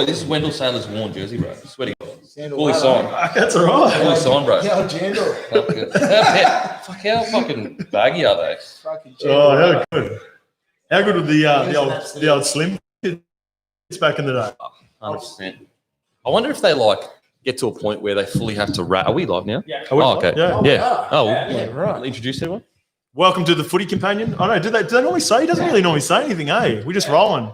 This is Wendell Sailor's worn jersey, bro. Swear to God. Fully signed. That's all right. Fully signed, bro. How gentle. How fucking baggy are they? How good. How good were the old slim kids back in the day? 100%. I wonder if they get to a point where they fully have to wrap. Are we live now? Yeah. Oh, okay. Yeah. Right. Introduce everyone. Welcome to the Footy Companion. I know. Do they normally say? He doesn't really normally say anything, eh? We're just rolling.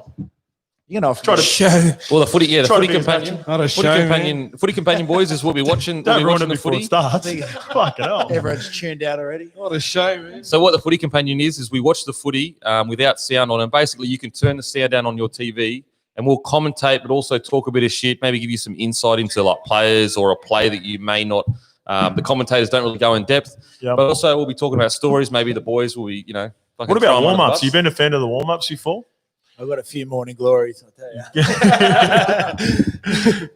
You know, try to show. Well, the footy, the Footy Companion. Not a show. Footy Companion boys is what we're watching. Don't ruin it the before footy. it starts. Fucking hell. everyone's tuned out already. What a show, man. So what the Footy Companion is we watch the footy without sound on, and basically you can turn the sound down on your TV, and we'll commentate, but also talk a bit of shit, maybe give you some insight into players or a play that you may not. The commentators don't really go in depth, but also we'll be talking about stories. Maybe the boys will be, What about warm-ups? You've been a fan of the warm-ups before? I've got a few morning glories, I'll tell you.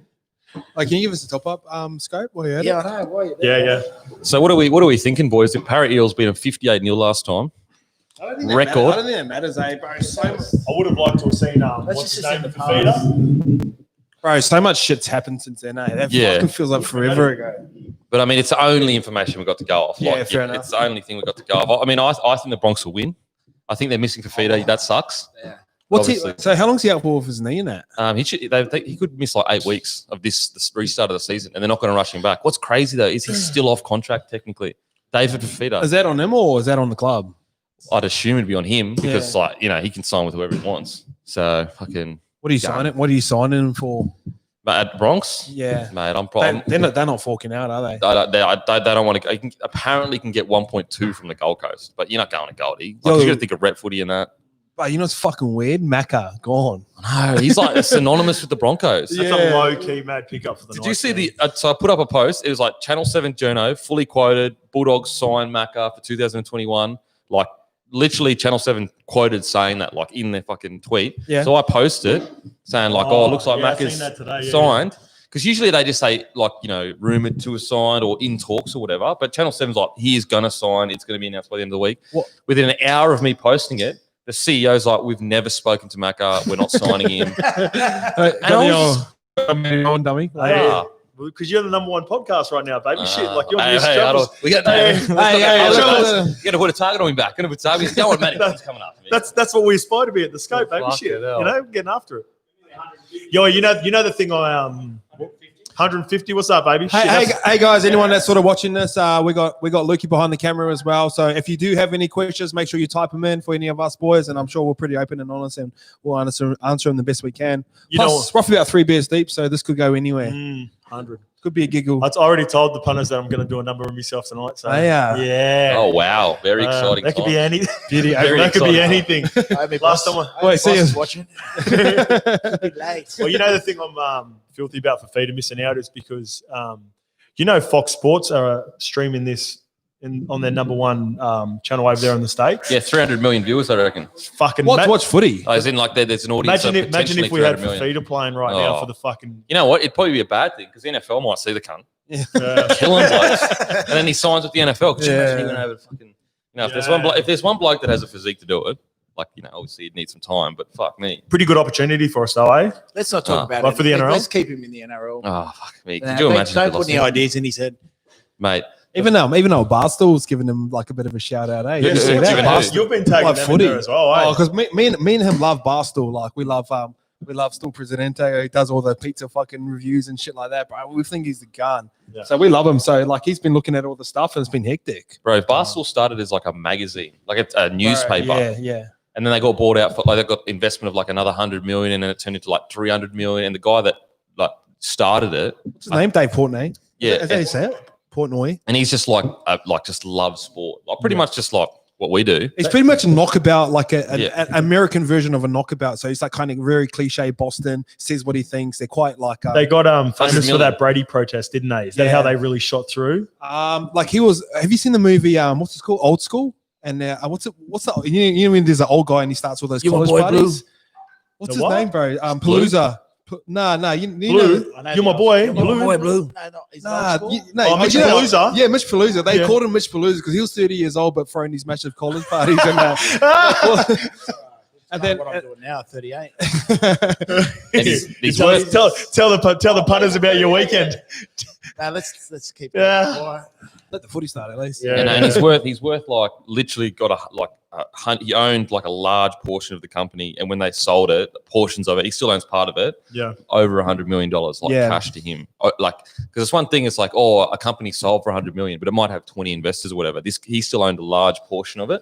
Can you give us a top-up scope while you're at it? I know. Why are you there? Yeah. So what are we thinking, boys? The Parramatta Eels beat them 58-0 last time. I don't think that matters, bro. I would have liked to have seen what's his name, the Fafita. Bro, so much shit's happened since then, eh? That fucking feels like forever ago. But I mean, it's the only information we've got to go off. Fair enough. It's the only thing we've got to go off. I mean, I think the Broncos will win. I think they're missing Fafita. That sucks. Yeah. So how long's he out for with his knee in that? He could miss 8 weeks of the restart of the season, and they're not going to rush him back. What's crazy though is he's still off contract technically. David Fafita. Is that on him or is that on the club? I'd assume it'd be on him because he can sign with whoever he wants. So fucking. What are you signing? What are you signing him for? But at Bronx, yeah, mate, I'm probably they're not forking out, are they? They don't want to. Apparently, can get 1.2 from the Gold Coast, but you're not going to Goldie. You got to think of Rep Footy and that. But it's fucking weird. Macca gone. No, he's synonymous with the Broncos. That's a low key mad pickup for the night. Did you see so I put up a post. It was Channel 7 journo, fully quoted. Bulldogs signed Macca for 2021. Literally Channel 7 quoted saying that in their fucking tweet. Yeah. So I posted saying it looks like Macca's signed. Because usually they just say rumoured to have signed or in talks or whatever. But Channel 7's he is going to sign. It's going to be announced by the end of the week. What? Within an hour of me posting it, the CEO's we've never spoken to Macca. We're not signing him. Dummy. Because you're the number one podcast right now, baby. Shit, you're we got to put a target on him back. Going to put a target. Go on, Matty. Coming after me. That's what we aspire to be at the scope, baby. Shit, getting after it. Yo, you know the thing on 150. What's up, baby? Hey guys, anyone that's sort of watching this, we got Lukey behind the camera as well. So if you do have any questions, make sure you type them in for any of us boys, and I'm sure we're pretty open and honest, and we'll answer them the best we can. Plus, roughly about 3 beers deep, so this could go anywhere. 100. Could be a giggle. I already told the punters that I'm going to do a number of myself tonight. So yeah. Oh wow, very exciting. That could be anything. That could be anything. Last time, see you watching. Late. Well, the thing I'm filthy about Fafita missing out is because Fox Sports are streaming this on their number one channel over there in the States. Yeah, 300 million viewers, I reckon. Fucking watch footy. As in, there's an audience. Imagine if we had Fafita playing right now for the fucking. You know what? It'd probably be a bad thing because the NFL might see the cunt. Yeah. Kill him, and then he signs with the NFL. Could you imagine he went over to fucking. If there's one bloke that has a physique to do it, obviously he'd need some time, but fuck me. Pretty good opportunity for us, though, eh? Let's not talk about it. For the NRL? Let's keep him in the NRL. Oh, fuck me. Could you imagine? Don't put any ideas in his head. Mate. Even though Barstool's giving him a bit of a shout out, eh? You've been tagging them in there as well, eh? Oh, because me and him love Barstool. We love Stool Presidente. He does all the pizza fucking reviews and shit like that, bro. We think he's the gun. Yeah. So we love him. So he's been looking at all the stuff and it's been hectic. Bro, Barstool started as a magazine, a newspaper. Bro, yeah. And then they got bought out for they got investment of another 100 million, and then it turned into 300 million. And the guy that started it, what's his name? Dave Portnoy. Yeah, is that his name? Portnoy. And he's just just loves sport, pretty much just what we do. It's pretty much a knockabout, an American version of a knockabout. So he's kind of very cliche Boston, says what he thinks. They're quite they got famous for that Brady protest, didn't they? Is that how they really shot through? He was. Have you seen the movie? What's it called? Old School. And what's that? You know when there's an old guy and he starts all those college parties. What's his name, bro? Palooza. No, you know. You're my boy. You're my boy, Blue. Mitch Palooza. Yeah, Mitch Palooza. They called him Mitch Palooza because he was 30 years old but throwing these massive college parties. And And then what I'm doing now, 38. And he's tell worth. the punters about your weekend. Now let's keep Yeah. it quiet. let the footy start at least. Yeah. And he's worth like literally got he owned like a large portion of the company, and when they sold it, portions of it, he still owns part of it. Yeah. Over $100 million cash to him. Like, because it's one thing, it's like, oh, a company sold for 100 million, but it might have 20 investors or whatever. He still owned a large portion of it,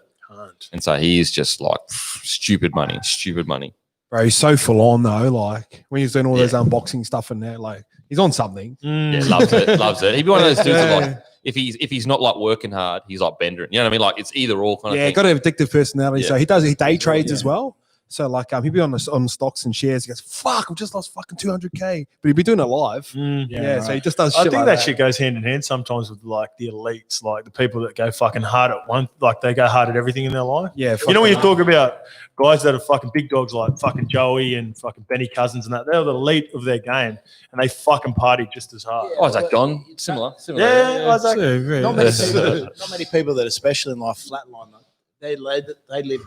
and so he is just like stupid money. Bro, he's so full on though. Like when he's doing all those unboxing stuff in there, like he's on something. Yeah, loves it. He'd be one of those dudes that, like, if he's not like working hard, he's like bendering. You know what I mean? Like it's either or kind of thing. Yeah, got an addictive personality. Yeah. So he day trades as well. So like he'd be on stocks and shares. He goes, "Fuck, I've just lost fucking 200K," but he'd be doing it live. Yeah, So he just does. I shit think like that shit goes hand in hand sometimes with like the elites, like the people that go fucking hard at one, like they go hard at everything in their life. Yeah, You know, when you talk about guys that are fucking big dogs like fucking Joey and fucking Benny Cousins and that, they're the elite of their game and they fucking party just as hard. Oh, is that Don? Similar. Yeah, Isaac. Not many people that, especially in life, flatline. They live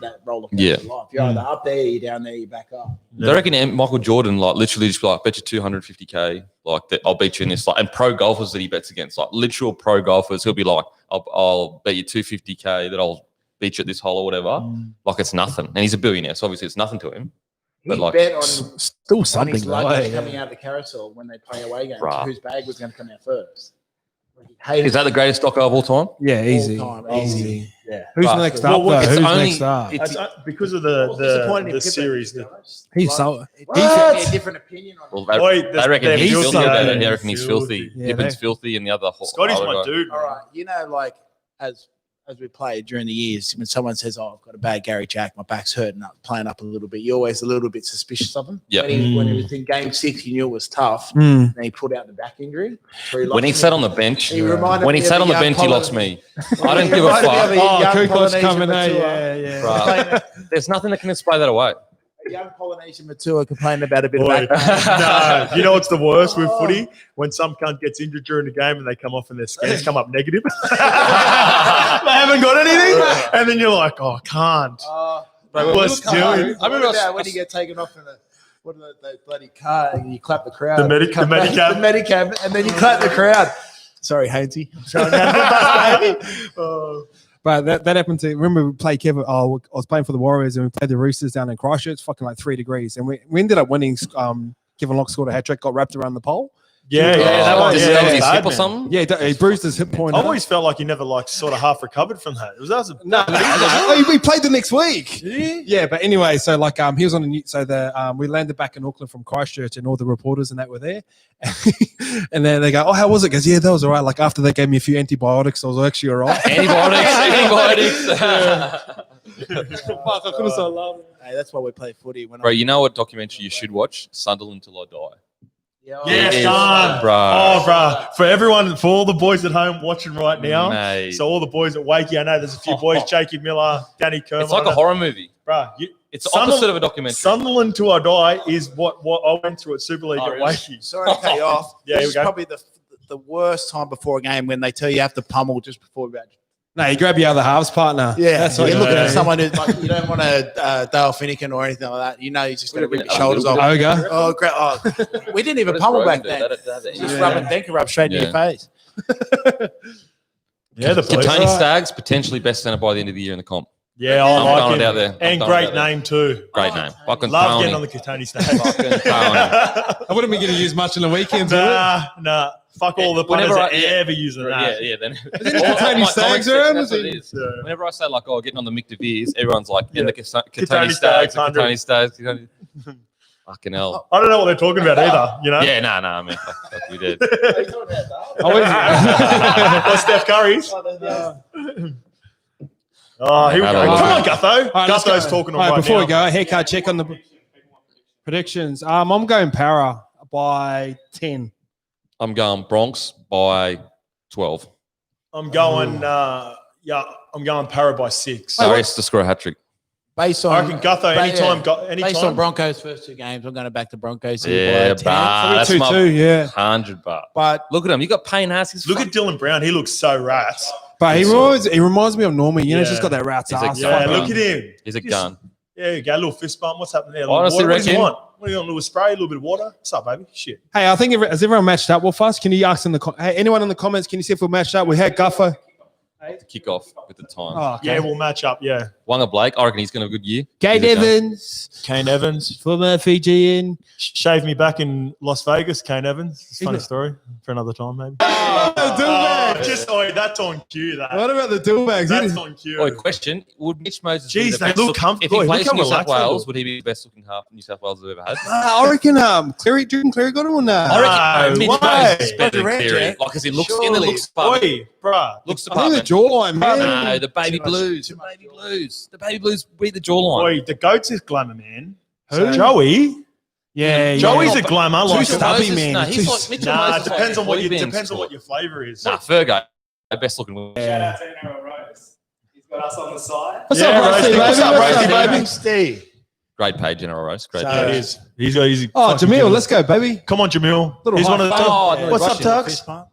that roller coaster life. You're either up there, you're down there, you're back up. They reckon Michael Jordan like literally just be like, bet you 250K, like that I'll beat you in this. Like, and pro golfers that he bets against, like literal pro golfers, he'll be like, I'll bet you 250K that I'll beat you at this hole or whatever. Like it's nothing, and he's a billionaire, so obviously it's nothing to him. But He like, bet on still something his luggage though. coming out of the carousel when they play away games, Bruh. whose bag was going to come out first. is that the greatest stock of all time? Yeah, easy. Easy. Yeah. Who's But- next Well, up though? it's Who's only- next up? it's- Because of Disappointing the in Pippen, series. to be honest. He's so. It gives me a different opinion on Well, it. they, Wait, they reckon they're he's filthy. filthy. Yeah, They reckon he's filthy. filthy. Yeah, Pippen's they- filthy, and the other. Scotty's other my guy. dude. All right, you know, like as we play during the years, when someone says, "Oh, I've got a bad Gary Jack, my back's hurting up, playing up a little bit," you're always a little bit suspicious of him. Yep. When he was in Game 6, you knew it was tough. Mm. And he pulled out the back injury. When he sat on the bench, He reminded when he me sat of on the young bench, he Pollard. lost me. I don't give a Reminded me of fuck. young Kukoc Polynesian coming out. Matua. Yeah. Bruh. There's nothing that can explain that away. A young Polynesian Matua complaining about a bit Boy, of back pain. no, you know what's the worst with footy? When some cunt gets injured during the game and they come off and their scans come up negative. They haven't got anything. And then you're like, oh, I can't. What's doing? I remember when you get taken off in the bloody car and you clap the crowd. The Medicab. The Medicab, and then you clap the crowd. Sorry, Hainsey. I'm showing out the bus, baby. Oh. But that happened to. Remember we played Kevin. I was playing for the Warriors and we played the Roosters down in Christchurch. It's fucking like 3 degrees, and we ended up winning. Kevin Locke scored a hat trick, got wrapped around the pole. Yeah, that was his bad, hip or man. something. Yeah, he bruised his hip point. I always felt like he never like sort of half recovered from that. No, we played the next week. Yeah, but anyway, so like he was on a new, so we landed back in Auckland from Christchurch and all the reporters and that were there, and then they go, "Oh, how was it?" Goes, "Yeah, that was all right." Like after they gave me a few antibiotics, I was actually all right. Antibiotics. Fuck, I could have so loved it. Hey, that's why we play footy. When Bro, you know what documentary you should watch? Sunderland Till I Die. Yes, It is, done. bro. Oh, bro. For everyone, for all the boys at home watching right now. Mate. So all the boys at Wakey, I know there's a few boys, Jakey Miller, Danny Kerr. It's like a horror movie. Bro, It's the opposite of a documentary. Sunderland to I die is what I went through at Super League Oh, at really? Wakey. Sorry to cut you off. Yeah, This here we is go. probably the worst time before a game when they tell you have to pummel just before we No, you grab your other halves partner. Yeah, that's you're what looking yeah. at someone who's like, you don't want a Dale Finnegan or anything like that. You know, he's just going to rip your A shoulders little off. bit. Ogre. Oh, great. Oh, we didn't even What does pummel Rogan back do? then. That- Just Yeah. rubbing Denker up straight in your face. Yeah, the boys. Katoni Staggs, potentially best centre by the end of the year in the comp. Yeah, I'm I throwing like it him. out there. I'm And throwing it great out there. name too. Great name. Fucking Love Tony. getting on the Katoni stage. Fucking Tony. I wouldn't be going to use much on the weekends. Nah. Fuck all the punters Whenever that I- ever using that. Yeah. Then Tony Staggs around? That's what it is. Yeah. Whenever I say like, "Oh, getting on the Mick DeVeers," everyone's like, Yeah. "And the Katoni Katoni Staggs, Staggs, the 100. Katoni Staggs." Fucking hell. I don't know what they're talking about either, you know? Yeah, nah. I mean, fuck, we did. Or Steph Curry's. Oh, here we go. Hello. Come on, Gutho. All right, let's Gutho's go. talking All right, right before now. we go, haircut check on the predictions. I'm going Para by 10. I'm going Bronx by 12. I'm going, I'm going Para by 6. Darius to score a hat trick. Based I on reckon Gutho anytime. based on Broncos' first 2 games, I'm going to back the Broncos. Yeah, by 10. that's 2-2, my yeah. $100. But Look at him. You got Payne Haskins. Look at Dylan Brown. He looks so rats. But he reminds me of Normie. You know, he's just Yeah. got that rat's He's a ass. guy. Yeah, Fuck look him. at him. He's a Just- gun. Yeah, you go, a little fist bump. What's happening there? Honestly, What do you reckon- want? What do you want? A little spray, a little bit of water? What's up, baby? Shit. Hey, I think has everyone matched up with us? Can you ask in the hey, anyone in the comments? Can you see if we're matched up? We had Guffer. To kick off with the time. Oh, okay. Yeah, we'll match up. Yeah. Wanga Blake, I reckon he's going to have a good year. Kane He's a gun. Evans, Kane Evans. former Fijian. Shaved me back in Las Vegas, Kane Evans. It's a funny story for another time, maybe. That's on cue. That. What about the dual bags? That's on cue. Oh, question: would Mitch Moses? be Jeez, the they best look look- comfortable. If he Look plays how for New South relaxed they Wales, look. would he be the best looking half New South Wales has ever had? I reckon Cleary got him on that. I reckon Mitch why? Moses is better than Roger Cleary. Ranch, Like, as he looks in surely. the looks department. Oi, bruh. Looks I think the department. jawline, man. No, the baby Too much- blues. too The much baby jawline. blues. The baby blues beat the jawline. Oi, the goats is glamour, man. Who? Joey. Yeah, Joey's yeah. a glamour. Too Like, stubby, Moses, man. No, he's Too- like Mitchell nah, Moses. it depends on what boy you bands depends on squad. what your flavour is. Nah, Fergo, the best looking. Shout out to NRL Rose. He's got us on the side. What's Yeah, up, Roasty? Roasty, What's baby? up, What's Roasty, up, baby? Steve. Great page, General Roast. Great So- page. It is. He's got easy. Oh, Jamil, let's go, baby. Come on, Jamil. Little He's high one of the five. top. Oh, What's up, Russian. Tux? Fist bump.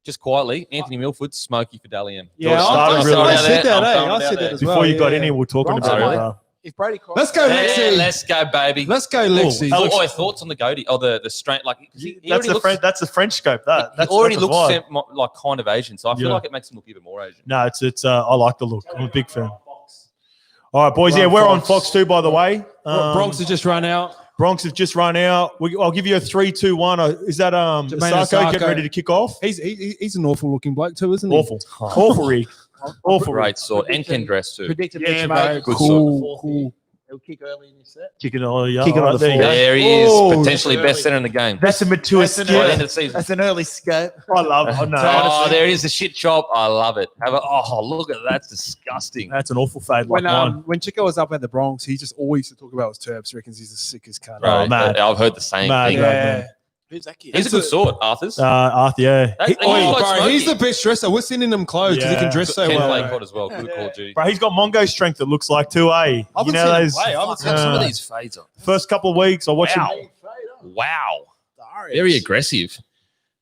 Just quietly, Anthony Milford, Smoky for Dally M. Yeah, Started I really well. said that. I'm I throwing it said out that there. as well. Before you got yeah. in here, we're talking Bronx, about mate. it. If Brady Cross, Let's go, Yeah, Lexi. let's go, baby. Let's go, Lexi. Oh, thoughts on the goatee? Oh, the straight, like he That's already the looks, French. That's the French scope. That he that's already that's a looks vibe. like kind of Asian, so I feel Yeah. like it makes him look even more Asian. No, it's. I like the look. I'm a big fan. All right, boys. Yeah, we're on Fox 2, by the way. Bronx has just run out. Bronx have just run out. I'll give you a 3-2-1. Is that Sako getting Sako. ready to kick off? He's an awful looking bloke too, isn't he? Awful, Rick. Awful, Rick. Great sword and can dress too. predicted Yeah, Mitch bro. Moses. Good Cool. He'll kick early in his set. Kicking all yeah. Kick it all on the there you floor. go. There he is, Oh, potentially early. best center in the game. That's a mature That's an By the skill. end of the season. That's an early scope. I love it. No, Oh, honestly, there is a shit chop. I love it. Look at that. That's disgusting. that's an awful fade like mine. When Chico was up at the Bronx, he just always used to talk about his Terps. Reckons he's the sickest cunt. Bro, mad. I've heard the same Mad, thing. yeah. Who's that kid? He's a good sword, Arthur's. Arthur, yeah. That- He- Oh, oi, bro, Bro, he's the best dresser. We're sending him clothes because he can Yeah. dress so Ken well. play bro. COD as well. Good Call of Duty. Bro, he's got Mongo strength that looks like 2A. I You haven't know seen him those play. I haven't seen Some of uh, these fades are. first couple of weeks. I watched him. Wow. Very aggressive.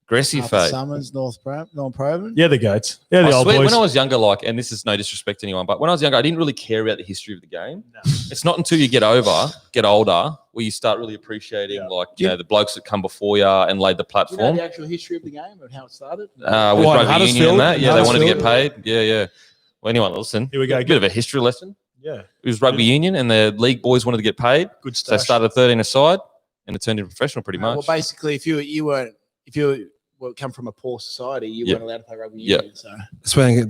Aggressive fade. Summers, North Provan. Yeah, the goats. Yeah, the I old swear, boys. when I was younger, like, and this is no disrespect to anyone, but when I was younger, I didn't really care about the history of the game. It's not until you get older, where you start really appreciating, like, you know, the blokes that come before you and laid the Do you know platform. the actual history of the game and how it started? With What, rugby union Huddersfield? and that. Yeah, they wanted to get Huddersfield? paid. Yeah. Well, anyone listen. Here we go. A bit of a history lesson. Yeah, It was rugby union, and the league boys wanted to get paid. good So they stuff. started 13 aside, and it turned into professional pretty much. Well, basically, if you come from a poor society, you Yep. weren't allowed to play rugby Yep. union. So That's why they it's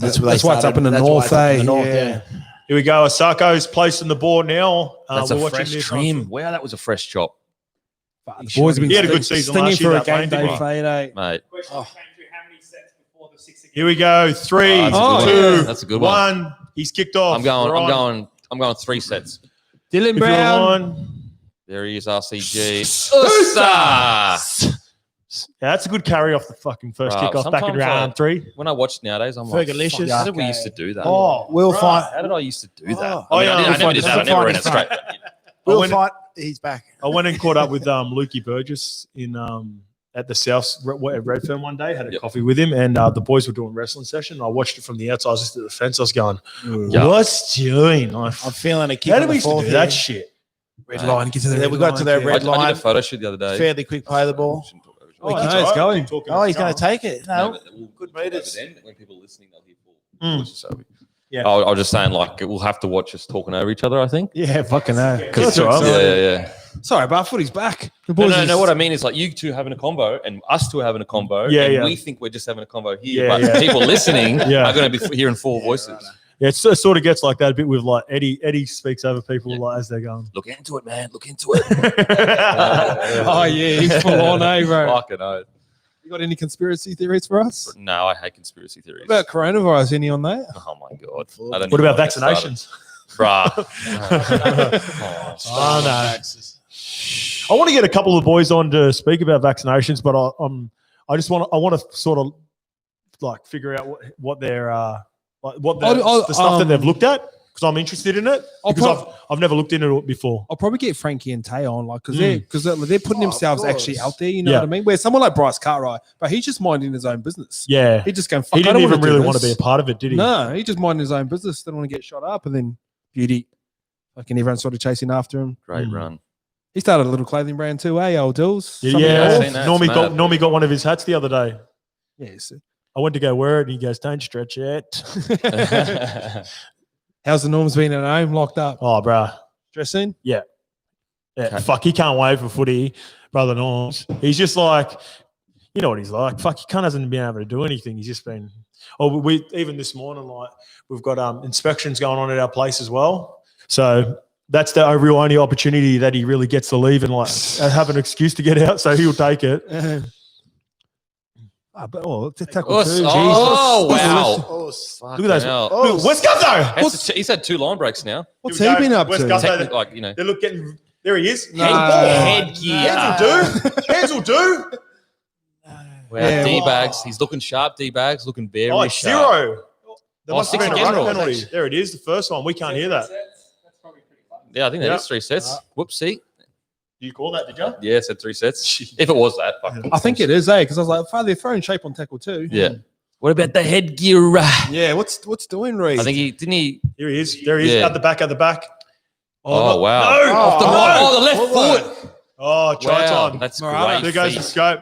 up started- in the that's why north, it's up in eh? the north, Yeah. Here we go. Sako's placing the board now. That's we're a watching fresh this trim. Wow, that was a fresh chop, The boys have been He had a good season stinging last year, for a that game Wayne, didn't day he? fade, eh? mate. Question Oh. came through how many sets before the 6 again? Here we go. 3, That's a Oh, good two, one. That's a good one. 1. He's kicked off. I'm going. We're on. I'm going 3 sets. Dylan If you're Brown. on. There he is, RCG. Ussa! Yeah, that's a good carry off the fucking first Bro, kickoff back in sometimes round 3. When I watch nowadays, I'm like, Fergalicious. fuck, how did we used to do that? Oh, Will right. fight. How did I used to do that? Oh, I mean, yeah, I Will never did that. I fight. never ran Will it straight. Will went- fight. He's back. I went and caught up with Lukey Burgess in at the South Redfern one day. Had a Yep. coffee with him, and the boys were doing a wrestling session. I watched it from the outside. I was just at the fence. I was going, Yeah. "What's doing?" I'm feeling a kick. How on did the we used to fourth do that here. shit? Red line, get to the Yeah, red we got line, to the yeah. red I line. did a photo shoot the other day. Fairly quick play the ball. Oh, It's no, all it's right. going. Talking Oh, he's about going to take it. No. Good meters. When people are listening, they'll hear full. Mm. Yeah. I was just saying, like, we'll have to watch us talking over each other, I think. Yeah, fucking hell. That's all right. Yeah. Sorry, but footy's back. The No, boys no, is- what I mean is, like, you two having a convo and us two having a convo. Yeah, and yeah. we think we're just having a convo here, Yeah, but yeah. people listening Yeah. are going to be hearing full voices. Yeah, it sort of gets like that a bit with like Eddie. Eddie speaks over people like, as they're going. Look into it, man. Look into it. Oh, yeah, he's full on, eh, bro? Fucking oath. You got any conspiracy theories for us? No, I hate conspiracy theories. What about coronavirus? Any on that? Oh my god! What What about vaccinations? bruh? Oh, no. I want to get a couple of boys on to speak about vaccinations, but I want to sort of like figure out what their the stuff that they've looked at, because I'm interested in it, because I've never looked into it before. I'll probably get Frankie and Tay on, like, because they're putting themselves course. actually out there. You know Yeah. what I mean? Where someone like Bryce Cartwright, but he's just minding his own business. Yeah, He just going. Fuck, he I didn't don't even wanna do really want to be this. a part of it, did he? No, he just minding his own business. Didn't want to get shot up, and then beauty. Fucking everyone sort of chasing after him. Great run. He started a little clothing brand too, old Dills? Yeah. I've seen that. Normie got one of his hats the other day. Yes. I went to go wear it, and he goes, "Don't stretch it." How's the Norms been at home, locked up? Oh, bro. Dressing? Yeah. Okay. Fuck, he can't wait for footy, brother Norms. He's just like, you know what he's like. Fuck, he hasn't been able to do anything. He's just been. Oh, we even this morning, like we've got inspections going on at our place as well. So that's the real only opportunity that he really gets to leave and like have an excuse to get out. So he'll take it. It's a tackle Oh, too. oh, wow. Look at those. Hell. Look, West Guzzo. He's had 2 line breaks now. What's he been up West to? Guzzo, Like, you know. They look getting. There he is. Headgear. Hands will do. Wow, Yeah. D-bags. He's looking sharp, D-bags. Looking very Oh, it's sharp. 0. There must have 6 been a again ruck rules. penalty. There it is, the first one. We can't hear that. That's probably pretty fun. Yeah, I think that Yeah. is 3 sets. Whoopsie. You call that, did you? Yeah, it said 3 sets. If it was that. Fuck. I think it is, Because I was like, they're throwing shape on tackle too. Yeah. What about the headgear? Yeah, what's doing, Reed? I think he. Here he is. There he is. Yeah. At the back. Oh, wow. No. Off the no. right. Oh, the left foot. Oh, try Wow. time. That's Morales. There great goes the feet. scope.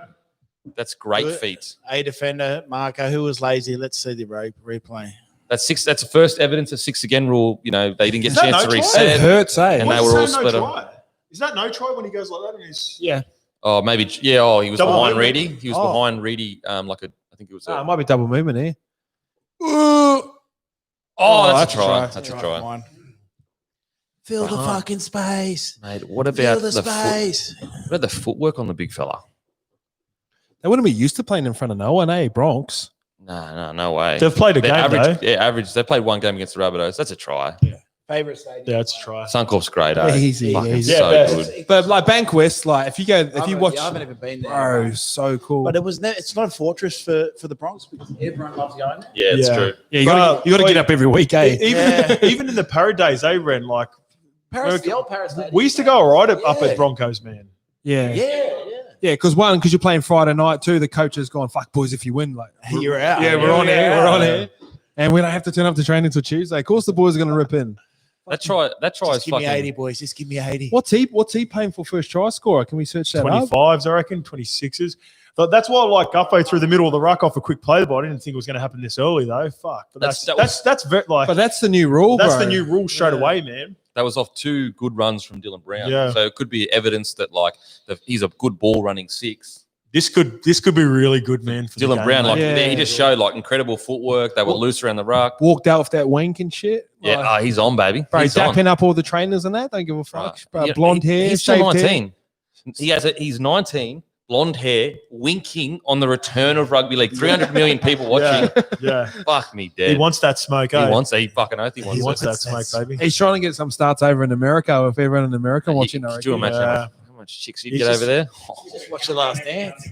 That's great Good. feet. A defender, Marco, who was lazy. Let's see the replay. That's 6. That's the first evidence of 6 again rule. You know, they didn't get Is a that chance no to try? reset. It hurts, And Why they is were it all saying split no on. try? Is that no try when he goes like that? And he's Yeah. Oh, maybe. Yeah. Oh, he was Double behind movement. Reni. He was Oh. behind Reni. Like a. I think it was. It might be double movement here. Oh, that's a try. that's That's a a Right, try. come on. Fill the Uh-huh. fucking space. Mate, what Fill about the the foot? space. What about the footwork on the big fella? They wouldn't be used to playing in front of no one, Bronx. No way. they've played a They're game average. though. Yeah, average. They played 1 game against the Rabbitohs. That's a try. Favorite stadium. Yeah, it's a try. Suncorp's great. Eh? Easy, Fucking easy. so Yeah, good. But like Bankwest, like if you watch, I haven't even been there. bro, so cool. But it's not a fortress for the Bronx because everyone loves going there. Yeah, it's Yeah. true. yeah, you got to get up every week, Even in the Parrot days, they ran like Paris, the old Paris stadium. we used to go all right up Yeah. at Broncos, man. yeah, Yeah. Because you're playing Friday night too. The coach has gone, fuck boys, if you win, like You're out. yeah, we're on here, and we don't have to turn up to training until Tuesday. Of course, the boys are going to rip in. That try Just is give me fucking. 80, boys. Just give me 80. What's he paying for first try scorer? Can we search that up? 25s, I reckon, 26s. But that's why I like Guffo through the middle of the ruck off a quick play. But I didn't think it was going to happen this early, though. Fuck. But that's very like But that's the new rule, that's bro. the new rule straight away, man. That was off 2 good runs from Dylan Brown. Yeah. So it could be evidence that like he's a good ball running 6. This could be really good, man. For the Dylan game, Brown, mate. like Yeah. he just showed like incredible footwork. They were loose around the ruck. Walked out with that wank and shit. Yeah, Like, he's on, baby. bro, He's on. dapping up all the trainers and that. Don't give a fuck. Right. Bro, Yeah, blonde hair, He's still shaved hair. 19. He's 19, blonde hair, winking on the return of rugby league. 300 million people watching. Yeah. Fuck me He dead. wants that smoke. He eh? wants. He fucking oath. He wants. He wants it. that smoke, baby. He's trying to get some starts over in America. If everyone in America watching, I Could you reckon. imagine Yeah. how much chicks you'd He's get just- over there? Just watch the last dance.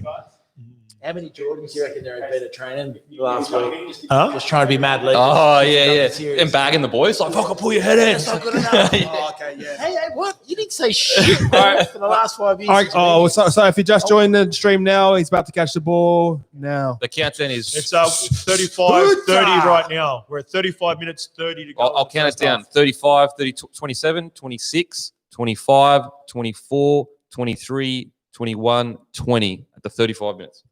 How many Jordans do you reckon they're in better training last week? Huh? Just trying to be mad legends. Oh yeah, yeah. Serious. And bagging the boys like, fuck, I'll pull your head in. That's not good enough. Yeah. Okay, yeah. Hey, what? You didn't say shit bro, for the last 5 years. All right, so if you just joined the stream now, he's about to catch the ball now. The countdown is. It's 35-30 right now. We're at 35 minutes 30 to go. I'll count it down. 35, 30, 27, 26, 25, 24, 23, 21, 20 at the 35 minutes.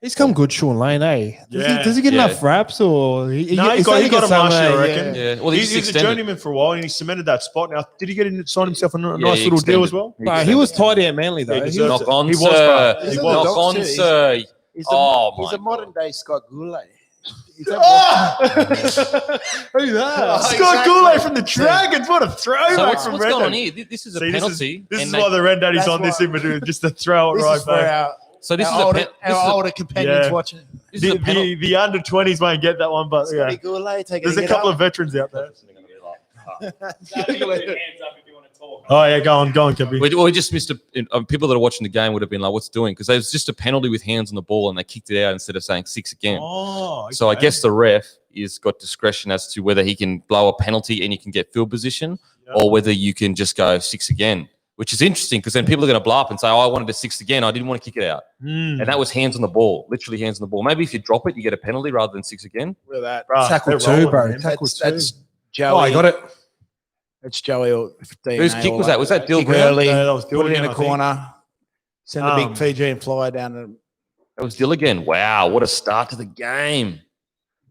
He's come good, Sean Lane, eh? Yeah. Does he get Yeah. enough raps or No, he he's got starting to him get some, last year, I yeah. reckon. Yeah. Well, He's a extended. journeyman for a while, and he cemented that spot. Now, did he get in, sign himself a Yeah, nice he little deal extended. as well? Bro, he was tight at Manly though. Yeah, He he was- deserves Knock on, He was, sir. bro. He's He a was. Knock dog on, too. sir. He's Oh, he's my a modern day Scott Goulet. Who's that? Scott Goulet from the Dragons. What a throwback So what's from going on Red. here? This is a See, penalty. This is and they- why the Red Daddy's That's on this why- image, just to throw it This right is for back. So this is our a older, pen- this is our a- older companions Yeah. watching. this is a penalty. The under 20s won't get that one, but yeah. Scotty Goulet taking There's a couple of veterans out there. Hands up if you want to talk. Oh, yeah, go on, Kempy. We just missed people that are watching the game would have been like, "What's doing?" Because there was just a penalty with hands on the ball, and they kicked it out instead of saying 6 again. Oh, okay. So I guess the ref is got discretion as to whether he can blow a penalty and you can get field position, Yeah. or whether you can just go 6 again. Which is interesting because then people are going to blow up and say, "Oh, I wanted a 6 again. I didn't want to kick it out," Mm. and that was hands on the ball, literally hands on the ball. Maybe if you drop it, you get a penalty rather than 6 again. Look at that. Bruh, Tackle they're two, rolling, bro. man. Tackle That's two. Joey. Oh, he got it. It's Joey. Or DNA Whose kick was that? Was that Dill kick Brown? early? No, that was Put it in Dill, a I think. corner. Send the big Fijian fly down. That was Dill again. Wow, what a start to the game.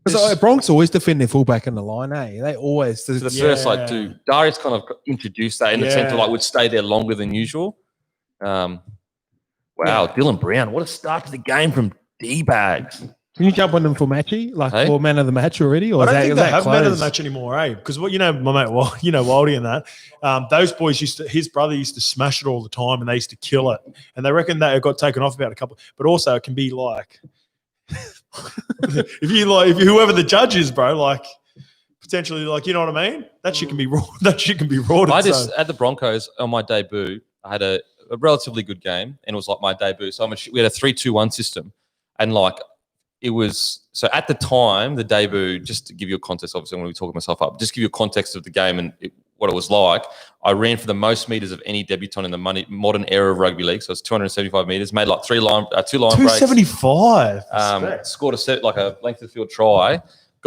Because Bronx always defend their fullback in the line, eh? They always. For the first two, Darius kind of introduced that in the sense of would stay there longer than usual. Wow, Dylan Brown, what a start to the game from D-Bags. Can you jump on them for matchy, for man of the match already? Or I don't think they have man of the closed? match anymore, eh? Because my mate, Waldie and that, those boys his brother used to smash it all the time, and they used to kill it. And they reckon that it got taken off about a couple. But also, it can be like, if whoever the judge is, bro, potentially, you know what I mean? That shit can be raw. That shit can be raw. At the Broncos on my debut, I had a relatively good game, and it was like my debut. So we had a 3-2-1 system, and it was so at the time the debut. Just to give you a context, obviously I'm going to be talking myself up. Just give you a context of the game and what it was like. I ran for the most meters of any debutant in the modern era of rugby league. So it's 275 meters. Made 2 line breaks. 275. Scored a length of field try.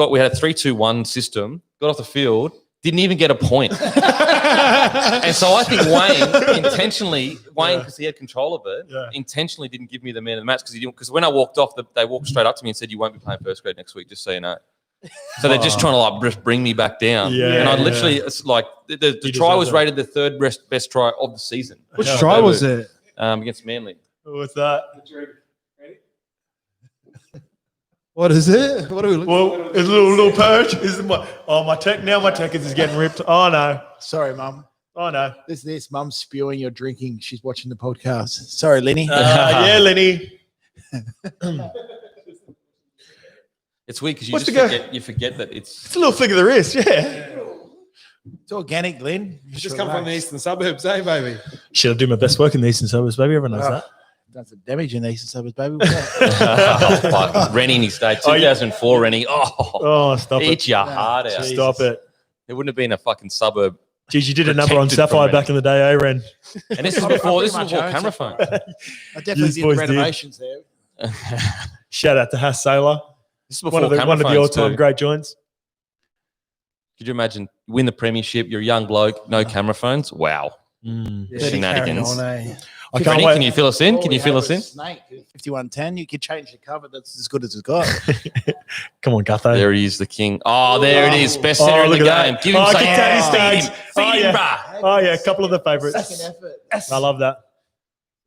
We had a 3-2-1 system. Got off the field. Didn't even get a point. And so I think Wayne intentionally, because he had control of it, intentionally didn't give me the man of the match because when I walked off, they walked straight up to me and said, "You won't be playing first grade next week, just so you know." So they're just trying to bring me back down. And I literally, it's the try was rated the third best try of the season. Which try was it? Against Manly. What's that? What is it? What are we looking Well, it's a little purge. My tech is getting ripped. Oh no. Sorry, Mum. Oh no. This Mum's spewing your drinking. She's watching the podcast. Sorry, Lenny. Yeah, Lenny. It's weird because you forget that It's a little flick of the wrist, yeah. It's organic, Glenn. You just come from the eastern suburbs, eh, baby? Shit, I do my best work in the eastern suburbs, baby. Everyone knows that. Done some damage in the eastern suburbs, baby. Reni in his day, 2004 Reni. Stop eat your heart out. Stop it. It wouldn't have been a fucking suburb. Geez, you did a number on Sapphire back in the day, eh, Ren? And this is before camera phone. I definitely did renovations there. Shout out to Haas Sailor. This is before one of the all-time great joints. Could you imagine win the premiership? You're a young bloke, no camera phones. Wow, shenanigans. I can't Reni, wait. can you fill us in? Can you fill us in? Snake 5110. You could change the cover. That's as good as it's got. Come on, Gutho. There he is, the king. Oh, there it is. Best centre in the game. Give him some Stags. Feed him, bruh. Oh yeah, a couple of the favourites. Second effort. I love that.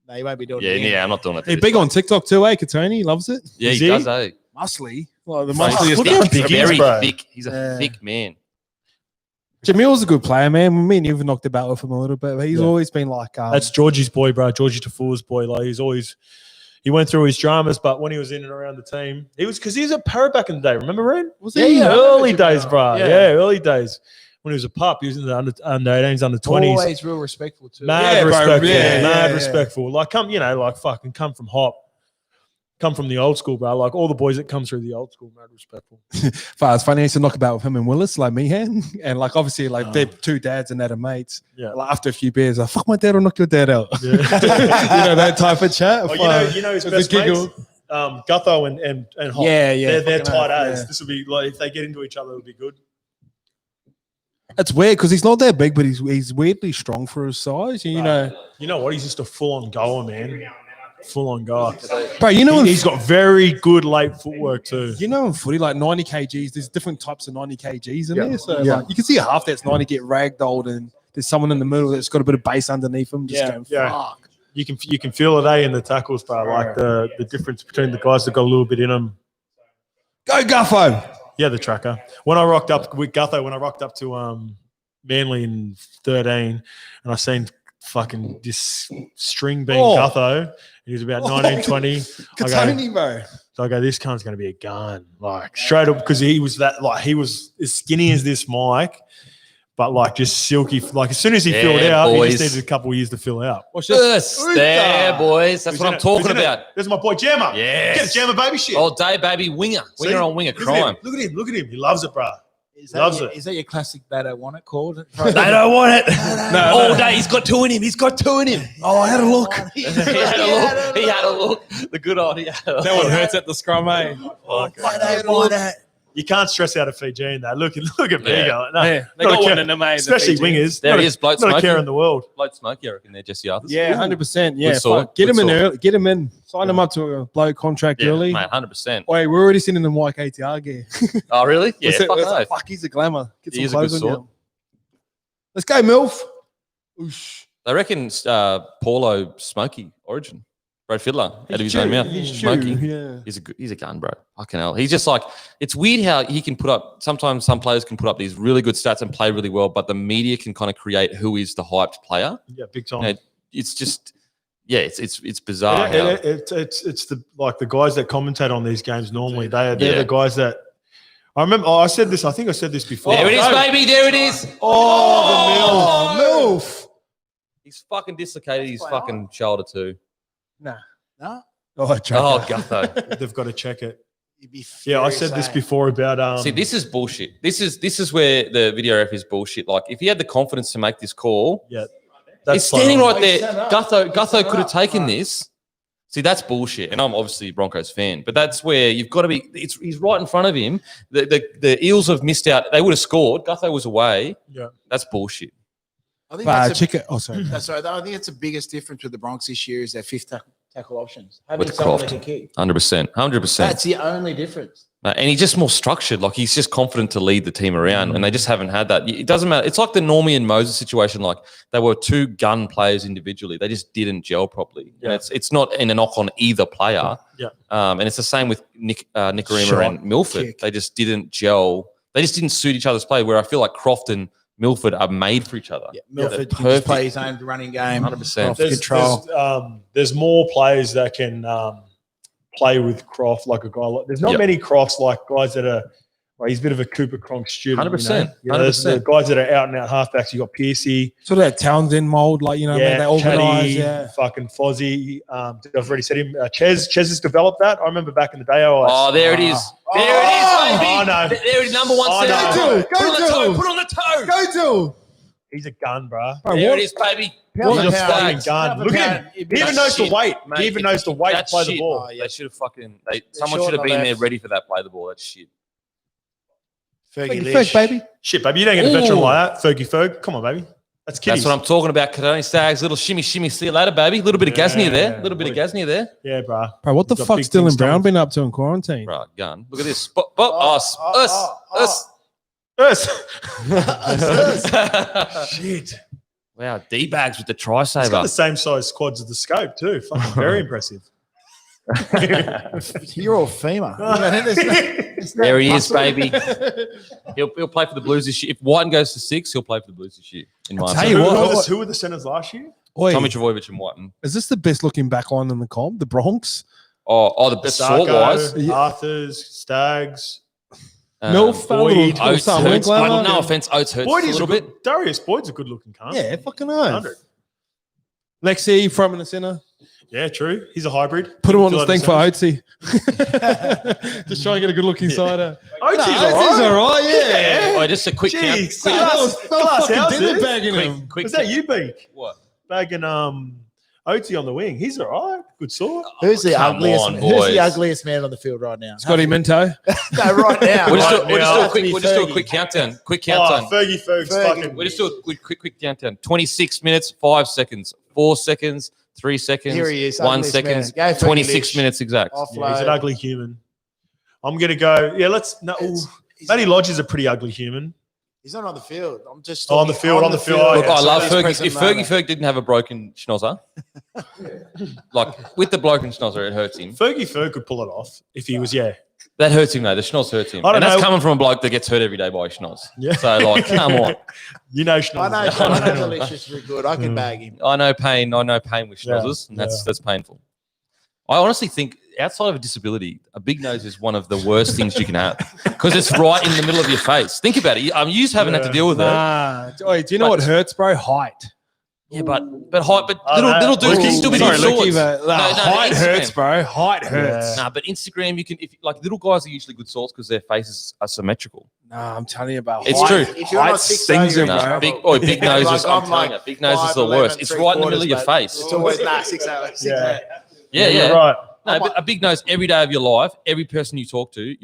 No, you won't be doing it. Yeah, I'm not doing it. He's big on TikTok too, eh? Katoni, he loves it. Yeah, Is he he? does, eh? Muscly. Like the Look muscliest. how big he is, Very bro. thick. He's a thick man. Jamil's a good player, man. Me and you've knocked about with him a little bit, but he's always been like That's Georgie's boy, bro. Georgie Tafua's boy. He went through his dramas, but when he was in and around the team, he was at Parra back in the day. Remember, Ren? Was he? Yeah, early days, bro. Yeah, early days. When he was a pup, he was in the under 18s, under 20s. Always real respectful too. Mad respectful. Yeah. Respectful. Fucking come from Hop. Come from the old school, bro. Like all the boys that come through the old school, mad respectful. It's funny. I used to knock about with him and Willis, like Meehan. And obviously, they're two dads and that are mates. Yeah. After a few beers, fuck my dad or knock your dad out. Yeah. That type of chat. You know his best mates? Gutho and Hop. Yeah. They're tight as. Yeah. This will be if they get into each other, it'll be good. It's weird because he's not that big, but he's weirdly strong for his size. You know what? He's just a full-on goer, man. Full-on goer. Bro, he's got very good late footwork too. You know in footy, 90 kgs, there's different types of 90 kgs in there. So you can see a half that's 90 get ragdolled and there's someone in the middle that's got a bit of base underneath him. Fuck. You can feel it, in the tackles, bro. Like the difference between the guys that got a little bit in them. Go Guffo! Yeah, the tracker. When I rocked up with Gutho, when I rocked up to Manly in 13, and I seen fucking this string being Gutho. He was about 19, 20. Katoni, bro. So I go, this cunt's going to be a gun. Straight up, because he was he was as skinny as this Mike, but just silky. As soon as he filled out, boys. he just needed a couple of years to fill out. Watch this. There, boys. That's what I'm talking about. There's my boy Jammer. Yes. Get a Jammer, baby shit. All day, baby. Winger on winger crime. Look at him. He loves it, bro. Is Loves that it. Is that your classic "they don't want it" called? They don't want it. All day, he's got two in him. Oh, I had a look. He had a look. The good old. That one hurts at the scrum, eh? They don't want it. You can't stress out a Fijian though. Look at me Yeah. going. No, Yeah, they not got a one care- in the main. especially wingers. There not he a- is, bloke Not a care smoking. in the world. Bloke Smokey, I reckon there, Jesse Arthurs. Yeah, 100%. Yeah, Good sort, fuck. Get good him in sort. early. Get him in. Sign him up to a blow contract Yeah, early. mate, 100%. Wait, we're already sitting in YKTR gear. Oh, really? Yeah, fuck no. Fuck, he's a glamour. Get He some is a good clothes on sort. you. Let's go, MILF. Oosh. They reckon Paulo Smokey origin. Brad Fiddler out of his own mouth. He's Smokey. Yeah. He's a gun, bro. Fucking hell. He's just like, it's weird how he can put up, sometimes some players can put up these really good stats and play really well, but the media can kind of create who is the hyped player. Yeah, big time. You know, it's just, yeah, it's bizarre. how- It's the the guys that commentate on these games normally. They're Yeah. the guys that I remember. I said this. I think I said this before. There it is, No. baby. There it is. Oh, the MILF. He's fucking dislocated his fucking shoulder too. Nah. No, Oh, Gutho. They've got to check it. you'd be Yeah, I furious, said this eh? before about See, this is bullshit. This is where the video ref is bullshit. Like, if he had the confidence to make this call, yeah. he's standing fine. right there. stand up. Gutho could have taken this. See, that's bullshit. And I'm obviously a Broncos fan, but that's where you've got to be. He's right in front of him. The Eels have missed out. They would have scored. Gutho was away. Yeah. That's bullshit. I think that's Chicken. Oh, sorry. I think it's the biggest difference with the Bronx this year is their fifth tackle options. Having With someone Croft. that can kick. 100%. That's the only difference. And he's just more structured. Like, he's just confident to lead the team around, and they just haven't had that. It doesn't matter. It's like the Normie and Moses situation. Like, they were two gun players individually. They just didn't gel properly. Yeah. And it's not in a knock on either player. Yeah. And it's the same with Nicarima Shot, and Milford. kick. They just didn't gel. They just didn't suit each other's play, where I feel like Croft and Milford are made for each other. Yeah, Milford they're can just perfect. play his own running game. 100%. Off control. There's more players that can play with Croft like a guy. There's not Yep. many Crofts like guys that are. Well, he's a bit of a Cooper Cronk student. 100%, There's the 100%. guys that are out and out halfbacks. You got Piercy, Sort of that Townsend mold, like, you know, man, they organise. Chatty, Yeah. fucking Fozzie. I've already said him. Ches has developed that. I remember back in the day. Oh, there it is. There it is, baby. I know. There it is, number one. I center. know. Put on the toe. Put on the toe. Go to. He's a gun, bro. There it is, baby. He's a Pound. fucking gun. Pound. Look at him. He even That's knows the shit, weight. mate. He even knows the weight to That's play the shit. ball. Oh, yeah. They should have fucking. Someone short should have on the been there left. ready for that play the ball. That's shit. Fergie Ferg, Lish. baby. Shit, baby. You don't get a veteran Ooh. like that. Fergie Ferg. Come on, baby. That's kiddies. That's what I'm talking about. Kadoni Stags, little shimmy. See you later, baby. Little bit of Gasnier there. Yeah. Little bit of Gasnier there. Yeah, bro. Bro, what the He's got fuck's big things Dylan Brown coming. been up to in quarantine? Right, gun. Look at this. Us. Yes. Shit. Wow, D-bags with the He's got tri-saver. the same size quads as the scope too. Fucking very impressive. You're all femur. There he is, baby. He'll play for the Blues this year. If Whiten goes to 6, he'll play for the Blues this year. In my tell Who, you opinion. what- who were the centers last year? Oi, Tommy Trbojevic and Whiten. is this the best looking back line in the comp? The Bronx? The best sort wise. Sarko, Arthurs, Stags. Milf, Boyd, Oates something, hurts. glamour. No offense, Oates hurts Boyd a is a little good. bit. Darius Boyd's a good looking cunt. Yeah, fucking no. 100. Lexi, front and the center. Yeah, true. He's a hybrid. Put him on the Still thing for have Oatsy. Just try and get a good looking cider. Oatsy's Oatsy's all all right, yeah. Oh, just a quick count. Jeez, Quick, glass fucking houses. dinner bagging him. quick Was that you, Beak? What? Bagging Oatsy on the wing. He's all right. Good sort. Who's the Come ugliest? on, Who's boys. the ugliest man on the field right now? Scotty Minto. No, right now. We'll just do, Right we'll just do now. a quick. We'll just do a quick countdown. Quick countdown. Fergie Ferg's Fergie. fucking. We'll just do a quick countdown. 26 minutes, 5 seconds, 4 seconds, 3 seconds, Here he is, 1 ugliest second, man. Go Fergie 26 Lish. minutes exact. Yeah, he's an Offload. ugly human. I'm gonna go. Yeah, let's. No, Matty Lodge is a pretty ugly human. He's not on the field. I'm just On the talking field, on the field. Oh, Look, yeah, I so love this Fergie. present If moment. Fergie didn't have a broken schnozzer, like with the broken schnozzer, it hurts him. Fergie Ferg could pull it off if he was. Yeah, That hurts him though. The schnoz hurts him. I don't And that's know. coming from a bloke that gets hurt every day by a schnoz. Yeah. So like, come on. you know. I Schnoz. know Delicious is good. I can bag him. I know pain. I know pain with Yeah, schnozzers, and that's painful. I honestly think outside of a disability, a big nose is one of the worst things you can have because it's right in the middle of your face. Think about it. You just haven't had to deal with it. Nah. Oi, do you know what hurts, bro? Height. Yeah, but height, but I know. little dudes can still be doing Sorry, Lucky, swords. but height Instagram. hurts, bro. Height hurts. Nah, but Instagram, you can like little guys are usually good swords because their faces are symmetrical. Nah, I'm telling you about It's height. true. If you're Height not 6'0", stings you're him, in Nah, bro. big noses. I'm telling you, big noses are the worst. It's right in the middle of your face. It's always 6'0". Yeah. Yeah, Oh, You're yeah. right. No, but a big nose every day of your life. Every person you talk to,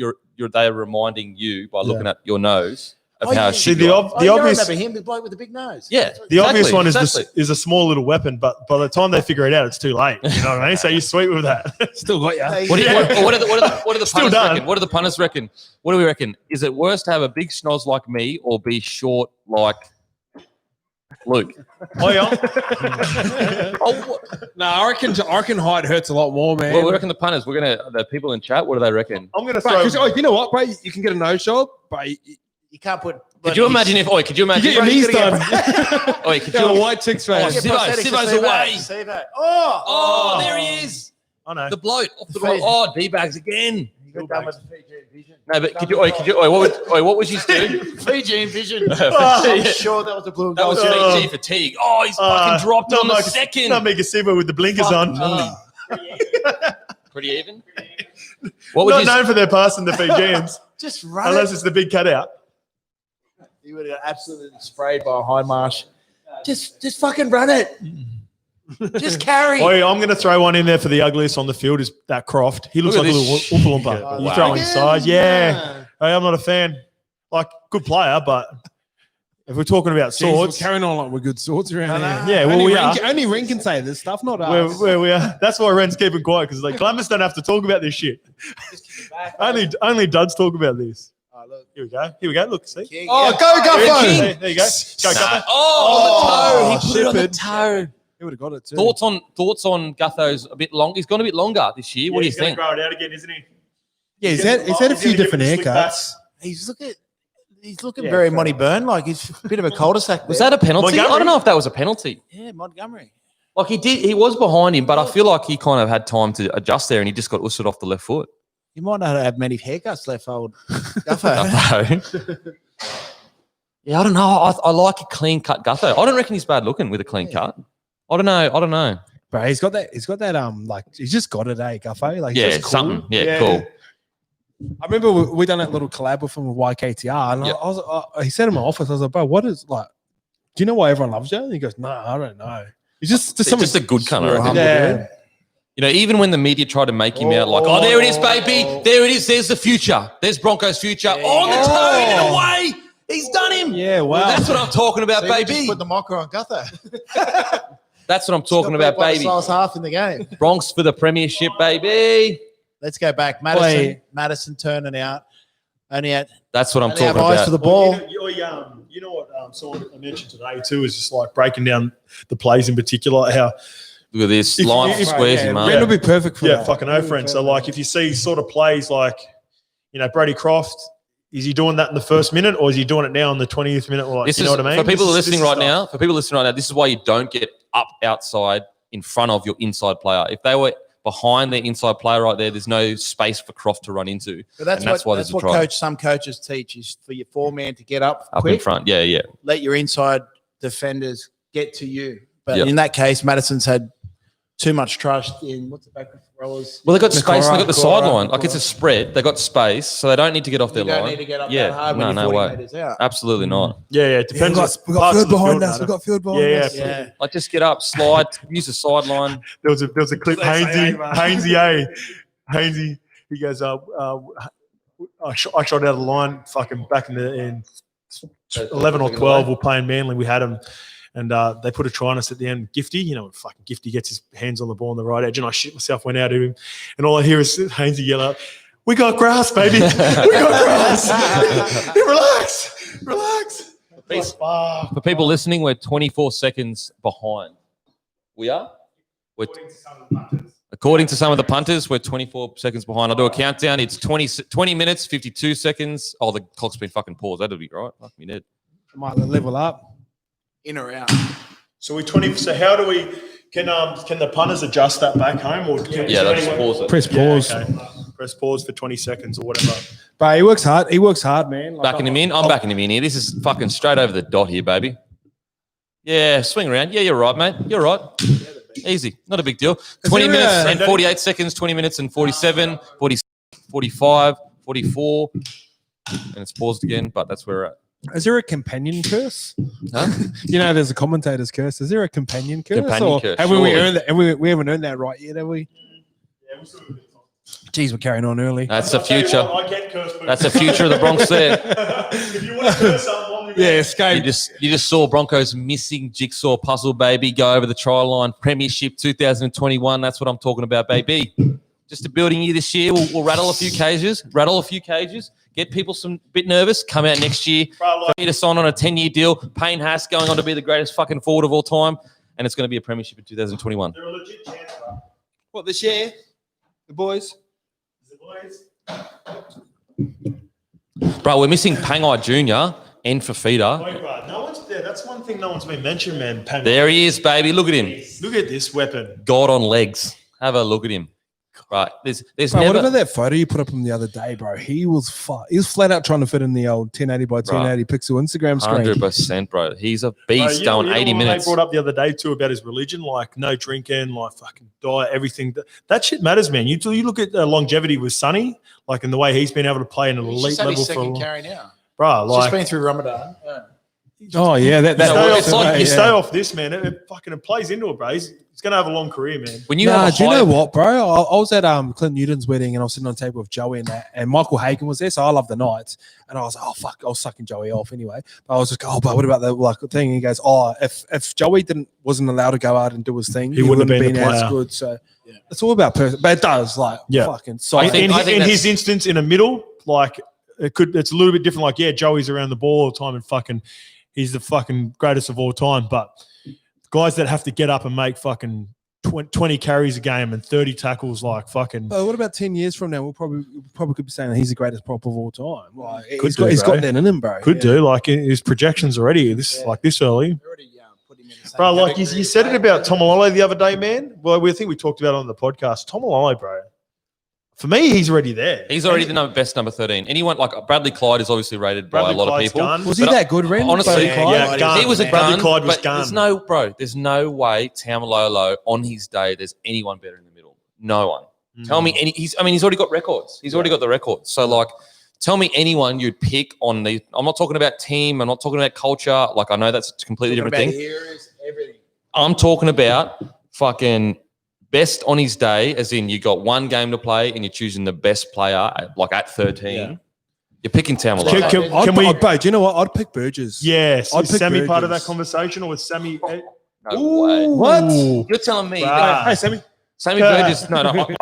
they are reminding you by looking at your nose of how shit the you are. obvious. remember him, the bloke with the big nose. Yeah, The obvious exactly, one is exactly. is a small little weapon, but by the time they figure it out, it's too late. You know what I mean? So you're sweet with that. Still got you. What are the Still punters done. reckon? What do the punters reckon? What do we reckon? Is it worse to have a big schnoz like me or be short like Luke? Oh, yeah. No, I reckon height hurts a lot more, man. Well, we reckon the punters. The people in chat. What do they reckon? I'm going to Bro, throw. you know what, bro? You can get a nose job, but You can't put. Could you imagine if? Could you imagine? get your knees done. Could Get a you? white six face. Sivo's away. Oh, Oh, there he is. I know. The bloke off the right. Oh, D-bags again. You got done with the Fiji vision. No, but could you? What was you doing? Fiji vision. Oh, I'm sure that was a blue and That was gold. Fiji fatigue. Oh, he's fucking dropped on the Not second. Mega Sivo with the blinkers on. Pretty even. What would Not you? known for their passing the Fijians, Just run unless it. it's the big cutout. You would have got absolutely sprayed by a high marsh. Just fucking run it. Just carry. Oh, yeah, I'm going to throw one in there for the ugliest on the field is that Croft. He looks Look like at a this little Oompa Loompa. shit. You Wow. throw in size. Yeah. Hey, I'm not a fan. Like, good player, but if we're talking about Jeez, we're swords, carrying on like we're good swords around here. yeah, well, only we Ren, are. only Ren can say this stuff, not us. Where we are. That's why Ren's keeping quiet because like Columbus don't have to talk about this shit. Only duds talk about this. Oh, look. Here we go. Here we go. Look, see. King. Oh, Yeah. go, Guffo! There you go. Go, Gupper. Oh, on the toe. He put it on the shepherd. toe. He would have got it too. Thoughts on Gutho's a bit long. He's gone a bit longer this year. What do you He's gonna think? grow it out again, isn't he? Yeah, he's had a He's few gonna give different it a slick haircuts. He's looking Yeah, very fair Monty enough. Byrne, like he's a bit of a cul-de-sac. Was there. that a penalty? Montgomery? I don't know if that was a penalty. Yeah, Montgomery. Like he was behind him, but I feel like he kind of had time to adjust there, and he just got ushered off the left foot. He might not have many haircuts left, old Guffo. Yeah, I don't know. I like a clean cut Gutho. I don't reckon he's bad looking with a clean cut. I don't know. Bro, he's got that like he's just got it, Guffo. Like Yeah, just cool. something. Yeah, Yeah. cool. I remember we done that little collab with him with YKTR, and Yeah. he said in my office, I was like, bro, what is like? Do you know why everyone loves you? And he goes, no, I don't know. He's just Just a good cunt, I reckon. Yeah. You know, even when the media tried to make him out like, oh, there it is, baby. There it is. There's the future. There's Broncos' future. On the toe, in a way. He's done him. Yeah, wow. That's what I'm talking about, Just baby. put the mocker on Gutho. That's what I'm talking about, baby. Last half in the game. Bronx for the premiership, baby. Let's go back. Madison turning out. Only at That's what I'm only have talking eyes for about. the ball. You know what someone I mentioned today too is just like breaking down the plays in particular. How Look at this. If- Line if- squares him Ren up. will be perfect for that. fucking no friend. So like if you see sort of plays like Brady Croft, is he doing that in the first minute or is he doing it now in the 20th minute? Or like, This you is know what I mean? for people This is listening right stuff. now. This is why you don't get up outside in front of your inside player. If they were behind their inside player right there, there's no space for Croft to run into. But that's And that's why that's there's a what try. some coaches teach is for your 4-man to get up Up quick. in front. Yeah. Let your inside defenders get to you. But Yep. in that case, Madison's had too much trust in what's the back throwers. Well, they got space. They got the Nakora, sideline. Like it's a spread. They got space, so they don't need to get off You their don't line. need to get up Yeah, that hard no, when no you're 40 way. meters out. Absolutely not. Yeah, it depends. we got parts field of the behind field us. We matter. got field behind Yeah, us. Yeah. Like just get up, slide, use the sideline. There was a clip. Hainsey. He goes, I shot out of the line. Fucking back in 11 or 12, we're playing Manly. We had him, and they put a try on us at the end. Gifty, fucking Gifty gets his hands on the ball on the right edge, and I shit myself, went out at him, and all I hear is Hainsey yell out, "We got grass, baby! We got grass! Relax." Peace. For people listening, we're 24 seconds behind. We are? According to some of the punters, we're 24 seconds behind. I'll do a countdown. It's 20 minutes, 52 seconds. Oh, the clock's been fucking paused. That'll be right. Fuck me dead. Might level up. In or out. So we 20. So how do we? Can the punters adjust that back home, or Yeah, they'll just pause it. Press pause. Okay. Press pause for 20 seconds or whatever. But he works hard. He works hard, man. Like, Backing him in. I'm backing him in here. This is fucking straight over the dot here, baby. Yeah, swing around. Yeah, you're right, mate. You're right. Easy. Not a big deal. 20 there minutes a- and 48 seconds, 20 minutes and 47, 46, 45, 44. And it's paused again, but that's where we're at. Is there a companion curse? Huh? There's a commentator's curse. Is there a companion curse? Companion or curse, Have we surely. earned that? We haven't earned that right yet, have we? Jeez, we're carrying on early. That's the future. I get cursed. That's the future of the Bronx there. If you want to curse someone, escape. You just saw Broncos missing jigsaw puzzle, baby, go over the try line. Premiership 2021. That's what I'm talking about, baby. Just a building year this year. We'll rattle a few cages. Get people some bit nervous. Come out next year. Feed us on a 10-year deal. Payne Haas going on to be the greatest fucking forward of all time. And it's going to be a premiership in 2021. They're a legit chance, bro. What, this year? The boys? Bro, we're missing Pangai Jr. and Fafita. Wait, bro. No one's there. That's one thing no one's been mentioned, man. Pangai. There he is, baby. Look at him. Look at this weapon. God on legs. Have a look at him. Right. There's Bro, never... what about that photo you put up from the other day, bro? He was flat out trying to fit in the old 1080 by 1080 pixel Instagram screen. 100%, bro. He's a beast going 80 minutes. They brought up the other day too about his religion, like no drinking, like fucking diet, everything. That shit matters, man. You look at longevity with Sonny, like in the way he's been able to play in an elite level for second carry now. Bro, He's like just been through Ramadan. Yeah. Oh yeah, you stay off this, man. It plays into it, bro. He's gonna have a long career, man. When you do you know what, bro? I was at Clint Newton's wedding and I was sitting on a table with Joey and that, and Michael Hagan was there, so I love the Knights. And I was like, oh fuck, I was sucking Joey off anyway. But I was just, but what about the thing? And he goes, if Joey wasn't allowed to go out and do his thing, he wouldn't have been as good. So it's all about person, but it does fucking. So I think in his instance, in the middle, like it's a little bit different. Like Joey's around the ball all the time and fucking. He's the fucking greatest of all time. But guys that have to get up and make fucking 20 carries a game and 30 tackles, like fucking. What about 10 years from now? We'll probably could be saying that he's the greatest prop of all time. Like, he's got that in him, bro. Could do. Like his projections already this early. Bro, like you said it about Tomalolo the other day, man. Well, I think we talked about it on the podcast. Tomalolo, bro. For me, he's already there. He's already the best number 13. Anyone like Bradley Clyde is obviously rated by a lot of people. Gun. Was he that good, Ren? Honestly, gun. He was a Bradley gun. Clyde was but gun. there's no way Tamalolo on his day there's anyone better in the middle. No one. Tell me he's already got records. He's already got the records. So like, tell me anyone you'd pick on the. I'm not talking about team. I'm not talking about culture. Like I know that's a completely different thing. Heroes, everything. I'm talking about fucking. Best on his day, as in you got one game to play and you're choosing the best player at 13. Yeah. You're picking Tamalolo. Bro, do you know what? I'd pick Burgess. Yes. I'd Is pick Sammy Burgess. part of that conversation or was Sammy? No way. What? You're telling me Hey, Sammy. Sammy Burgess, no.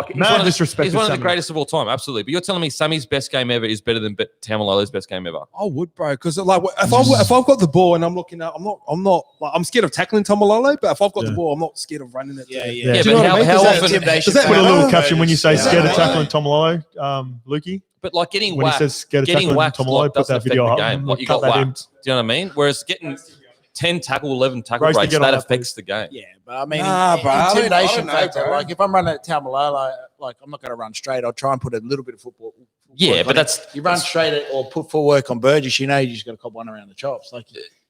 He's one of the greatest of all time, absolutely. But you're telling me Sammy's best game ever is better than Tamalolo's best game ever? I would, bro, because like if I've got the ball and I'm looking at, I'm scared of tackling Tomalolo, but if I've got the ball, I'm not scared of running it. Yeah. But how often? Does that put a little caption when you say scared of tackling Tomalolo, Lukey? But like getting when whacked, he says scared of tackling Tomalolo, put that video up. Game. Like you got whacked. Do you know what I mean? Whereas getting 10 tackle, 11 tackle rates, that affects the game. Yeah, but I mean, bro, intimidation factor. Like if I'm running at Tamalolo, like I'm not going to run straight. I'll try and put a little bit of football. Yeah, but you run straight or put full work on Burgess. You know, you just got to cop one around the chops. Like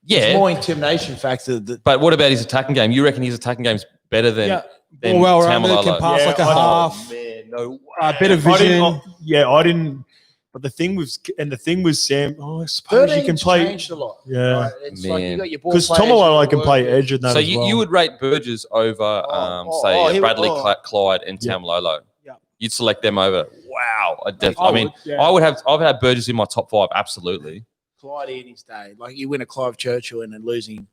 it's more intimidation factor. But what about his attacking game? You reckon his attacking game's better than Tamalolo? Can pass like a half. Man, no, better vision. I didn't. But the thing with Sam, I suppose you can play. Changed a lot. Yeah, right? It's like you got your ball because Tomalolo can play edge in that. So as well. you would rate Burgess over, Bradley Clyde and Tamalolo. Yeah, you'd select them over. Wow, I've had Burgess in my top 5. Absolutely. Clyde in his day, like you win a Clive Churchill and then losing.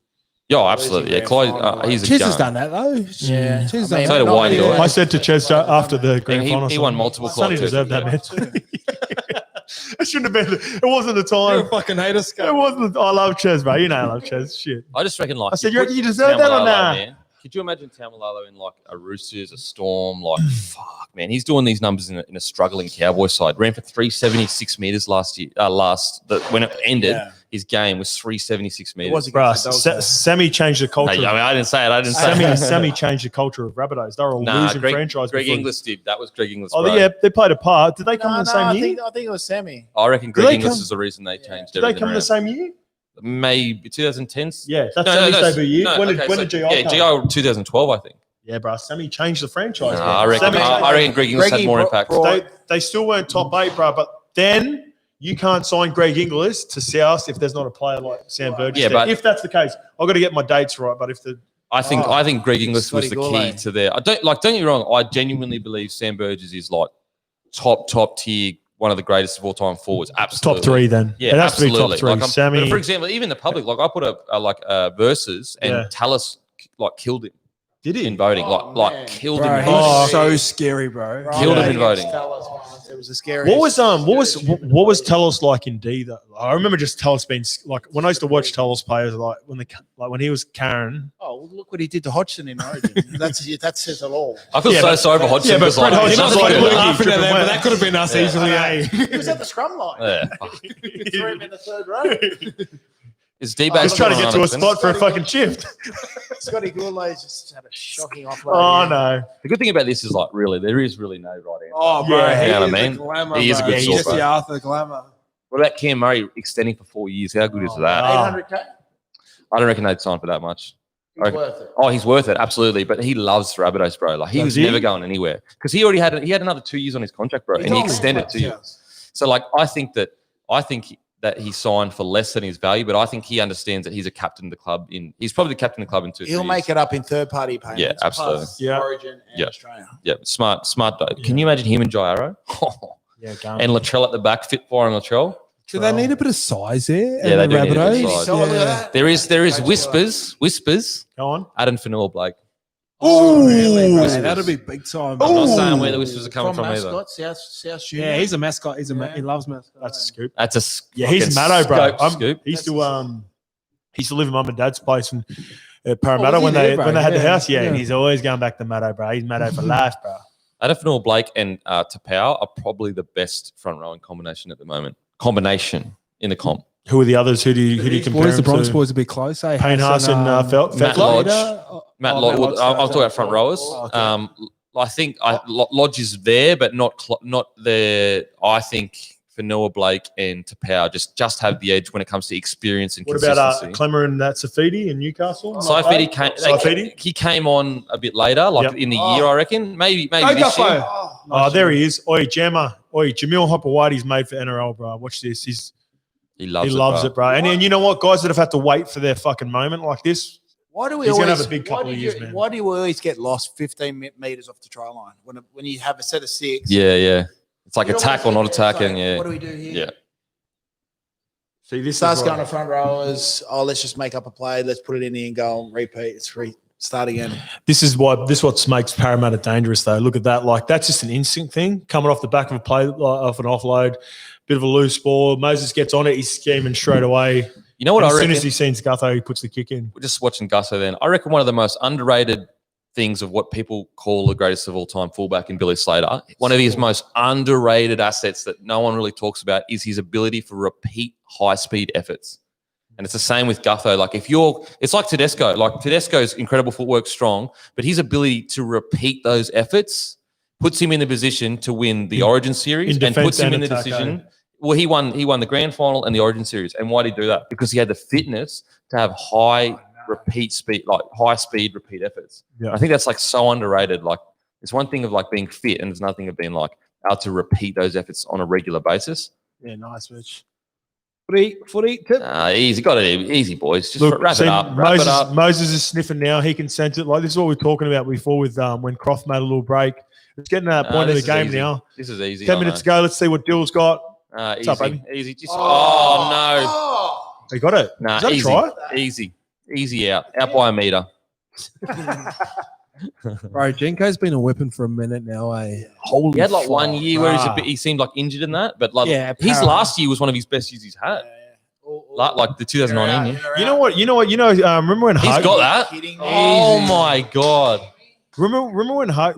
Yeah, absolutely. Yeah, Clyde. He's a Ches gun. has done that though. Yeah, Ches done that. So did Wayne. I said to Ches after the grand final, he won multiple. Sonny deserved that, man. It shouldn't have been. It wasn't the time. You're a fucking hater, Scott. It wasn't. I love Ches, bro. You know I love Ches. Shit. I just reckon I said, you reckon you deserve that or nah? Could you imagine Tamalolo in like a Roosters, a Storm? Like, fuck, man. He's doing these numbers in a struggling Cowboy side. Ran for 376 meters last year. When it ended, his game was 376 meters. Bro, Sammy changed the culture. No, I didn't say it. Sammy changed the culture of Rabbitohs. They were a losing franchise. Greg Inglis did. That was Greg Inglis. Oh, yeah, they played a part. Did they come in the same year? I think it was Sammy. I reckon Greg Inglis is the reason they changed. Did they come in the same year? Maybe 2010s. Yeah, that's Sammy's debut year. When did GI come? Yeah, GI 2012, I think. Yeah, bro. Sammy changed the franchise. I reckon Greg Inglis had more impact. They still weren't top 8, bro. But then you can't sign Greg Inglis to South if there's not a player like Sam Burgess. Yeah, but if that's the case, I've got to get my dates right. But if the I think Greg Inglis was the Scotty key to their. Don't get me wrong. I genuinely believe Sam Burgess is like top tier, one of the greatest of all time forwards. Absolutely, top 3 then. Yeah, it has absolutely. to be top 3. Like, Sammy, but for example, even the public, like I put a versus, and Tallis like killed him. Did he in voting? man. Killed Bro, him. In he's voting. so scary, bro. Killed him in voting. It was a scary. What was Talos like in D though? I remember just Talos being like when I used to watch Talos players like when he was Karen. Oh, well, look what he did to Hodgson in Origin. that says it all. I feel so sorry for Hodgson. Yeah, but Fred Hodgson was like laughing at that, but that could have been us easily. He was at the scrum line. Yeah. He threw him in the third row. Is D-Bag Just trying to get to a spot for a fucking shift. Scotty Gourlay just had a shocking offload. Oh no! The good thing about this is like really there is really no right answer. Oh, bro, Yeah. he You know what I is mean? the glamour, He is a bro. good He's source, just bro. the Arthur glamour. What about Cam Murray extending for 4 years? How good is that? 800K. I don't reckon they'd sign for that much. He's worth it. Oh, he's worth it, absolutely. But he loves Rabbitohs, bro. Like he Does was he? never going anywhere because he already had another 2 years on his contract, bro, and he extended 2 years. So like I think that he signed for less than his value, but I think he understands that he's a captain of the club. He's probably the captain of the club in 2 He'll make it up in third-party payments. Yeah, absolutely. plus Yeah. Origin and Australia. Yeah, smart. Can you imagine him and Jairo? Yeah, And Latrell at the back, fit firing Latrell. Do they need a bit of size there? Yeah, and they the do need a bit of Rabbitohs? size. So look at that. There is whispers. Go on. Adam Fanua Blake. Oh, really, man, that'd be big time. I'm not saying where the whispers are coming from either. Mascot, South Junior. Yeah, he's a mascot. He loves mascots. That's a scoop. That's a Yeah, he's fucking Matto, bro. scope scoop. He used to live in mum and dad's place at Parramatta was he when there, they bro? when they had the Yeah, house. Yeah, yeah. and he's always going back to Matto, bro. He's Matto for life, bro. Adam Fanua Blake and Tapau are probably the best front rowing combination at the moment. Combination in the comp. Who are the others? Who do you compare Boys, the him Bronx to? boys a bit close. Eh? Payne Haas and Matt Fetler? Lodge. Matt Lodge. Lodge, I'll talk about front rowers. Oh, okay. I think Lodge is there, but not there. I think Fanua Blake and Tapau just have the edge when it comes to experience and What consistency. about Clemmer and Safidi in Newcastle? He came on a bit later, like in the year, I reckon. Maybe Go this year. Guffo. Oh, there he is. Oi, Jammer. Oi, Jamil Hopper-Whitey's made for NRL, bro. Watch this. He He loves it, bro. And you know what? Guys that have had to wait for their fucking moment like this, Why do we He's always gonna have a big couple of years, man. Why do we always get lost 15 meters off the try line when you have a set of 6? Yeah. It's like You attack or always not get there, it's attacking. like, Yeah. What do we do here? Yeah. see, this Starts is going to front rowers. Oh, let's just make up a play. Let's put it in the end goal and repeat. It's start again. This is what makes Parramatta dangerous, though. Look at that. Like, that's just an instinct thing coming off the back of a play, off an offload, bit of a loose ball. Moses gets on it. He's scheming straight away. You know what And I as reckon? soon as he sees Gutho, he puts the kick in. We're just watching Gusso then. I reckon one of the most underrated things of what people call the greatest of all time fullback in Billy Slater, one of his most underrated assets that no one really talks about is his ability for repeat high-speed efforts. And it's the same with Gutho. Like it's like Tedesco. Like Tedesco's incredible footwork, strong, but his ability to repeat those efforts puts him in the position to win the Origin series in and puts defense him and in the attack, decision. Well, he won the grand final and the Origin series. And why did he do that? Because he had the fitness to have high speed repeat efforts. Yeah. I think that's like so underrated. Like it's one thing of like being fit and it's another thing of being like able to repeat those efforts on a regular basis. Yeah, nice, Mitch. Footy tip. Easy, got it easy, boys. Just Look, wrap see, it up. Moses is sniffing now. He can sense it. Like, this is what we were talking about before with when Croft made a little break. It's getting to that point of the this is game easy. now. This is easy. 10 minutes ago. Let's see what Dill's got. Easy, up, baby? easy. Just no. He got it. Nah, Is that a easy, try? easy out by a meter. Bro, Jenko's been a weapon for a minute now. He had like 1 fuck, year where bruh. he seemed like injured in that, but like Yeah, his apparently. last year was one of his best years he's had. Like the 2019 year. You know what? Remember when He's got that. Kidding me. Oh my god. Remember when there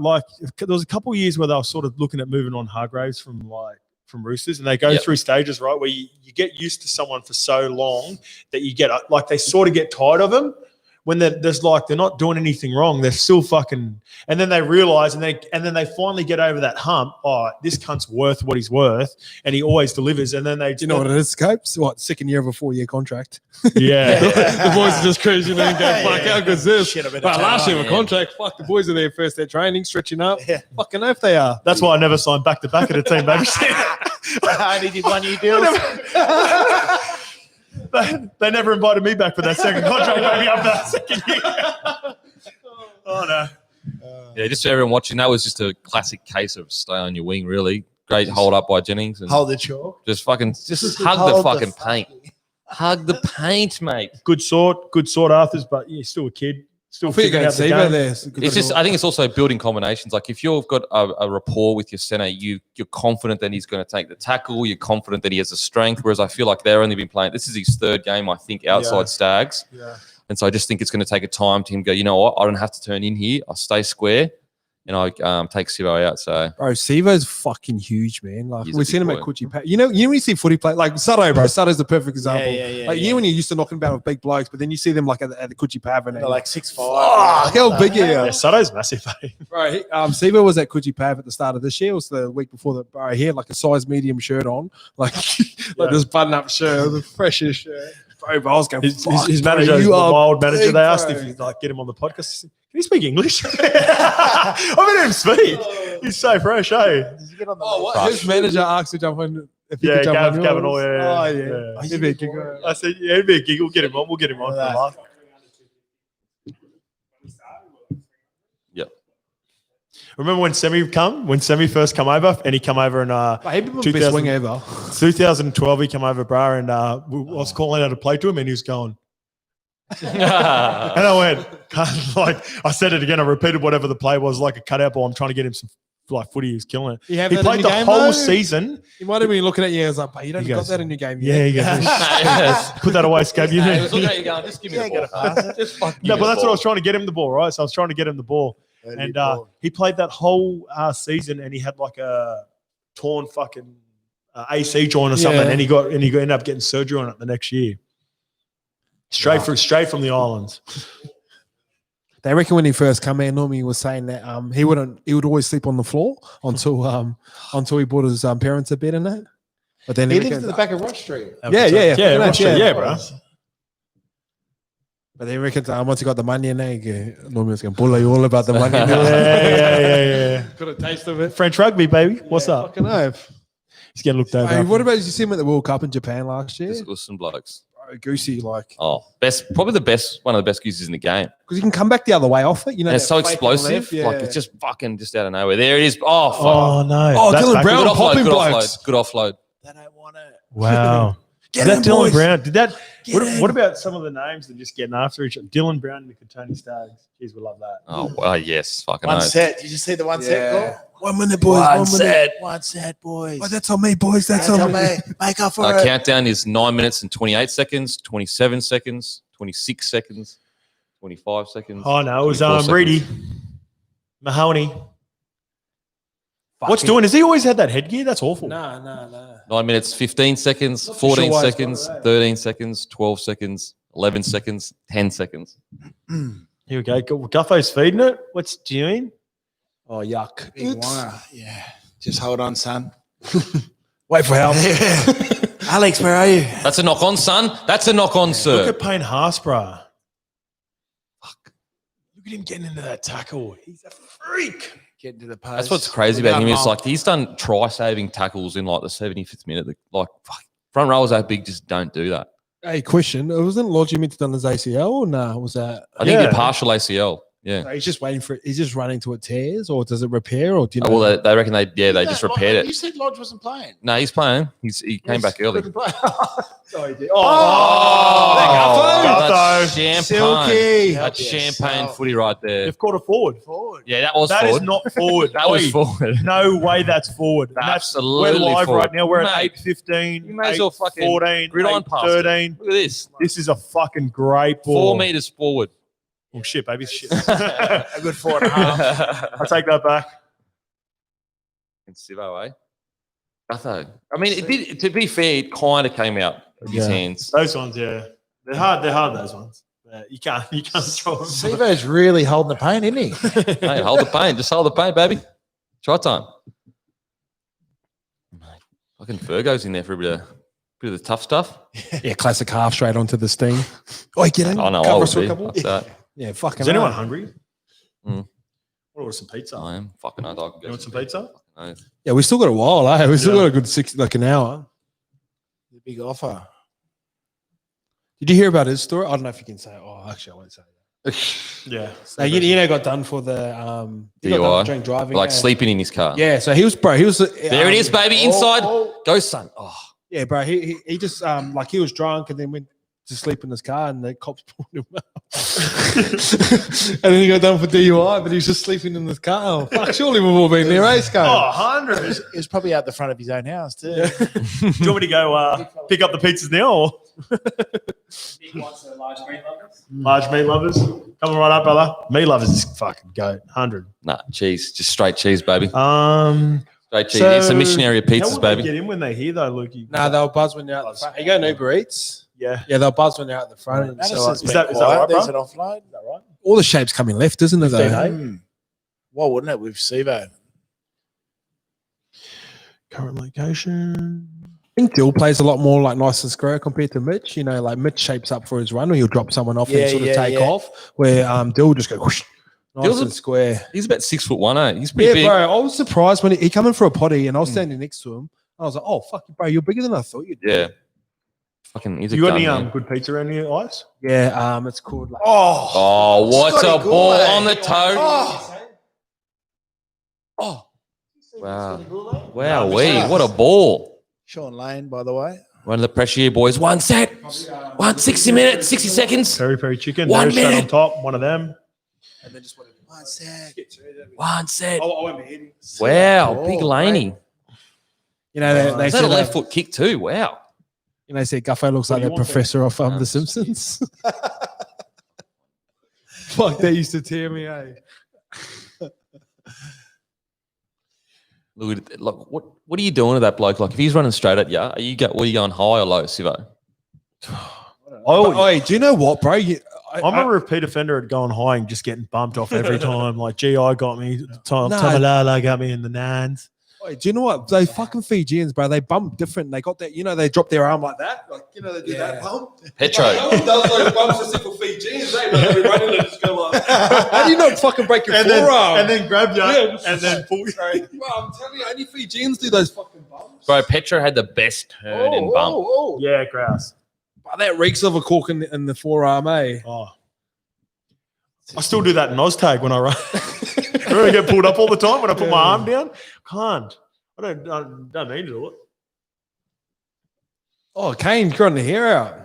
was a couple of years where they were sort of looking at moving on Hargraves from Roosters, and they go Yep. through stages, right, where you get used to someone for so long that you get like they sort of get tired of him when there's like they're not doing anything wrong, they're still fucking, and then they realize and then they finally get over that hump. Oh, this cunt's worth what he's worth, and he always delivers. And then they, Do you know what it is, Scopes? What, second year of a 4-year contract? Yeah, The boys are just cruising and going, fuck, how good's this? Shit, I better But turn last on, year of a contract, fuck, the boys are there first, they're training, stretching up. Yeah. Fucking oath they are. that's why I never signed back to back at a team, baby. I only did 1 year deals. they never invited me back for that second contract, maybe after that second year. Oh, no. Yeah, just for everyone watching, that was just a classic case of stay on your wing, really. Great hold up by Jennings. And Hold the chalk. just hug the fucking paint. Hug the paint, mate. Good sort Arthurs, but you're still a kid. Still I think figuring out the Sivo game. there. It's just, I think it's also building combinations. Like if you've got a rapport with your centre, you're confident that he's going to take the tackle. You're confident that he has the strength. Whereas I feel like they've only been playing. This is his third game, I think, outside Stags. Yeah. And so I just think it's going to take a time to him go, you know what? I don't have to turn in here. I stay square. And I take Sivo out. So, bro, Sivo's fucking huge, man. Like He's a we've seen big him at boy. Coogee. You know when you see footy play, like Sutto, bro. Sutto's the perfect example. Like you know when you used to knock him down with big blokes, but then you see them like at the Coogee Pav and They're like 6'5". oh, how big he Yeah, is. Sutto's massive, eh? Bro, Sivo was at Coogee Pav at the start of this year. It was the week before that. Bro, he had like a size medium shirt on, like this button-up shirt, the freshest shirt. Bro, but I was going. His "Fuck, manager, bro, the you are wild manager, big, they asked bro." if he'd like get him on the podcast. Can he speak English? I mean, him speak. He's so fresh, eh? Did you get on the Oh, what? His manager asked to jump on. If he Yeah, could jump on Gavin, yours. yeah. Oh yeah. He'd be a giggle. I said, yeah, it'd be a giggle. Get him on. We'll get him on. For the laugh. yep. Remember when Semi first come over, and he come over in He'd be the best wing ever. 2012. He come over, bro, and I was calling out a play to him, and he was going. And I went, like, I said it again. I repeated whatever the play was, like a cutout ball. I'm trying to get him some like footy. He was killing it. You have He that played in the your game, whole though? season. He might have been looking at you and was like, you don't He got goes, that in your game Yeah, yet. he goes, put that away, Scab. You He was looking at you going, just give me the ball. Just fucking No, give but me that's the what I ball. was trying to get him the ball, right? So I was trying to get him the ball. And he played that whole season, and he had like a torn fucking AC joint or something, Yeah. and he ended up getting surgery on it the next year. Straight from the islands. They reckon when he first come in, Normie was saying that he would always sleep on the floor until he brought his parents a bed in that. But then He they lives reckon- at the back of Ross Street. Yeah, bro. But they reckon once he got the money in there, Normie was going to bully you all about the money. Yeah. Got a taste of it. French rugby, baby. What's up? Fucking oath. He's getting looked over. Hey, what about you see him at the World Cup in Japan last year? Just listen, blokes. Bro, Goosey, like, Oh, probably one of the best gooses in the game. because he can come back the other way off it. You know, And it's that so fake on the explosive. left, Like it's just fucking just out of nowhere. There it is. Oh, fuck. Oh no! Oh, That's Dylan back- Brown Good offload. popping Good blokes. offload. Good offload. They don't want it. Wow. Get Is that in, Dylan boys. Brown? Did that? Get in. What about some of the names that just getting after each other? Dylan Brown and the Katoni Stags. Jeez, we love that. Oh, well, yes. Fucking One oath. set. Did you see the one set goal? 1 minute, boys. 1 minute. One set, boys. Oh, that's on me, boys. That's That's on me. me. Make up for it. Countdown is 9 minutes and 28 seconds, 27 seconds, 26 seconds, 25 seconds. Oh no, it was 24 Reedy, seconds. Mahoney. What's doing? Has he always had that headgear? That's awful. No. 9 minutes, 15 seconds, too 14 sure why it's seconds, got it, eh? 13 seconds, 12 seconds, 11 seconds, 10 seconds. Here we go. Guffo's feeding it. What's doing? Oh, yuck. Big wire. Yeah. Just hold on, son. Wait for help. Alex, where are you? That's a knock on, son. That's a knock on, Look sir. at Payne Haasborough. Fuck. Look at him getting into that tackle. He's a freak. Get to the post. That's what's crazy about him. It's like he's done try-saving tackles in like the 75th minute. Like fuck, front rowers that big just don't do that. Hey, question. Wasn't Lodgy meant to done his ACL or no? Was that? I think he Yeah. did partial ACL. Yeah. So he's just waiting for it. He's just running to it tears, or does it rear, or do you know? Well, they reckon they just repaired You it. said Lodge wasn't playing. No, he's playing. He came back early. Couldn't play. That's champagne. Silky. That's Help champagne yourself. footy right there. They've caught a forward. Forward. Yeah, that was That is forward. not forward. That was Oi. forward. No way that's forward. And Absolutely We're live forward. right now. We're at Mate, 8:15, you may as well fucking 14, gridiron pass it. 13. Look at this. This is a fucking great ball. 4 meters forward. Oh, shit, baby. Shit. A good 4.5. I take that back. And Sivo, eh? Gutho. I mean, it did. To be fair, it kind of came out of his Yeah. hands. Those ones, yeah. They're hard, those ones. You can't throw them. Sivo's really holding the pain, isn't he? Hey, hold the pain. Just hold the pain, baby. Try time. Fucking Fergo's in there for a bit of the tough stuff. Yeah, classic half straight onto the steam. Oh, get in. I know I Cover would us for a be. couple. That's that. Yeah, fucking. Is anyone hell. hungry? Mm. What order some pizza? I am. Fucking oath, I could go You want to some pizza? Fucking oath. Yeah, we still got a while, eh? We still Yeah. got a good an hour. The big offer. Did you hear about his story? I don't know if you can say it. Oh, actually, I won't say it. Yeah. So you know, got done for the he got done for drink driving, like sleeping in his car. Yeah, so he was there. It is, baby, inside. Go, son. Oh, yeah, bro. He just like he was drunk and then went to sleep in his car, and the cops pulled him out. And then he got done for DUI, but he was just sleeping in his car. Oh, fuck, surely we've all been there, race car. Oh, 100. It was probably out the front of his own house too. Do you want me to go pick up the pizzas now? Or? Nick wants the large meat lovers. Large meat lovers. Coming right up, brother. Meat lovers is fucking goat. 100. nah, cheese. Just straight cheese, baby. Straight cheese. So It's a missionary of how pizzas, will they baby. get in when they hear though, Lukey? Nah, they'll buzz when you're out the front. You go in Uber Eats. Yeah. Yeah, they'll buzz when you're out the front. Madison's is that been right, quiet. bro? There's an offload. Is that right? All the shapes coming left, isn't it? Though? 15, eh? Why wouldn't it with Sivo? Current location. I think Dill plays a lot more like nice and square compared to Mitch. You know, like Mitch shapes up for his run where he'll drop someone off Yeah, and sort of yeah, take yeah. off. Where Dill will just go whoosh, nice Dill's and square. He's about 6'1", eh? He's pretty Yeah, big. bro. I was surprised when he come in for a potty and I was standing next to him. I was like, "Oh, fuck you, bro! You're bigger than I thought you'd be." Yeah. Fucking, he's a You got gun, any man. good pizza around your eyes? Yeah, it's called like. Oh, what a Scotty ball Gourmet. on the toe. Oh, Wow. Wow, what a ball. Sean Lane, by the way. Run the pressure here, boys. 1 set. 60 minutes, 60 seconds. Peri peri chicken. 1 There's straight on minute. top. One of them. And then just whatever. 1 sec. 1 set. I won't be hitting. Wow, Oh, big Laney. You know, they Is that said a left foot kick too? Wow. You know, they said Guffo looks like do you the want professor of The Simpsons. Fuck, they used to tear me, eh? Look, what are you doing to that bloke? Like, if he's running straight at you, are you going high or low, Sivo? Oh, do you know what, bro? I remember a repeat offender had gone high and just getting bumped off every time. Like GI got me, Tom No. Tamalala got me in the nines. Wait, do you know what? They fucking Fijians, bro, they bump different. They got that, you know, they drop their arm like that. Like, you know, they do that bump. Petro. No one does those bumps as simple Fijians, eh? But they run in and just go like, how do you not fucking break your forearm? And then grab you Yeah, and then pull you. Bro, I'm telling you, only Fijians do those fucking bumps. Bro, Petro had the best turn and bump. Yeah, grouse. But that reeks of a cork in the forearm, eh? Oh. I still do that in Oztag when I run. I get pulled up all the time when I put my arm down. Can't. I don't need to do it. Oh, Kane, growing the hair out.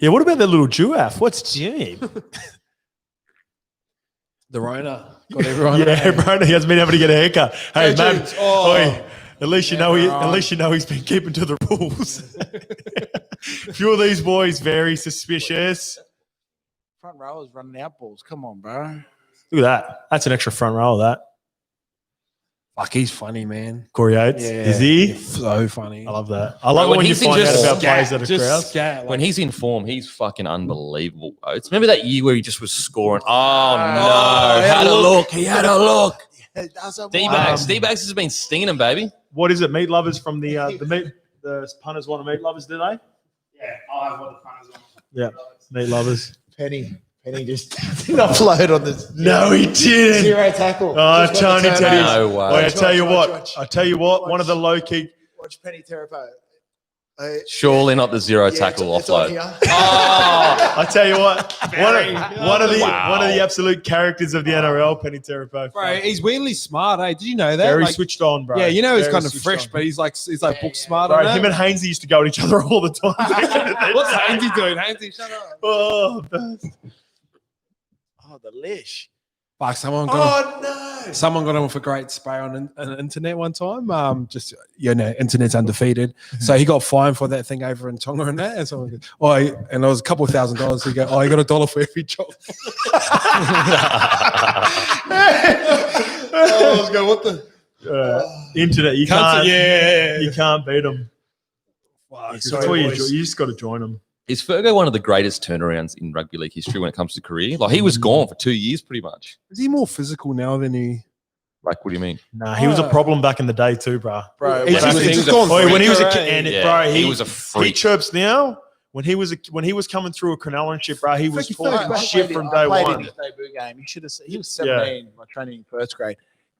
Yeah, what about that little Jewaf? What's Jimmy? The Rona. Got everyone. Yeah, bro, he hasn't been able to get a haircut. Hey, Hey, man. James. Oh. Oi, at least you know he's been keeping to the rules. Few of these boys very suspicious. Front rowers running out balls. Come on, bro. Look at that. That's an extra front row of that. Fuck, he's funny, man. Corey Yates. Yeah. Is he? So funny. I love that. I love it when when you he's in find out just about players that are Just crowds. scat, like- When he's in form, he's fucking unbelievable. Oates. Remember that year where he just was scoring? Oh, no. he Had a look. He had a look. D-Bags. D-Bags has been stinging him, baby. What is it? Meat lovers from the punters want to meat lovers, do they? Yeah, I'll have what the punters want. Yeah. Meat lovers. Penny just did offload on this. No, he didn't. Zero tackle. Oh, Just got Tony the Teddy. turnover. No way. Wait, I tell you what. Watch. I tell you what. One of the low key. Watch Penny Terapo. Surely not the zero tackle it's on offload. here. Oh, I tell you what. One of the Wow. absolute characters of the NRL, Penny Terapo. Bro, he's weirdly smart, eh? Did you know that? Very Like, switched on, bro. yeah, you know he's Very kind of switched fresh, on. but he's like book smart. Bro, on him that. and Hainsey used to go at each other all the time. What's Hainsey doing? Hainsey, shut up. Oh, best. Oh, the lish. Fuck, someone got him with a great spray on the internet one time. Just, you know, internet's undefeated. So he got fined for that thing over in Tonga and that. And someone goes, and it was a couple $1,000. He go, he got $1 for every job. I was going, what the? Internet, you Can't- can't. You can't beat them. Sorry, That's why you boys. just got to join them. is Fergo one of the greatest turnarounds in rugby league history when it comes to career? Like, he was gone for 2 years pretty much. Is he more physical now than he? Like, what do you mean? Nah, he was a problem back in the day too, bro. Bro, He's when just- he he's was- just gone Oh, when he was a freaker, kid, eh? and Yeah, bro, he was a he freak. chirps now. When he was coming through a Cronulla ship, bro, he was Freaky talking fuck. shit from I day played one. in his debut game. He should have. He was 17. My training in first grade.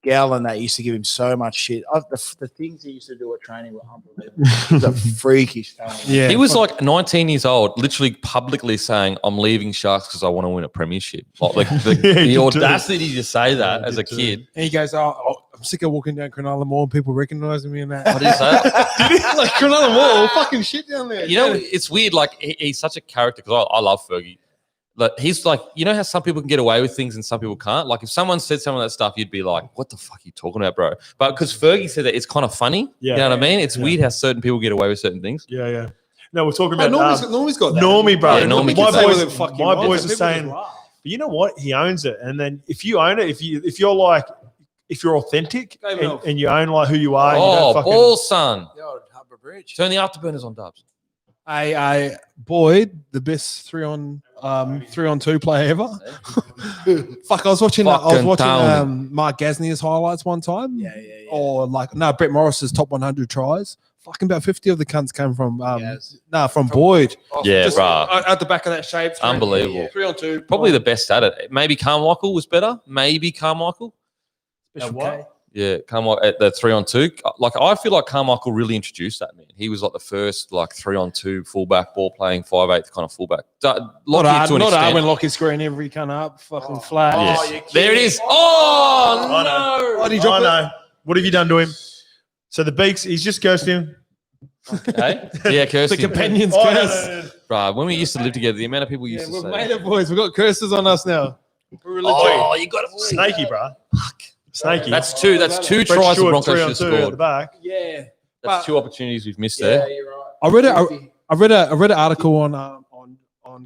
Gal and that used to give him so much shit. The things he used to do at training were unbelievable. He was a freakish talent. Yeah, He was like 19 years old, literally publicly saying, "I'm leaving Sharks because I want to win a premiership." Like the audacity to say that as a kid. And he goes, "Oh, I'm sick of walking down Cronulla Mall and people recognizing me in that." What did he say? Like Cronulla Mall, fucking shit down there. You know, it's weird. Like he's such a character because I love Fergie. Like he's like, you know how some people can get away with things and some people can't. Like if someone said some of that stuff, you'd be like, "What the fuck are you talking about, bro?" But because Fergie said that, it's kind of funny. Yeah. You know what I mean? It's weird how certain people get away with certain things. Yeah, yeah. No, we're talking about Normie's got that. Normie, bro. Yeah, Normie my can say boys, my boys are saying, but you know what? He owns it. And then if you own it, if you're authentic and you own like who you are, Oh, you don't ball, son. The old Harbour Bridge. Turn the afterburners on, Dubs. Boyd, the best 3-on-2 player ever. Fuck, I was watching Mark Gasnier's highlights one time. Yeah. Or Brett Morris's top 100 tries. Fucking about 50 of the cunts came from from Boyd. Yeah, Just bro. At the back of that shape. Unbelievable. 3-on-2. Probably the best at it. Maybe Carmichael was better. Maybe Carmichael. Yeah, Carmichael at the 3-on-2. Like I feel like Carmichael really introduced that, man. He was like the first 3-on-2 fullback, ball playing 5'8" kind of fullback. Not hard when Lockie's screwing every cunt up, fucking flat. Yes. There it is. Oh, no. I know. What have you done to him? So the Beaks, he's just cursed him. Okay. Yeah, cursed The him. companion's Oh, curse. no. Bro, when we used to live together, the amount of people used to We've say made it, boys. We've got curses on us now. We're legit. Oh, you got it. Snaky, bro. Fuck. Snaky. That's two Brett tries the Stewart, Broncos should 3-on-2 have at the scored. back. Yeah. That's two opportunities we've missed there. You're right. I read an article on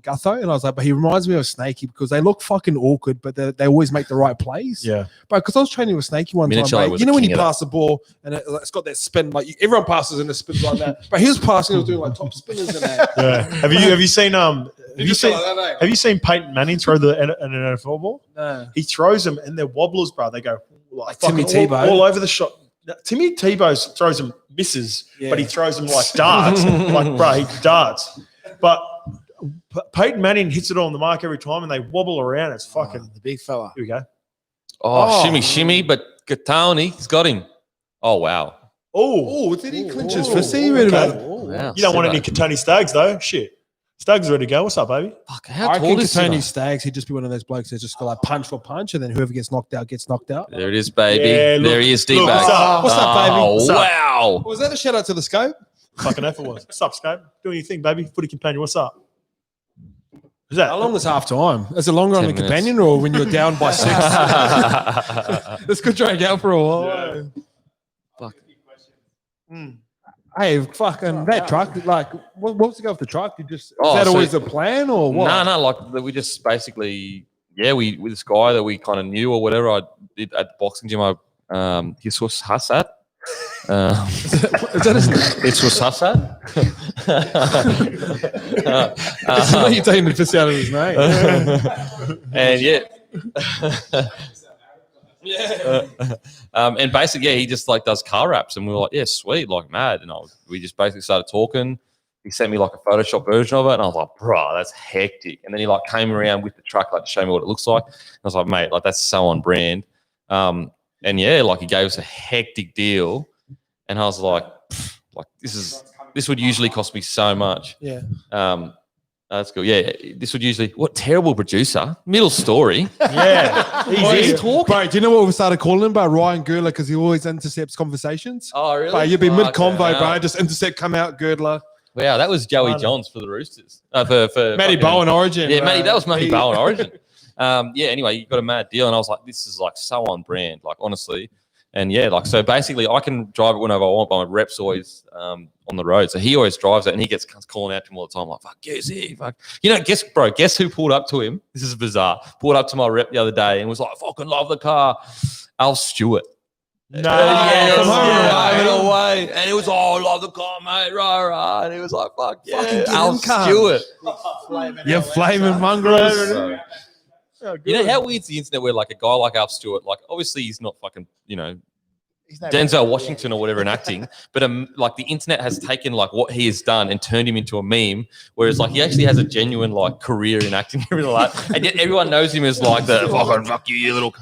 Gutho, and I was like, but he reminds me of Snakey because they look fucking awkward, but they always make the right plays. Yeah. But because I was training with Snakey one time, Minicello mate, was you know the when king you of that. pass the ball and it's got that spin, like everyone passes and it spins like that, but he was passing, he was doing like top spinners and that. Yeah. Have you seen Peyton Manning throw an NFL ball? No. He throws them and they're wobblers, bro. They go like Timmy fucking Tebow. all over the shot. Timmy Tebow throws them misses, but he throws them like darts. Like, bro, he darts. But Peyton Manning hits it on the mark every time and they wobble around. It's fucking the big fella. Here we go. Oh, shimmy, but Gatoni, he's got him. Oh, wow. Oh, did he clinch his fist? You read about it? Wow. You don't want any Katoni Stags though. Shit. Stags ready to go. What's up, baby? Fuck, I how reckon tall is Tony he? Staggs, he'd just be one of those blokes that just go like punch for punch, and then whoever gets knocked out gets knocked out. There it is, baby. Yeah, look, there he is, look, D-bag. what's up, baby? Oh, What's up? wow. Was that a shout out to the scope? Fucking effort was. What's up, Scope? Doing your thing, baby. Footy companion. What's up? Is that How long is half time? Is it longer on 10 the minutes. companion or when you're down by 6? This could drag out for a while. Fuck. Hey, fucking that truck. Like, what was the go with the truck? You just is Oh, that so- always the plan or what? No, like we just basically, we with this guy that we kind of knew or whatever. I did at the boxing gym. This was Hassad. Is that his name? It was Hassad. It's not you taking the piss out of his name. And and basically, he just like does car wraps, and we were like, yeah, sweet, like mad. And we just basically started talking. He sent me like a Photoshop version of it, and I was like, bro, that's hectic. And then he like came around with the truck like to show me what it looks like. And I was like, mate, like that's so on brand. And like he gave us a hectic deal, and I was like this would usually cost me so much. Yeah. That's cool. Yeah, this would usually. What terrible producer? Middle story. Yeah. He's talking. Bro, do you know what we started calling him by Ryan Girdler because he always intercepts conversations? Oh, really? Bro, you'd be mid convo, Fucking bro. hell. Just intercept, come out, Girdler. Wow, that was Joey Johns for the Roosters. For Matty fucking- Bowen Origin. Yeah, bro. Matty, that was Matty He- Bowen Origin. Anyway, you got a mad deal, and I was like, this is like so on brand, like honestly. And so basically, I can drive it whenever I want, but my rep's always on the road, so he always drives it, and he gets calling out to him all the time, like, "Fuck yes, fuck." Guess who pulled up to him? This is bizarre. Pulled up to my rep the other day and was like, "Fucking love the car." Al Stewart. No. From home Yeah. away, and it was love the car, mate, rah. And it was like, "Fuck yeah, Fucking get Al him, cunt. Stewart." You flaming mongrels. You know how weird's the internet where like a guy like Al Stewart, like obviously he's not fucking, He's no Denzel Washington or whatever in acting, but like the internet has taken like what he has done and turned him into a meme, whereas like he actually has a genuine like career in acting and everything like that, and yet everyone knows him as like the fucking fuck you little,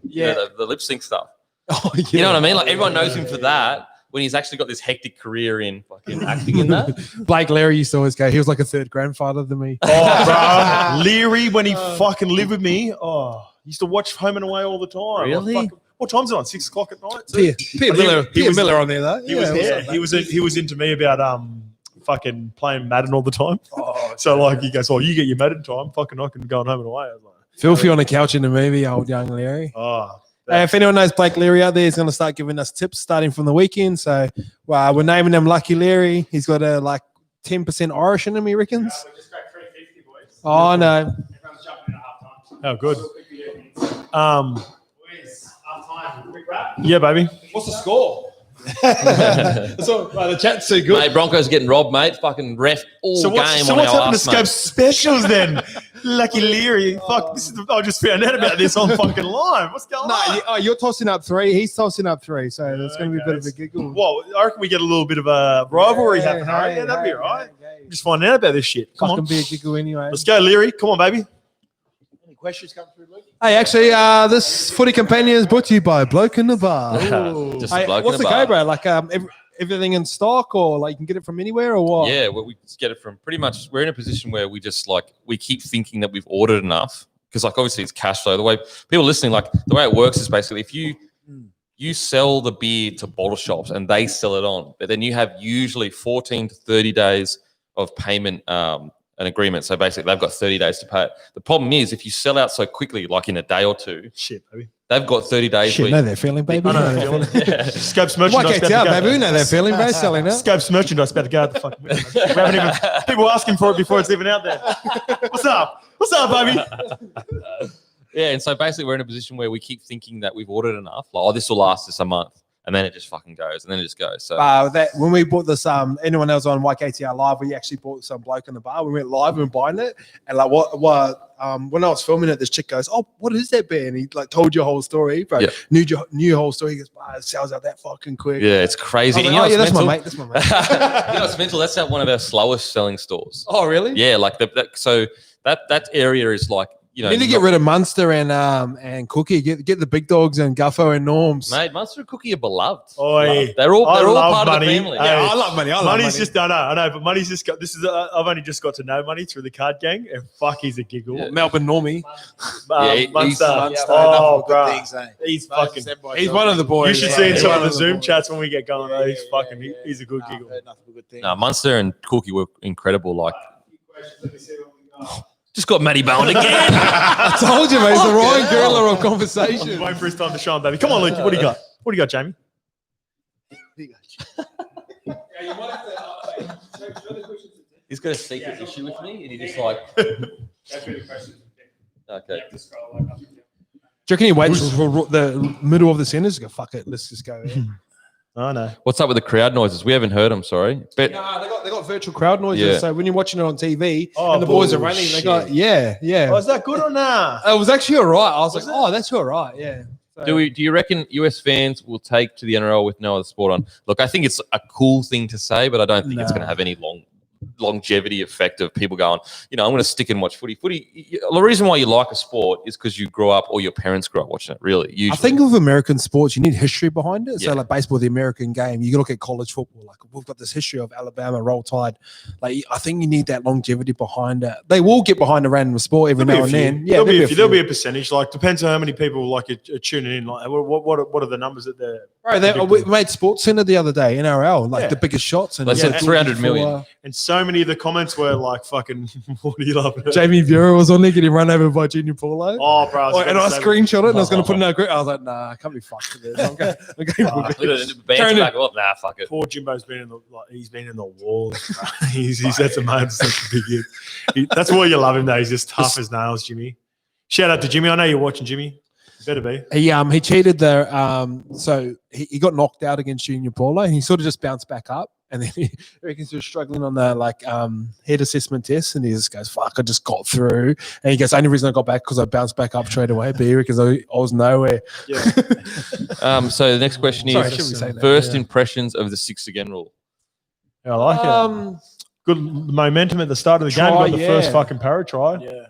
the lip sync stuff. Oh, yeah. You know what I mean? Like everyone knows him for that when he's actually got this hectic career in fucking acting in that. Blake Leary used to always go, he was like a third grandfather to me. Oh, bro. Leary, when he fucking lived with me, used to watch Home and Away all the time. Really? What time's it on? 6 o'clock at night? Peter Miller on there, though. He was into me about fucking playing Madden all the time. So like he goes, you get your Madden time. Fucking I can go on Home and Away. I was like, Filthy on the couch in the movie, old young Leary. Hey, if anyone knows Blake Leary out there, he's going to start giving us tips starting from the weekend. So we're naming him Lucky Leary. He's got a 10% Irish in him, he reckons. We just got 350, boys. Oh, no. Everyone's jumping in at half time. oh, good. Boys, half time. Quick wrap. Yeah, baby. What's the score? The chat's so good. Mate, Broncos getting robbed, mate. Fucking ref all game So on what's our happened to ass, Scope mate. Specials then? Lucky Leary. Fuck, I just found out about this on fucking live. What's going on? You're tossing up 3. He's tossing up 3. So there's going to be a bit of a giggle. Well, I reckon we get a little bit of a rivalry happening. Yeah, that'd be all right. Just finding out about this shit. Come on. Be a giggle anyway. Let's go, Leary. Come on, baby. Any questions come through, Luke? Hey, actually, this footy companion is brought to you by Bloke in the Bar. Just a Hey, bloke what's in the a go, bar. bro? Everything in stock, or you can get it from anywhere, or what? Yeah, we just get it from pretty much. We're in a position where we just we keep thinking that we've ordered enough because obviously it's cash flow. The way people listening, the way it works is basically if you sell the beer to bottle shops and they sell it on, but then you have usually 14 to 30 days of payment an agreement. So basically they've got 30 days to pay it. The problem is if you sell out so quickly, like in a day or two, Shit, baby. they've got 30 days. Shit, know their feeling, baby. I know they're feeling. Scopes merchandise. White out, baby. We know their feeling, bro. Selling it. Scopes merchandise about to go out the fucking window. We haven't even people asking for it before it's even out there. What's up? What's up, baby? Yeah, and so basically we're in a position where we keep thinking that we've ordered enough. This will last us a month. And then it just fucking goes, and then it just goes. So when we bought this, anyone else on YKTR Live, we actually bought some bloke in the bar. We went live and buying it, and when I was filming it, this chick goes, "Oh, what is that beer?" And he told your whole story, bro. Yeah. Knew whole story. He goes, "Wow, it sells out that fucking quick." Yeah, it's crazy. Like, And you know that's what's my mental? mate. That's my mate. You know what's mental? That's one of our slowest selling stores. Oh, really? Yeah, so that area is You need to get rid of Munster and Cookie. Get the big dogs and Guffo and Norms. Mate, Munster and Cookie are beloved. Oi. They're all love part money. of the family. Hey, Yeah, I love money. Money's just I know, but money's just got. This is I've only just got to know Money through the card gang, and fuck, he's a giggle. Yeah. Melbourne Normie. Munster. Oh, bro, things, eh? he's fucking. He's one of the boys. You should see in He's some one of the of the Zoom boys. chats when we get going. He's a good giggle. Heard nothing but good things. No, Munster and Cookie were incredible. Just got Matty Bowen again. I told you, mate. He's the Ryan Gerler of conversation. Waiting for his time to shine, baby. Come on, Luke. What do you got? What do you got, Jamie? He's got a secret issue with me, and he just okay. Do you reckon he waits for the middle of the sentence to go, fuck it, let's just go there? I know. What's up with the crowd noises? We haven't heard them. Sorry, but No, they got virtual crowd noises. Yeah. So when you're watching it on TV Oh, and the boys are running, they got yeah. Oh, is that good or nah? It was actually all right. I was like, oh, that's all right. Yeah. So, do you reckon US fans will take to the NRL with no other sport on? Look, I think it's a cool thing to say, but I don't think it's going to have any longevity effect of people going, I'm going to stick and watch footy. The reason why you like a sport is because you grew up or your parents grew up watching it, really. Usually. I think with American sports, you need history behind it. Yeah. So like baseball, the American game, you can look at college football. Like we've got this history of Alabama, Roll Tide. Like I think you need that longevity behind it. They will get behind a random sport every now and then. Yeah, there'll be a percentage. Depends on how many people are tuning in. What are the numbers that they're? Bro, we made Sports Center the other day, NRL, the biggest shots. And They said 300 million. And so many of the comments were like, "Fucking, what do you love?" Jamie Bureau was on there getting run over by Junior Paulo. Oh, bro! And I screenshot it and I was going to put it in our group. I was like, nah, I can't be fucked with this. I'm going Nah, fuck it. Poor Jimbo's been in he's been in the walls. Bro. he's had some moments such a big hit. That's why you love him, though. He's just tough as nails, Jimmy. Shout out to Jimmy. I know you're watching, Jimmy. Better be. He cheated the so he got knocked out against Junior Paulo and he sort of just bounced back up. And then he reckons he was struggling on the head assessment test, and he just goes, "Fuck, I just got through." And he goes, "The only reason I got back because I bounced back up straight away, but because I was nowhere." Yeah. So the next question Sorry, is should we say that? first Yeah. impressions of the 6 again rule. I like it. Good momentum at the start of the game. Try, Got the first fucking para try. Yeah.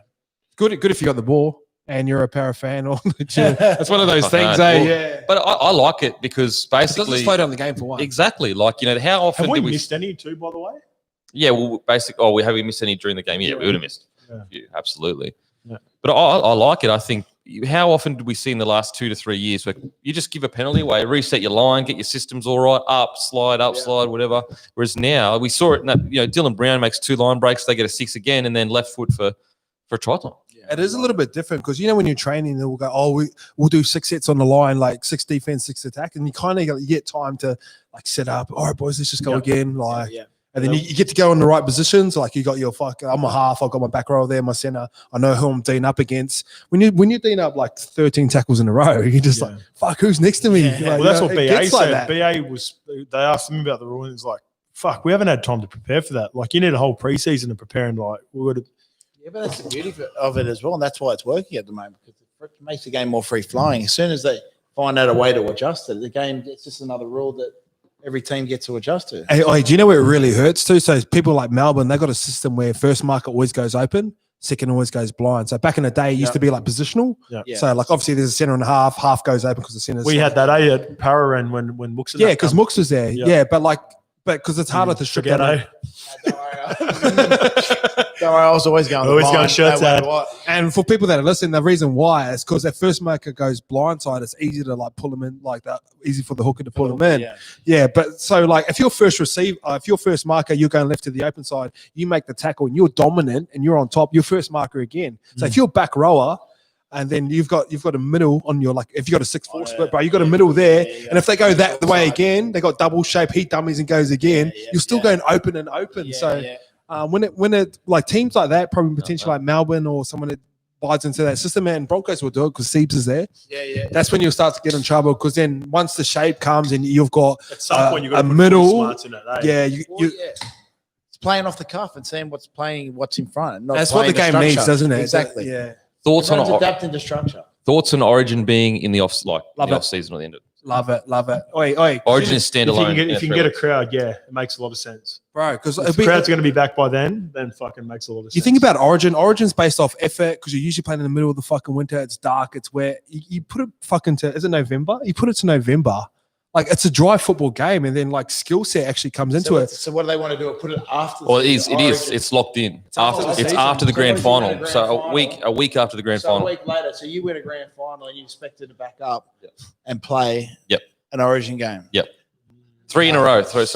Good if you got the ball. and you're a para fan, or that's one of those things. Well, yeah, but I like it because it basically doesn't slow down the game for one. Exactly, like how often Have we did we missed any too? By the way, Yeah, well, basically, have we missed any during the game? Yeah, we would have missed. Yeah. Absolutely. Yeah. But I like it. I think how often did we see in the last 2 to 3 years where you just give a penalty away, reset your line, get your systems all right, up, slide, whatever. Whereas now we saw it in that, Dylan Brown makes 2 line breaks, they get a 6 again, and then left foot for a try time. It is a little bit different because when you're training, they'll go, we'll do 6 sets on the line, like 6 defense, 6 attack, and you kind of get time to like set up. All right, boys, let's just go again, and then you get to go in the right positions. Like you got your I'm a half, I've got my back row there, my center. I know who I'm dealing up against. When you're dealing up like 13 tackles in a row, you're just like, fuck, who's next to me? Yeah. Like, well, that's what BA said. Like They asked him about the rule, and it's like, fuck, we haven't had time to prepare for that. Like you need a whole preseason to prepare, and like we would have. Yeah, but that's the beauty of it as well, and that's why it's working at the moment, because it makes the game more free flowing. As soon as they find out a way to adjust it, the game it's just another rule that every team gets to adjust to. Hey, do you know where it really hurts too? So people like Melbourne, they got a system where first marker always goes open, second always goes blind. So back in the day, it used to be like positional. Yeah. So like obviously there's a center and a half goes open because the center's. We had that at Parramatta when Mooks. Yeah, because Mooks was there. Yeah, but because it's harder to strip that. Don't worry, I was always going shirts out. And for people that are listening, the reason why is because that first marker goes blindside. It's easy to like pull them in like that. Easy for the hooker to pull them in. Yeah, but so like if you're first marker, you're going left to the open side. You make the tackle and you're dominant and you're on top. You're first marker again. So if you're back rower. And then you've got a middle on your, like, if you've got a 6-4 split, bro, you've got a middle there. And if they go the way again, they got double shape, he dummies and goes again, you're still going open and open. When it like teams like that, probably potentially like Melbourne or someone that buys into that system, and Broncos will do it because Siebes is there. That's when you'll start to get in trouble, because then once the shape comes and you've got at some point you've got a middle, in it, it's playing off the cuff and seeing what's in front. That's what the game needs, doesn't it? Exactly. Yeah. Thoughts on adapting to structure. Thoughts on Origin being in the off season or the end of it? Love it. Oi. Origin is standalone. If you can get a crowd, it makes a lot of sense, bro. Because the crowd's going to be back by then fucking makes a lot of sense. You think about Origin. Origin's based off effort because you're usually playing in the middle of the fucking winter. It's dark. It's wet. You put it fucking to. Is it November? You put it to November. Like it's a dry football game, and then like skill set actually comes into it. So what do they want to do? Put it after? Well, it is. It's locked in. It's after the grand final. So a week after the grand final. A week later. So you win a grand final, and you expect it to back up and play. Yep. An Origin game. Yep. 3 in a row. So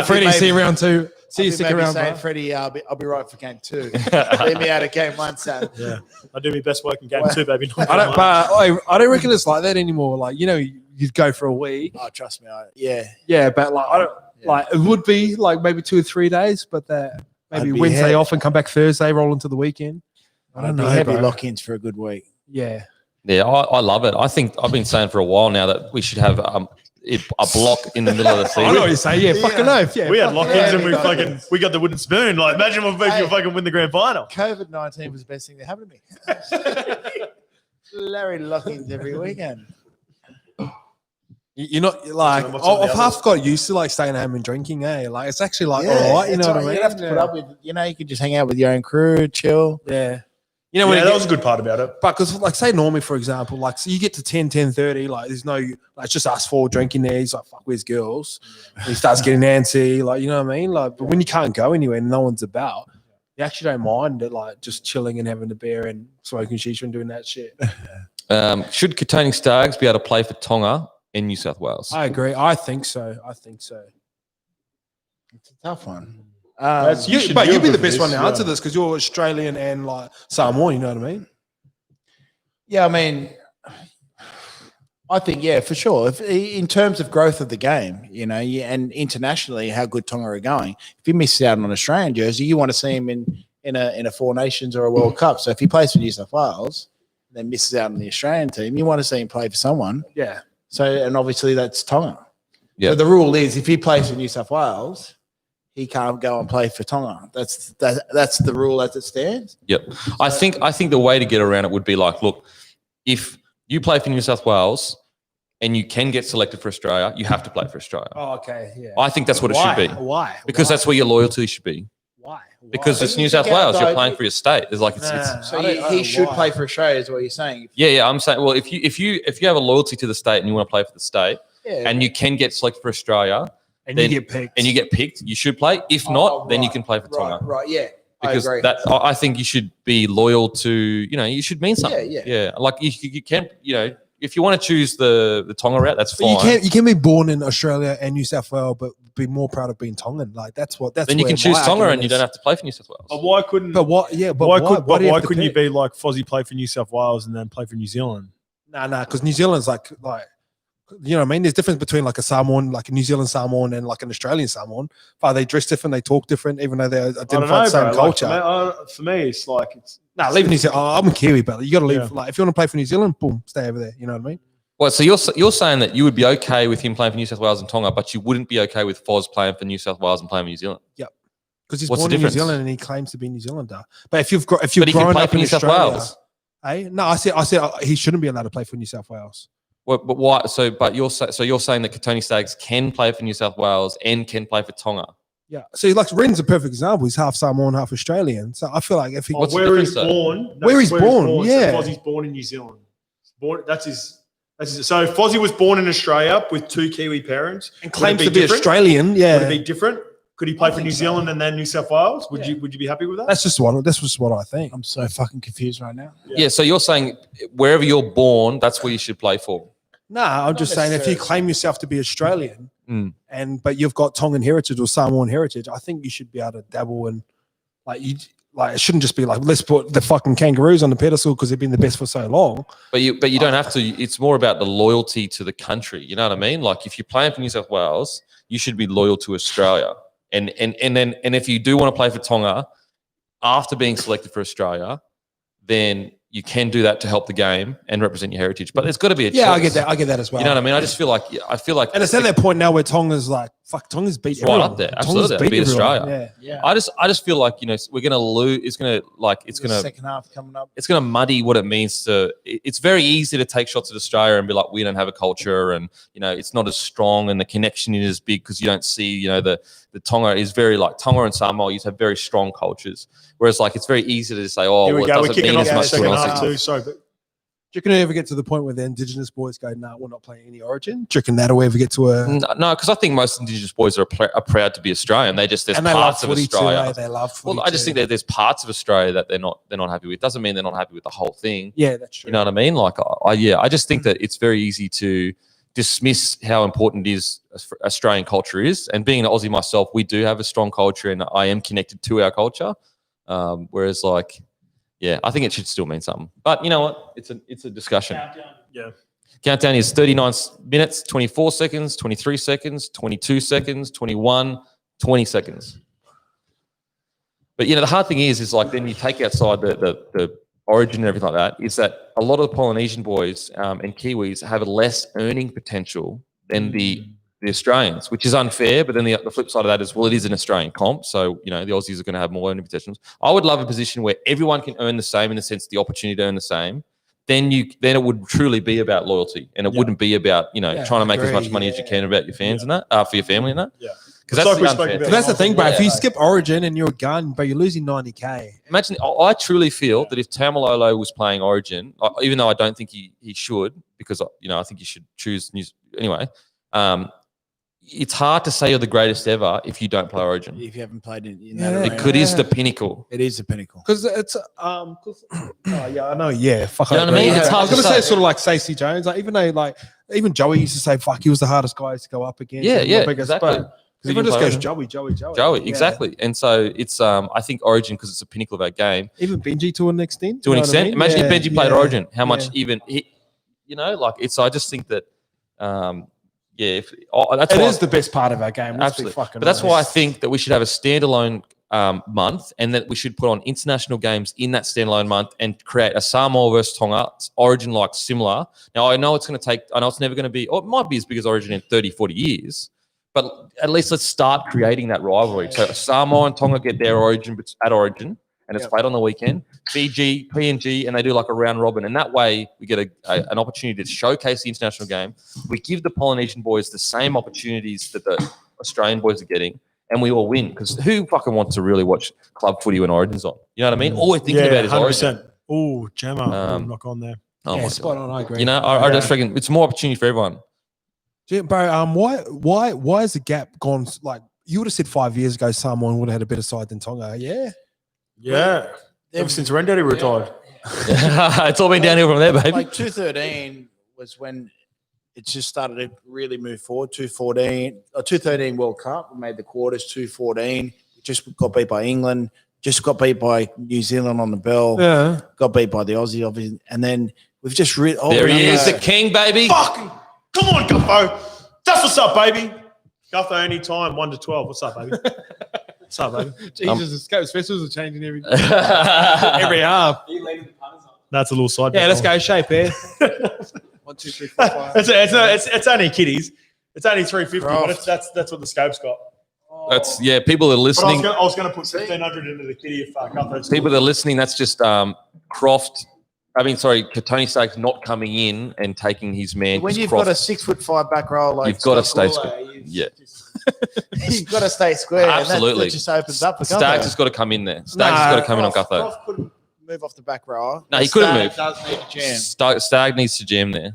Freddie, see you round 2. See you stick around. Freddie, I'll be right for game 2. Leave me out of game 1, Sam. Yeah, I do my best work in game 2, baby. I don't reckon it's like that anymore. Like you'd go for a week. Oh, trust me. Yeah, but like I don't like it would be like maybe 2 or 3 days, but that maybe Wednesday off and come back Thursday, roll into the weekend. I don't know. Heavy lock-ins for a good week. Yeah. Yeah, I love it. I think I've been saying for a while now that we should have a block in the middle of the season. I know what you say. Yeah, fucking oath. Yeah, we had lock-ins and we got the wooden spoon. Like, imagine if we fucking win the grand final. COVID-19 was the best thing that happened to me. Larry lock-ins every weekend. You're not like I've half got used to like staying home and drinking. Like it's actually like all right. You know what I mean? You have to put up with. You can just hang out with your own crew, chill. Yeah. That was a good part about it. But because, like, say normally, for example, like, so you get to 10:30, like, there's no, like, it's just us 4 drinking there. He's like, fuck, where's girls? And he starts getting antsy, like, you know what I mean? Like, but when you can't go anywhere and no one's about, you actually don't mind it, like, just chilling and having a beer and smoking shisha and doing that shit. Should containing Stags be able to play for Tonga in New South Wales? I agree. I think so. It's a tough one. But you'd be the best one to answer this because you're Australian and like Samoan, you know what I mean? Yeah, I mean, I think, for sure. If in terms of growth of the game, and internationally how good Tonga are going, if he misses out on an Australian jersey, you want to see him in a Four Nations or a World Cup. So if he plays for New South Wales, then misses out on the Australian team, you want to see him play for someone. Yeah. So, and obviously that's Tonga. Yeah. So the rule is if he plays for New South Wales, he can't go and play for Tonga. That's the rule as it stands. Yep. So, I think the way to get around it would be like, look, if you play for New South Wales and you can get selected for Australia, you have to play for Australia. Oh, okay. Yeah. I think that's what it should be. Why? Because that's where your loyalty should be. Why? Because it's You New South think Wales. You're outside- playing for your state. It's like it's So he should play for Australia, is what you're saying. yeah. I'm saying, well, if you have a loyalty to the state and you want to play for the state, Yeah. and you can get selected for Australia, And then- you get picked. you should play. If not, then you can play for Tonga. Right, yeah. Because I agree. I think you should be loyal to, you should mean something. Yeah. Like you can, if you want to choose the Tonga route, that's fine. But you can be born in Australia and New South Wales, but be more proud of being Tongan. Like that's. Then you where can choose my Tonga argument and you is. don't have to play for New South Wales. But why couldn't? But what? Yeah, but why why do you have to couldn't you pick? be like Fozzie play for New South Wales and then play for New Zealand? Nah, because New Zealand's like you know what I mean? There's difference between like a Samoan, like a New Zealand Samoan and like an Australian Samoan. But they dress different, they talk different, even though they identify the same culture. For me, it's like it's. Nah, leave New Zealand. I'm a Kiwi, but you got to leave. Yeah. Like if you want to play for New Zealand, boom, stay over there. You know what I mean? Well, so you're saying that you would be okay with him playing for New South Wales and Tonga, but you wouldn't be okay with Foz playing for New South Wales and playing for New Zealand. Because he's What's born the in New difference? Zealand and he claims to be New Zealander. But if you've But he can grown play up for in New South Australia, Wales. No, I said he shouldn't be allowed to play for New South Wales. Well, but why? But you're saying that Tony Staggs can play for New South Wales and can play for Tonga. Yeah. So like Ren's a perfect example. He's half Samoan, half Australian. So I feel like if he What's the where he's difference, though? born, Where he's born, yeah. So Fozzie's born in New Zealand. That's his. So Fozzie was born in Australia with two Kiwi parents and claims Would it to be different? Australian, Would yeah. it be different? Could he play for think New so. Zealand and then New South Wales? Would you be happy with that? That's just what I think. I'm so fucking confused right now. Yeah. So you're saying wherever you're born, that's where you should play for. Nah, I'm just saying if you necessarily. claim yourself to be Australian Mm. but you've got Tongan heritage or Samoan heritage, I think you should be able to dabble in it shouldn't just be like let's put the fucking kangaroos on the pedestal because they've been the best for so long. But you don't have to. It's more about the loyalty to the country. You know what I mean? Like if you're playing for New South Wales, you should be loyal to Australia. And if you do want to play for Tonga after being selected for Australia, then you can do that to help the game and represent your heritage. But there's got to be a choice. I get that as well. You know what I mean? I just feel like And it's at that point now where Tonga's like, fuck, Tonga's beat It's right everyone. up there. Tonga's Absolutely. Beat everyone. Australia. Yeah. I just feel like we're gonna lose. It's gonna Second half coming up. it's going to muddy what it means to. It's very easy to take shots at Australia and be like, we don't have a culture, and it's not as strong, and the connection is as big because you don't see, the Tonga is very like Tonga and Samoa. You have very strong cultures, whereas like it's very easy to say, oh, Here we well, go. it We're doesn't kicking mean off as in the much to second us. half too. Sorry, but Do you reckon it'll ever get to the point where the Indigenous boys go, nah, we're not playing any Origin? Do you reckon that'll ever get to a... No, because I think most Indigenous boys are proud to be Australian. There's And they love parts of footy Australia. too, eh? They love footy Well, I just too. think that there's parts of Australia that they're not happy with. Doesn't mean they're not happy with the whole thing. Yeah, that's true. You know what I mean? Like, I just think that it's very easy to dismiss how important it is Australian culture is. And being an Aussie myself, we do have a strong culture, and I am connected to our culture. Whereas, like, yeah, I think it should still mean something. But you know what? It's a discussion. yeah. Countdown is 39 minutes, 24 seconds, 23 seconds, 22 seconds, 21, 20 seconds. But the hard thing is like then you take outside the origin and everything like that, is that a lot of the Polynesian boys and Kiwis have a less earning potential than the Australians, which is unfair. But then the flip side of that is, well, it is an Australian comp. So, the Aussies are going to have more earning potentials. I would love a position where everyone can earn the same in the sense the opportunity to earn the same. Then it would truly be about loyalty, and it wouldn't be about, trying to make as much money as you can about your fans and that, for your family and that. Yeah. Because It's that's like we the spoke unfair about. thing. That's the thing, bro. If Yeah. you skip Origin and you're a gun, but you're losing 90K. Imagine, I truly feel that if Tamalolo was playing Origin, even though I don't think he should, because I think you should choose anyway. It's hard to say you're the greatest ever if you don't play Origin. If you haven't played in Yeah. that It arena. is the pinnacle. It is the pinnacle. Because it's I know, yeah. Fuck, You know what I mean? agree. It's hard I was gonna to say say. sort of like Stacey Jones, like even Joey used to say, "Fuck, he was the hardest guy to go up against." Yeah, and yeah, the biggest, exactly. but Because everyone he just can goes play Joey. Joey, Yeah. exactly. And so it's I think Origin, because it's a pinnacle of our game. Even Benji to an extent. To an you know what I extent, mean? imagine if Benji played yeah, Origin, how much yeah. even he, I just think that, that's It why is the best part of our game. Let's be absolutely. fucking But that's why I honest. think that we should have a standalone month, and that we should put on international games in that standalone month and create a Samoa versus Tonga Origin like similar. Now I know it's never going to be, or it might be as big as Origin in 30, 40 years. But at least let's start creating that rivalry. So Samoa and Tonga get their Origin at Origin, and it's played on the weekend. Fiji, PNG, and they do like a round robin. And that way we get an opportunity to showcase the international game. We give the Polynesian boys the same opportunities that the Australian boys are getting. and we all win. Because who fucking wants to really watch club footy when Origin's on? You know what I mean? All we're thinking about is Origin. Oh, Gemma, knock on there. Oh my spot God. on. I agree. You know, I just reckon it's more opportunity for everyone. Bro, why has the gap gone? Like you would have said 5 years ago, someone would have had a better side than Tonga. Yeah. Ever since Rendaddy retired. It's all been downhill from there, baby. Like 2013 was when it just started to really move forward. 2013 World Cup, we made the quarters. 2014, just got beat by England. Just got beat by New Zealand on the bell. Yeah, got beat by the Aussie, obviously, and then we've just there he is, the king, baby. Fucking come on, Guffo. That's what's up, baby. Guffo, anytime 1 to 12. What's up, baby? What's up, baby? Jesus, the scope specials are changing every half. That's a little side. Yeah, let's go shape here. 1, 2, 3, 4, 5. It's only kiddies. It's only 350, Right. but that's what the scope's got. That's people are listening. But I was going to put 1,500 into the kitty if Guffo. People that are listening, that's just Tony Staggs not coming in and taking his man. When you've got a 6'5" back row, like you've got to stay Scott square. Goulart, Yeah, you've got to stay square. absolutely. And that just opens up for Staggs has got to come in there. Staggs has got to come in on Gutho. Goff couldn't move off the back row. No, he couldn't move. Does need to jam. Stagg needs to jam there.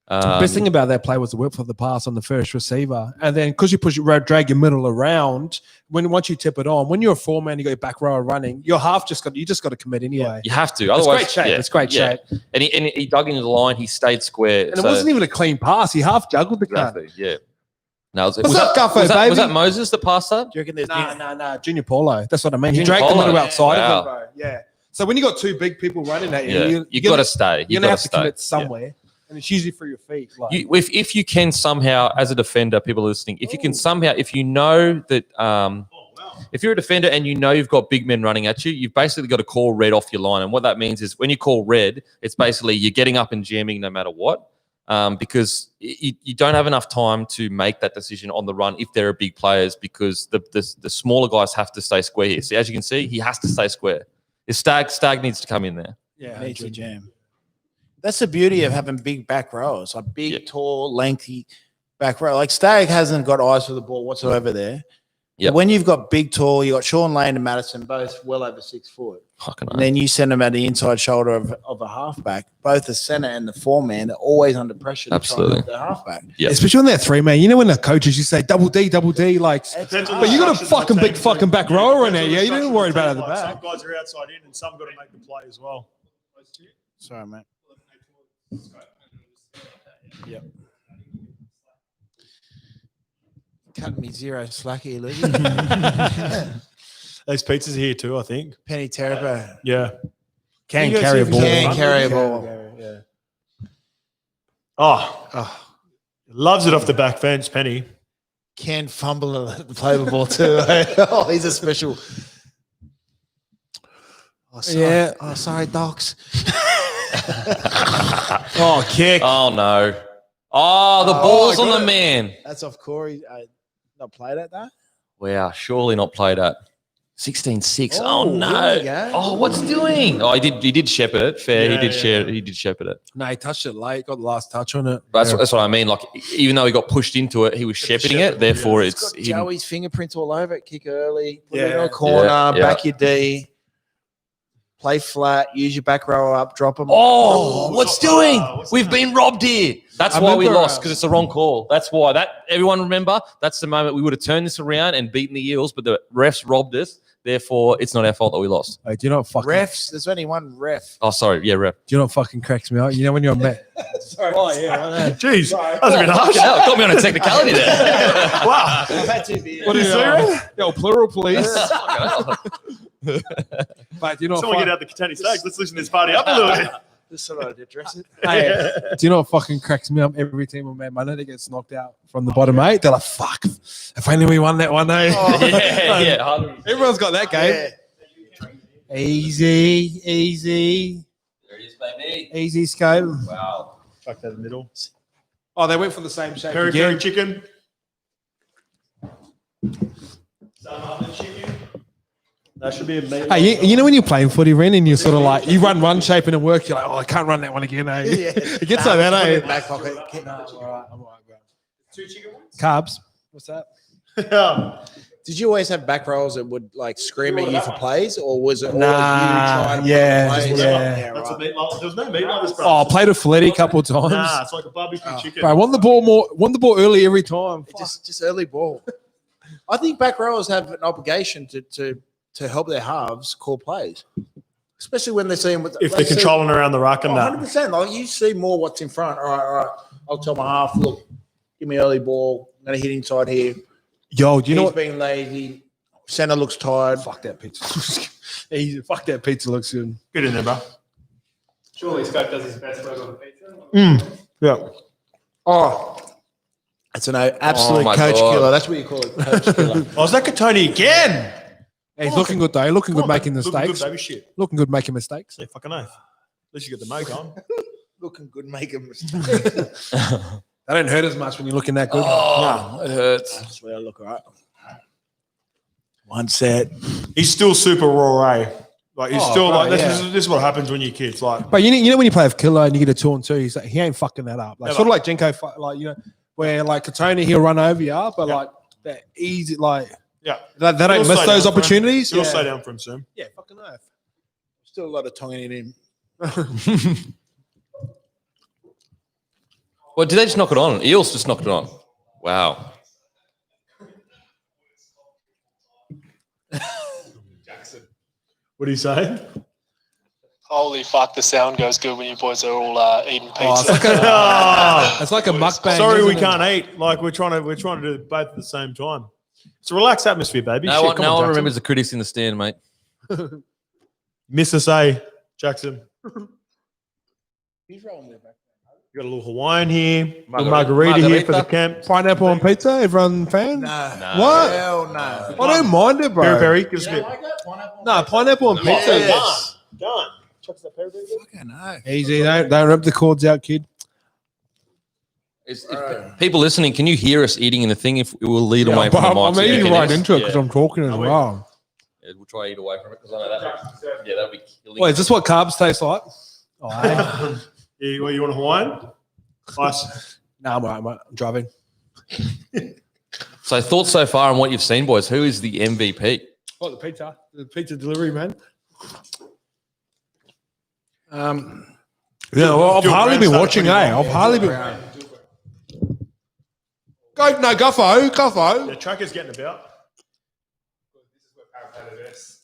Best thing about that play was the whip for the pass on the first receiver, and then because you drag your middle around, once you tip it on, when you're a 4-man, you got your back row running. Your half just got to commit anyway. You have to. It's Otherwise, great shape. It's great shape. And he dug into the line. He stayed square. And it wasn't even a clean pass. He half juggled the cut. Exactly. Yeah. No, was up, Guffo, baby? Was that Moses that passed that? Do you reckon there's No, Junior Paulo. That's what I mean. He Junior dragged the Paulo. middle outside Wow. of it, bro. Yeah. So when you got two big people running at you, you got to stay. You're gonna have to commit somewhere, and it's usually for your feet. Like, If you can somehow, as a defender, people listening, if you can somehow, if you know that, if you're a defender and you know you've got big men running at you, you've basically got to call red off your line. And what that means is when you call red, it's basically you're getting up and jamming no matter what, because you don't have enough time to make that decision on the run if there are big players, because the smaller guys have to stay square here. See, as you can see, he has to stay square. Stag needs to come in there. Yeah, needs to jam. That's the beauty of having big back rows, like big, tall, lengthy back row. Like Stag hasn't got eyes for the ball whatsoever there. Yeah. When you've got big, tall, you got Sean Lane and Madison, both well over 6 foot. And then you send them at the inside shoulder of a halfback. Both the center and the 4-man are always under pressure. Absolutely. The halfback. Yeah. especially on that 3-man. You know when the coaches you say double D, like, but you got a fucking big fucking back rower in there. Yeah, you don't even worry about it at the back. Some guys are outside in, and some got to make the play as well. Sorry, mate. Yep. Cut me 0 slack here, Luke. Those pizzas are here too, I think. Penny Terrapin. Yeah. Can carry a ball. Can carry a ball. Yeah. Oh, loves it off the back fence, Penny. Can fumble the play the ball too. Oh, he's a special. Oh, sorry. Yeah. Oh, sorry, Docs. Oh, kick. Oh no! Oh, the ball's on the man. That's off Corey. Not played at that. Wow, surely not played at 16-6. Oh, Oh no! there we go. Oh, what's doing? Oh, he did shepherd it. Fair, Yeah, he did shepherd it. No, he touched it late. Got the last touch on it. But that's what I mean. Like, even though he got pushed into it, he was shepherding it. Therefore, It's it's got Joey's fingerprints all over it. Kick early. Put it in Yeah. a corner. Yeah. Back your D. Play flat. Use your back row up. Drop them. Oh, what's doing? what's We've been robbed here. That's I why we remember, lost, because it's the wrong call. That's why. Everyone remember, that's the moment we would have turned this around and beaten the Eels, but the refs robbed us. Therefore, it's not our fault that we lost. Hey, do you know what fucking Refs. There's only one ref. Oh, sorry. Yeah, ref. Do you know what fucking cracks me up? You know when you're met. Sorry. Oh yeah, I know. Jeez, that was a bit harsh. Fucking hell, it got me on a technicality there. Wow. I've had 2 beers. What are you? Yo, plural, please. But you know, Someone get out the Catani Stags. Let's loosen this party up a little bit. Just thought I'd address it. Hey, do you know what fucking cracks me up? Every team on Man Monday that gets knocked out from the bottom 8, they're like, "Fuck! If only we won that one, eh?" yeah. Everyone's got that game. Yeah. Easy. There it is, baby. Easy scope. Wow. Fuck that in the middle. Oh, they went for the same shape. Peri again. peri chicken. Some other chicken. That should be a meat. Hey, you know when you're playing footy, Ren, and you're sort of like, you run shape and it works, you're like, oh, I can't run that one again, eh? Yeah. It gets like that, Put it eh? in back pocket. No, I'm all right, bro. 2 chicken ones? Carbs. What's that? Did you always have back rows that would like scream at you for plays, or was it always you Nah, trying to yeah, win plays? yeah. That's a meat like, there's no meat like this, bro. Oh, I played a Footy a couple of times. Nah, it's like a barbecue chicken. Bro, I won the ball early every time. Just early ball. I think back rowers have an obligation to help their halves call plays, especially when they're seeing what If they're controlling around the ruck and that. 100%. Like you see more what's in front. All right. I'll tell my half, look, give me early ball. I'm gonna hit inside here. Yo, do you know He's what? being lazy. Center looks tired. Fuck that pizza. Fuck that pizza looks good. Get in there, bro. Surely Scott does his best work on the pizza. Yeah. Oh, it's an absolute my coach God. killer. That's what you call it, coach killer. Oh, is that Katoni again? Hey, he's looking good though. Looking good making Looking mistakes. good, baby shit. Looking good making mistakes. Say fucking oath. At least you got the moke on. Looking good, making mistakes. That don't hurt as much when you're looking that good. Oh, it hurts. I swear I look all right. One set. He's still super raw, eh? Like he's still bro, like this, yeah. this is what happens when you're kids. Like But you know when you play with Killer and you get a 2 on 2, he's like, he ain't fucking that up. Like Never. sort of like Jenko, like where like Katoni he'll run over you, but like that easy, like yeah. they don't He'll miss slow those down for him. opportunities. He'll Yeah. slow down for him soon. Yeah, fucking oath. Still a lot of tongue in him. Well, did they just knock it on? Eels just knocked it on. Wow. What are you saying? Holy fuck, the sound goes good when you boys are all eating pizza. It's like a mukbang. Sorry, we isn't it? can't eat. Like we're trying to do both at the same time. It's a relaxed atmosphere, baby. No Shit, one, come no on, one Jackson. remembers the critics in the stand, mate. Miss us, eh, Jackson? He's rolling with back. You got a little Hawaiian here, little Margarita. margarita here for the camp. Pineapple on pizza, everyone fan? No. What? Hell no. I don't mind it, bro. Peri peri, give us a bit. No, pineapple on pizza. Yes. Done. Chucks that peri peri. Fucking no. Easy, don't rip the cords out, kid. If people listening, can you hear us eating in the thing? If we'll lead away from the I'm mics. eating right into it Yeah. because I'm talking as well. Yeah, we'll try to eat away from it because I know that. Yeah, that'd be killing. Wait, is this what carbs taste like? Oh, Yeah, well, you want a Hawaiian? Nice. no, I'm all right, mate. I'm driving. So thoughts so far on what you've seen, boys. Who is the MVP? What, the pizza delivery, man? Yeah, well, I've Jill hardly Brown been started watching, pretty eh? well. I've hardly been. Go, no, Guffo. The truck is getting about. This is where Parramatta is.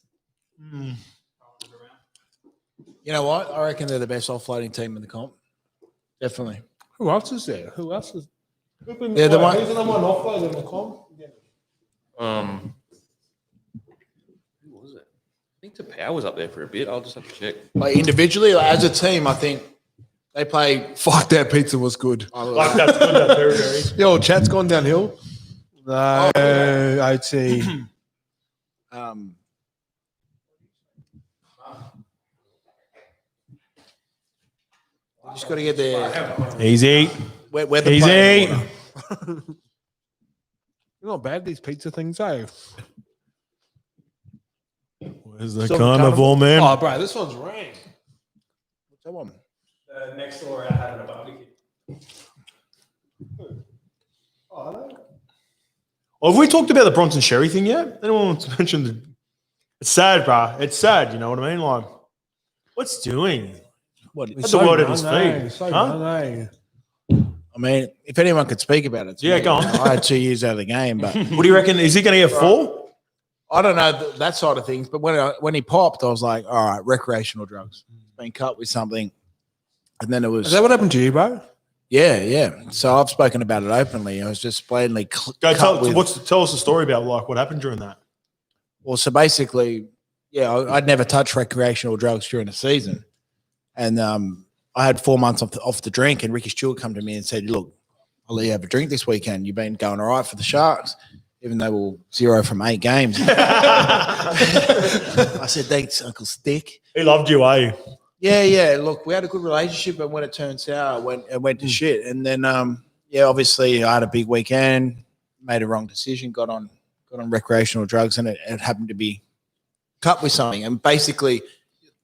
You know what? I reckon they're the best offloading team in the comp. Definitely. Who else is there? Who else is? Yeah, the one. Who's the number one offload in the comp? Who was it? I think the power was up there for a bit. I'll just have to check. Like individually, like as a team, I think they play. Fuck, that pizza was good. Like that's good, that peri peri. Yo, chat's gone downhill. No, OT. You just got to get there. Easy. Where the Easy. play- They're not bad, these pizza things, eh? Where's the carnival, man? Oh, bro, this one's rain. What's that one? Next door, I had a barbecue. Have we talked about the Bronson Sherry thing yet? Anyone want to mention the? It's sad, bro. It's sad. You know what I mean? Like, what's doing? What? Had the word at his feet. So Huh? young, eh? I mean, if anyone could speak about it, it's Yeah, me. go on. I had 2 years out of the game, but What do you reckon? Is he going to get 4? I don't know that side of things. But when he popped, I was like, all right, recreational drugs. Been cut with something, and then it was Is that what happened to you, bro? yeah. So I've spoken about it openly. I was just blatantly Go cut tell. with, Tell us the story about like what happened during that. Well, so basically, yeah, I'd never touched recreational drugs during the season, and I had 4 months off the drink. And Ricky Stewart come to me and said, "Look, I'll let you have a drink this weekend. You've been going all right for the Sharks, even though we're 0 from 8 games." I said, "Thanks, Uncle Stick." He loved you, eh? Yeah. Look, we had a good relationship, but when it turned sour, it went to shit. And then, obviously, I had a big weekend, made a wrong decision, got on recreational drugs, and it happened to be cut with something. And basically,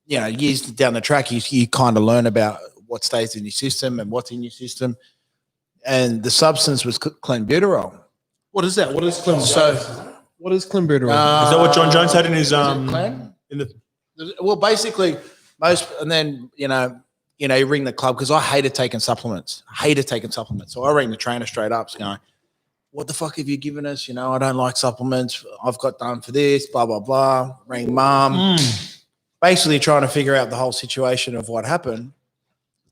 years down the track, you kind of learn about what stays in your system and what's in your system. And the substance was clenbuterol, What is that? What is clenbuterol? So, what is clenbuterol? Is that what John Jones had in his Clen? in the? Well, basically, and then you ring the club because I hated taking supplements. So I rang the trainer straight up, going, "What the fuck have you given us? I don't like supplements. I've got done for this, blah blah blah." Rang mum, basically trying to figure out the whole situation of what happened.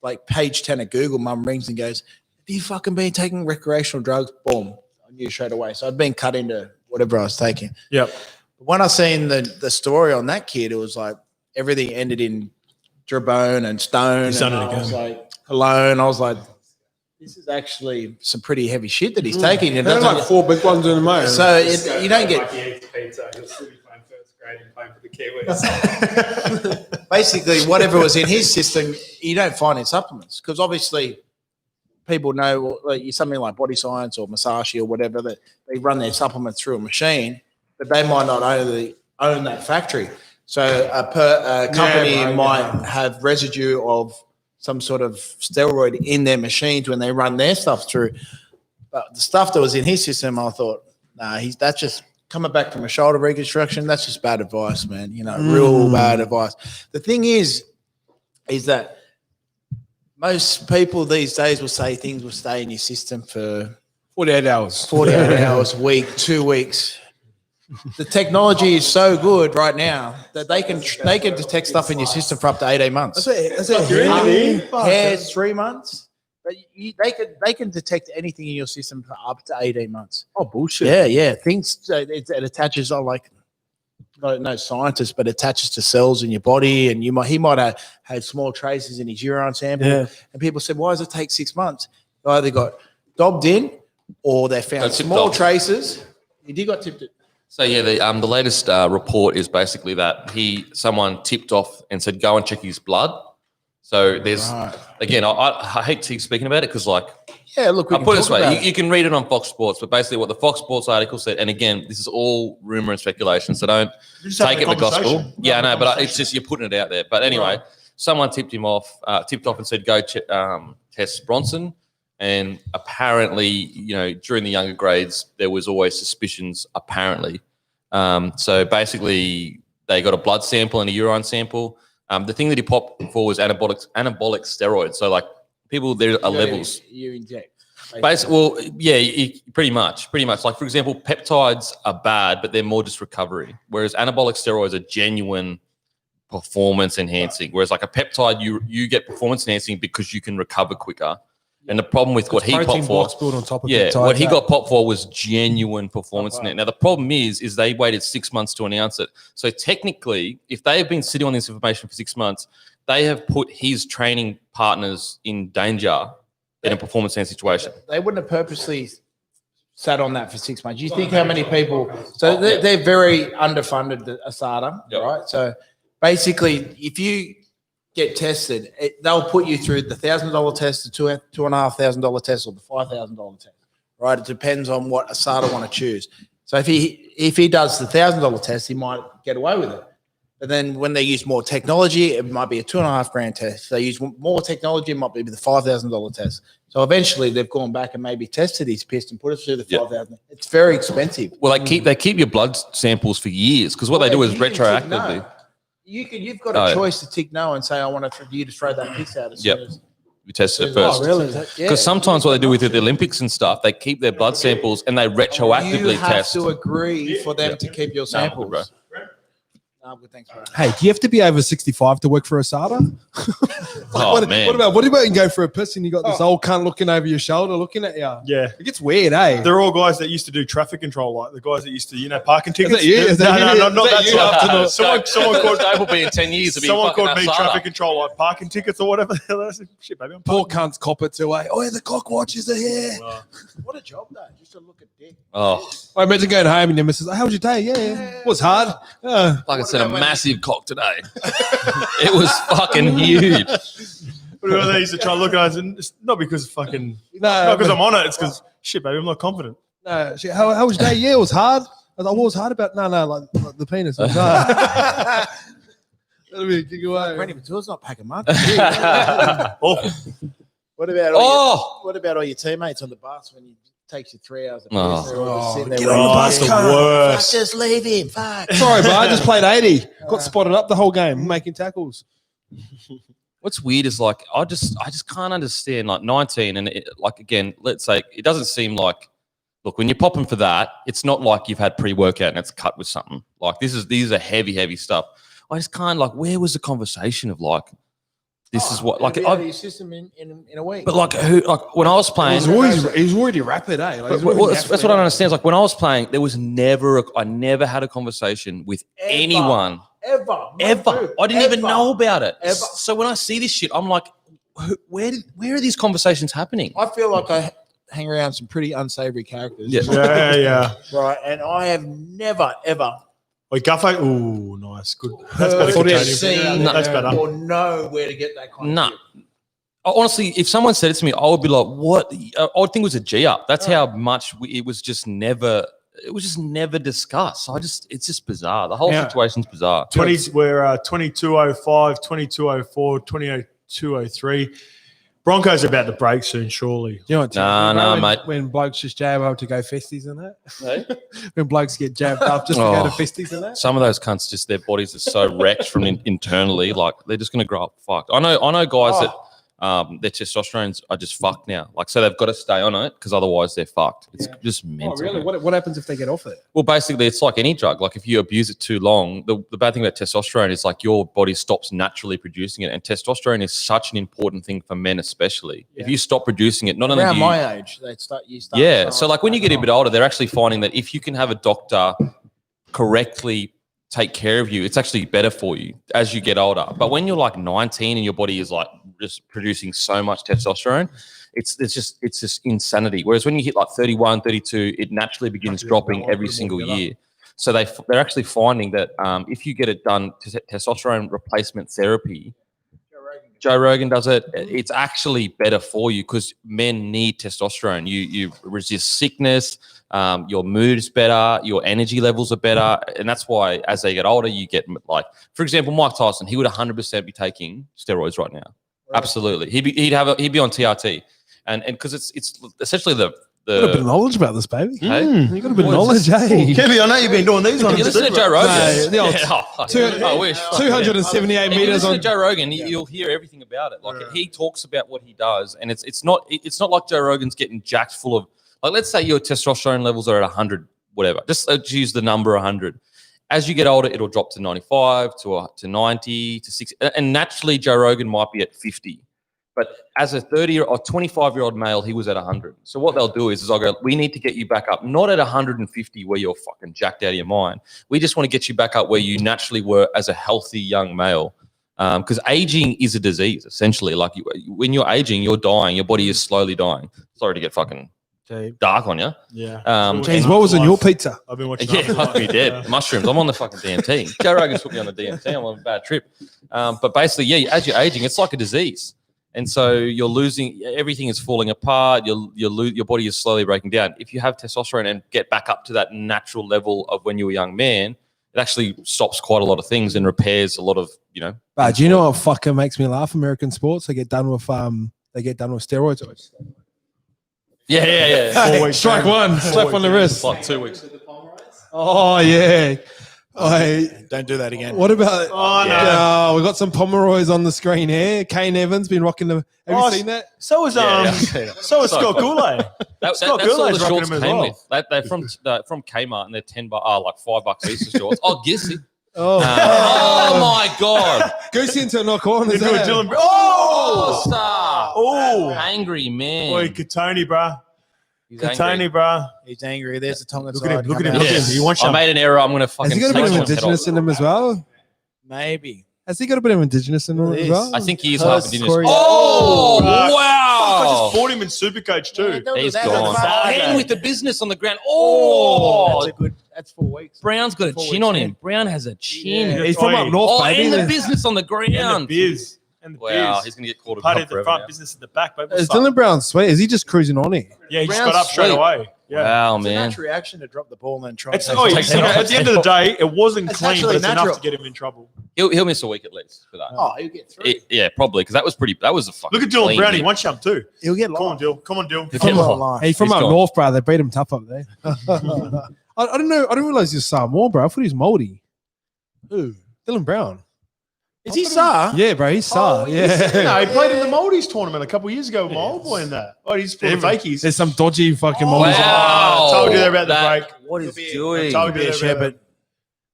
Like page 10 of Google, mum rings and goes, "Have you fucking been taking recreational drugs?" Boom, I knew straight away. So I'd been cut into whatever I was taking. Yep. When I seen the story on that kid, it was like everything ended in Drabone and Stone. He's done and it I was again. like, alone. I was like, this is actually some pretty heavy shit that he's taking. There are like 4 big ones in the moment. So you don't get. He eats pizza. He'll still be playing first grade and playing for the Kiwis. Basically, whatever was in his system, you don't find in supplements because obviously people know like something like Body Science or Masashi or whatever that they run their supplements through a machine, but they might not own that factory. So a company might have residue of some sort of steroid in their machines when they run their stuff through. But the stuff that was in his system, I thought, that's just coming back from a shoulder reconstruction. That's just bad advice, man. Real bad advice. The thing is that most people these days will say things will stay in your system for 48 hours. 48 hours, a week, 2 weeks. The technology is so good right now that they can detect stuff in your system for up to 18 months. That's it. Hairs, 3 months. But they can detect anything in your system for up to 18 months. Oh, bullshit. Yeah. Things it attaches on like no scientist, but attaches to cells in your body, and he might have had small traces in his urine sample. Yeah. And people said, "Why does it take 6 months?" They either got dobbed in, or they found small traces. He got tipped. So yeah, the latest report is basically that someone tipped off and said go and check his blood. So there's again, I hate to keep speaking about it because look, I'll put it this way: you can read it on Fox Sports, but basically what the Fox Sports article said, and again, this is all rumor and speculation, so don't take it for gospel. Yeah, I know, but it's just you're putting it out there. But anyway, someone tipped off and said go test Bronson. And apparently, during the younger grades, there was always suspicions, apparently. So basically, they got a blood sample and a urine sample. The thing that he popped for was anabolic steroids. So, like, people, there are levels. You inject. Pretty much. Like, for example, peptides are bad, but they're more just recovery. Whereas anabolic steroids are genuine performance enhancing. Whereas, like, a peptide, you get performance enhancing because you can recover quicker. And the problem with what he popped for, what he got popped for was genuine performance. Now the problem is they waited 6 months to announce it. So technically, if they have been sitting on this information for 6 months, they have put his training partners in danger in a performance enhancing situation. They wouldn't have purposely sat on that for 6 months. You think how many people? So they're very underfunded, the ASADA, right? So basically, if you get tested, they'll put you through the $1,000 test, the $2,500 test, or the $5,000 test, right? It depends on what ASADA want to choose. So if he does the $1,000 test, he might get away with it. But then when they use more technology, it might be a $2,500 test. If they use more technology, it might be the $5,000 test. So eventually, they've gone back and maybe tested his piss and put it through the $5,000. It's very expensive. Well, they keep your blood samples for years because what they do is retroactively. You've got a choice to tick no and say, I want you to throw that piss out as soon as we tested it first. Oh, really? Because sometimes what they do with the Olympics and stuff, they keep their blood samples and they retroactively test. You have to agree for them to keep your samples. Bro. No, good, thanks, bro. Hey, do you have to be over 65 to work for ASADA? Man. What about you go for a piss and you got this old cunt looking over your shoulder looking at you? Yeah. It gets weird, eh? They're all guys that used to do traffic control, like the guys that used to, parking tickets. Is that you? No, not that you? side. Someone called Dave will be in 10 years. Someone called me traffic control, like parking tickets or whatever. Shit, baby. Poor cunts cop it too, eh? Oh, the cock watches are here. What a job, though, just to look at dick. Oh, I imagine going home and your missus, how was your day? Yeah. It was hard. Like I said, a massive cock today. It was fucking huge. They used to try and look at us, and it's not because not because I'm on it. It's because shit, baby, I'm not confident. No, shit, how was your day? Yeah, it was hard. I was like, what was hard about? No, like the penis. Was hard. That'll be a kick away. Reni Matua's not packing much. Awful. What about all your teammates on the bus when you takes you 3 hours. Oh. They're all just sitting there Get waiting. on the bus, That's the cunt. worst. Fuck, just leave him. Fuck. Sorry, but I just played 80. Got spotted up the whole game, making tackles. What's weird is like I just can't understand like 19 and like again, let's say it doesn't seem like look when you're popping for that, it's not like you've had pre-workout and it's cut with something. Like these are heavy stuff. I just can't like where was the conversation of like this is what like out of your system in a week. but like who like when I was playing He's already rapid, eh? Like, that's what I don't understand. Is like when I was playing, there was I never had a conversation with anyone. Ever. I didn't even know about it. Ever. So when I see this shit, I'm like, where are these conversations happening? I feel like I hang around some pretty unsavory characters. Yeah. Right. And I have never, ever Wait, Guffo. Ooh, nice. Good. That's better. heard, Tony. seen, That's better. or know where to get that kind of Nah. shit. Honestly, if someone said it to me, I would be like, what? I would think it was a G up. That's how much it was just never discussed. It's just bizarre. The whole situation's bizarre. 20s, we're 2205, 2204, 2203. Broncos are about to break soon, surely. You know what, Nah, mate. When blokes just jab up to go festies and that. When blokes get jabbed up just to go to festies and that. Some of those cunts, just their bodies are so wrecked from internally, like they're just going to grow up fucked. I know guys that their testosterones are just fucked now. Like, so they've got to stay on it because otherwise they're fucked. It's just mental. Oh, really? Man. What happens if they get off it? Well, basically, it's like any drug. Like, if you abuse it too long, the bad thing about testosterone is like your body stops naturally producing it. And testosterone is such an important thing for men, especially. If you stop producing it, not only Around do you, my age, they start. yeah. So, like, when you get a bit older, they're actually finding that if you can have a doctor correctly take care of you, it's actually better for you as you get older. But when you're like 19 and your body is like just producing so much testosterone, it's just insanity. Whereas when you hit like 31, 32, it naturally begins dropping every single year. So they're actually finding that if you get it done, testosterone replacement therapy, Joe Rogan does it. It's actually better for you because men need testosterone. You resist sickness. Your mood is better. Your energy levels are better, and that's why as they get older, you get like, for example, Mike Tyson. He would 100% be taking steroids right now. Right. Absolutely, he'd be on TRT, and because it's essentially the. You got a bit of knowledge about this, baby. Hey? You got a bit of knowledge, eh? Kevin, I know you've been doing these ones. You listen to Joe Rogan. I wish. 278 meters meters on on Joe Rogan. You'll hear everything about it. Like he talks about what he does, and it's not like Joe Rogan's getting jacked full of like. Let's say your testosterone levels are at 100, whatever. Just use the number 100. As you get older, it'll drop to 95, to 90, to 60, and naturally Joe Rogan might be at 50. But as a 30 or 25-year-old male, he was at 100. So what they'll do is I'll go, we need to get you back up, not at 150 where you're fucking jacked out of your mind. We just want to get you back up where you naturally were as a healthy young male. Because aging is a disease, essentially. Like when you're aging, you're dying. Your body is slowly dying. Sorry to get fucking dark on you. Yeah. James, what was on your pizza? I've been watching. Yeah, I'd be dead. Mushrooms. I'm on the fucking DMT. Joe Rogan's put me on the DMT. I'm on a bad trip. But basically, yeah, as you're aging, it's like a disease. And so you're losing, everything is falling apart. Your body is slowly breaking down. If you have testosterone and get back up to that natural level of when you were a young man, it actually stops quite a lot of things and repairs a lot of, But do you know what fucking makes me laugh? American sports, they get done with steroids. Yeah. 4 weeks. Strike one, slap on the wrist. Like 2 weeks. Oh yeah. Don't do that again. What about? Oh, no. We got some Pomeroys on the screen here. Kane Evans been rocking them. Have you seen that? So is Scott Goulet. That's Scott all the Goulet's shorts rocking them as came well. with. They're from Kmart and they're $10, like $5 Easter shorts. Oh, Gissy. Oh, Oh my God. Goosey into a knock on. They're Is doing that? Dylan. Oh, star. Oh. Angry man. Boy, Katoni, bruh. He's Katoni, angry. bruh. He's angry. There's the Tongan Look side. at him. Look at him. coming Look out. at him. He wants I some. made an error. I'm going to fucking Has he got a bit of smash my head indigenous off. in him as well? Maybe. Has he got a bit of indigenous in him as well? I think he is Hurst, half indigenous. Corey. Oh, I wow. just bought him in Supercoach too. He's That's gone. a Hand with the business on the ground. Oh, That's 4 weeks. Brown's got a 4 chin on weeks him. Brown has a chin. Yeah. He's from up north, Oh, baby. and the business on the ground. And the biz. And the Wow, biz. he's going to get called a Party cop at the forever front, now. business at the back, baby. Is Dylan Brown sweet? Is he just cruising on here? Yeah, he just Brown's got up straight sweet. away. Yeah. Wow, It's a man. natural reaction to drop the ball and then try. It's, and oh, Takes you know, it off. at the end of the day, it wasn't It's clean, but actually it's enough natural. to get him in trouble. He'll miss a week at least for that. Oh, he'll get through. Yeah, probably because that was a fucking. Look at Dylan clean Brown. He hit. one shot too. He'll get Come on, lost. Dill. Come on, Dill. He'll Come get on, lost. line. Hey, from He's up gone. north, bro. They beat him tough up there. I don't know. I didn't realize he was Samoan, bro. I thought he was Māori. Who? Dylan Brown. Is he Sar? Yeah, bro. He's Sa. No, Yeah. he played in the Maldives tournament a couple of years ago with my old boy in that. Oh, he's full of fakies. There's some dodgy fucking Wow. Māoris. I told you there about the That- break. What is I doing? told you Be a there shepherd.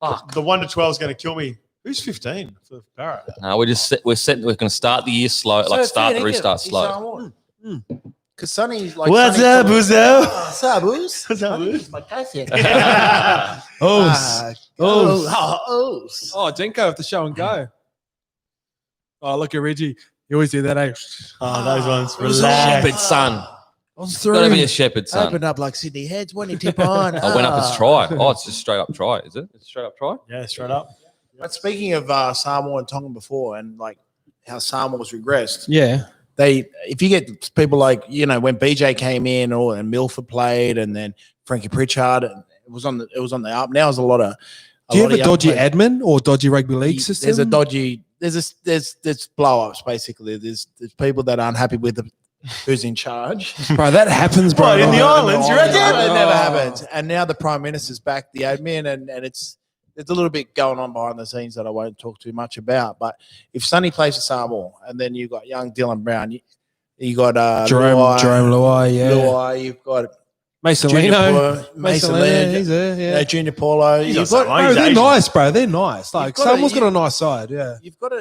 about the 1 to 12 is going to kill me. Who's 15 for Barrett? No, we're going to start the year slow, start the restart slow. Because Sonny's like. What's Sonny's up, talking- Buzo? What's up, Booz? What's up, Booz? He's my cousin. Oh, Oh. oh, Jenko have to show and go. Oh, look at Reggie. You always do that, eh? Oh, those ones. Shepherd son. Got to be a shepherd son. Open up like Sydney Heads when you tip on. I went up as try. Oh, it's just straight up try, is it? It's straight up try. Yeah, straight up. But speaking of Samoa and Tongan before, and like how Samoa's regressed, Yeah. if you get people like when BJ came in and Milford played, and then Frankie Pritchard, and it was on the up. Now there's a lot of. Do you have a young dodgy players. admin or dodgy rugby league system? There's a dodgy. There's blow ups basically. There's people that aren't happy with who's in charge. Bro, that happens, bro. What, in the islands? You reckon? It never happens. And now the Prime Minister's back the admin, and it's there's a little bit going on behind the scenes that I won't talk too much about. But if Sonny plays for Samoa, and then you've got young Dylan Brown, you got Jerome Luai, yeah. Luai, you've got Mason Junior Leno. Paulo, Mason Leno, Leno, he's there, yeah. Junior Paulo. He's You've not got, Samoan. Bro, they're Asian. nice, bro. They're nice. Like, got a- someone's got a nice side, yeah. you've got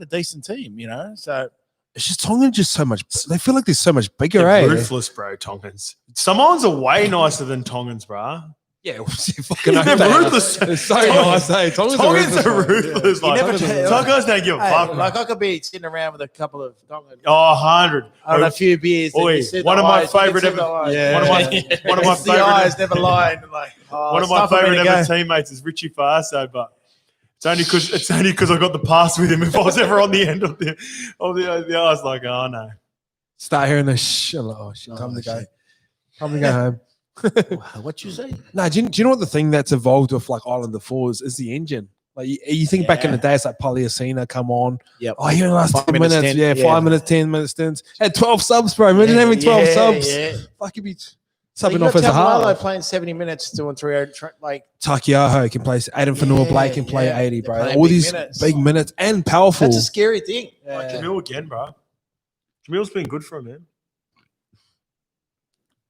a decent team, So It's just Tongan just so much. They feel like they're so much bigger, They're eh? ruthless, bro, Tongans. Samoans are way nicer than Tongans, bro. Yeah, fucking They're they are. ruthless. They're so nice, eh? Tongans are ruthless. You Like, never tell- Tongans don't give a Hey, fuck, bro. like I could be sitting around with a couple of Oh, 100. on a few beers. and Oi, you see the one of my eyes, you can favourite see ever- the eyes. Yeah. One of my It's the favourite eyes never lie. Like, one of my favourite ever teammates is Richie Farso, but it's only because I got the pass with him. If I was ever on the end of the I was like, oh no. Start hearing the shit. Oh, shit. Time to go. Time to go home. What you say? No, do you know what the thing that's evolved with like Islander fours is the engine? Like you think back in the day, it's like Polyacina come on. Yep. Oh, here in the last 5 10 minutes, minutes. 10, Yeah, yeah. 5 minutes, 10 minutes stints. Had 12 subs, bro. Imagine having 12 subs. Yeah. Fuck, you'd be You subbing got off as a Tabualo half. playing 70 minutes doing 3 like Takiaho can play. Adam Fanua Blake can play yeah. 80, They're bro. playing All big these minutes. big minutes and powerful. that's a scary thing. Yeah. Jamil again, bro. Jamil's been good for him, man.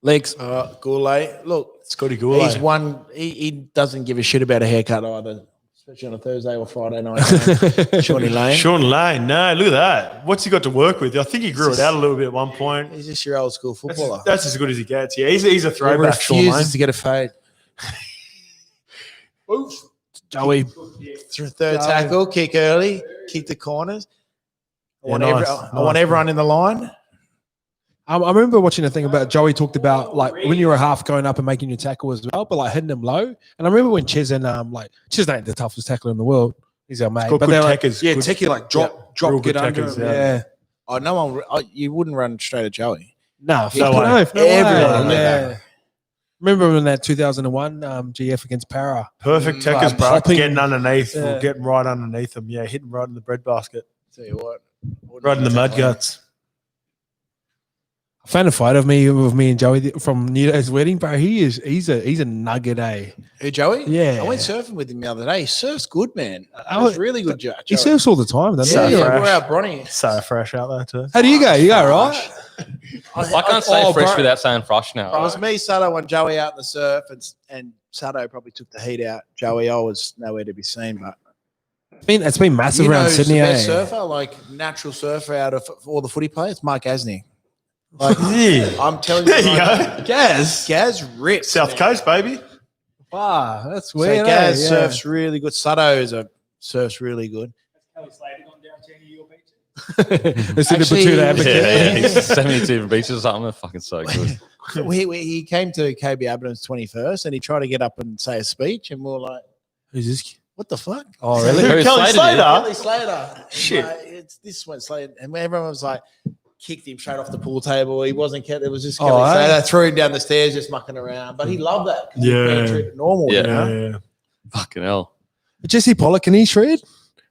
Legs, Goulet. Look, Scotty Goulart. he's one. He doesn't give a shit about a haircut either, especially on a Thursday or Friday night. Shawnee Lane. Sean Lane. No, look at that. What's he got to work with? I think he grew it out a little bit at one point. He's just your old school footballer. That's as good as he gets. Yeah, he's a He throwback, Sean Lane. refuses to get a fade. Joey. Third tackle, kick early, kick the corners. I want nice. everyone in the line. I remember watching a thing about Joey talked about like when you were a half going up and making your tackle as well, but like hitting them low. And I remember when Ches and Ches ain't the toughest tackler in the world. He's our mate. got But good they're like, tackers, yeah, good- Techie like drop, real get good under tackers, him. yeah. Yeah. Oh, no one. You wouldn't run straight at Joey. Nah, No fucking way. oath, no Everyone way. did Yeah. that. Remember when that 2001 GF against Para? Perfect techers, Like bro. popping- Getting underneath, Yeah. getting right underneath them. Yeah, hitting right in the breadbasket. Tell you what, Right in the mud guts. I found a fight of me with me and Joey from Nito's wedding, bro. He's a nugget, eh? Who, Joey? Yeah. I went surfing with him the other day. He surfs good, man. I He was was- really good, Joey. He surfs all the time, doesn't Yeah, he? yeah, fresh. we're out Bronny. So fresh out there too. How do you go? You go right? I can't say fresh bro. without saying fresh It now. was me, Sato, and Joey out in the surf, and Sato probably took the heat out. Joey, I was nowhere to be seen, but It's been massive you know around who's Sydney, the eh? best surfer, like natural surfer out of all the footy players, Mark Asney. Like, Yeah. I'm telling you, There you like, go. Gaz. rips. South man. Coast, baby. Wow, that's So weird. Gaz eh? surfs really good. Sato surfs really good. Kelly Slater gone down to your beaches. It's in the Actually- Batuta Yeah, advocate. he's 72 different beaches or something. They're fucking so good. He came to KB Aberdeen's 21st and he tried to get up and say a speech, and we were like, Who's this? "What the fuck?" Oh, really? Who, Kelly Slater did? Slater? Kelly Slater. Shit. It's this one Slater, and everyone was like, kicked him straight off the pool table. He wasn't kept. It was just Oh, so eh? they threw him down the stairs, just mucking around. But he loved that. 'Cause he's being treated normal, Yeah. you know? Fucking hell. Jesse Pollock, can he shred?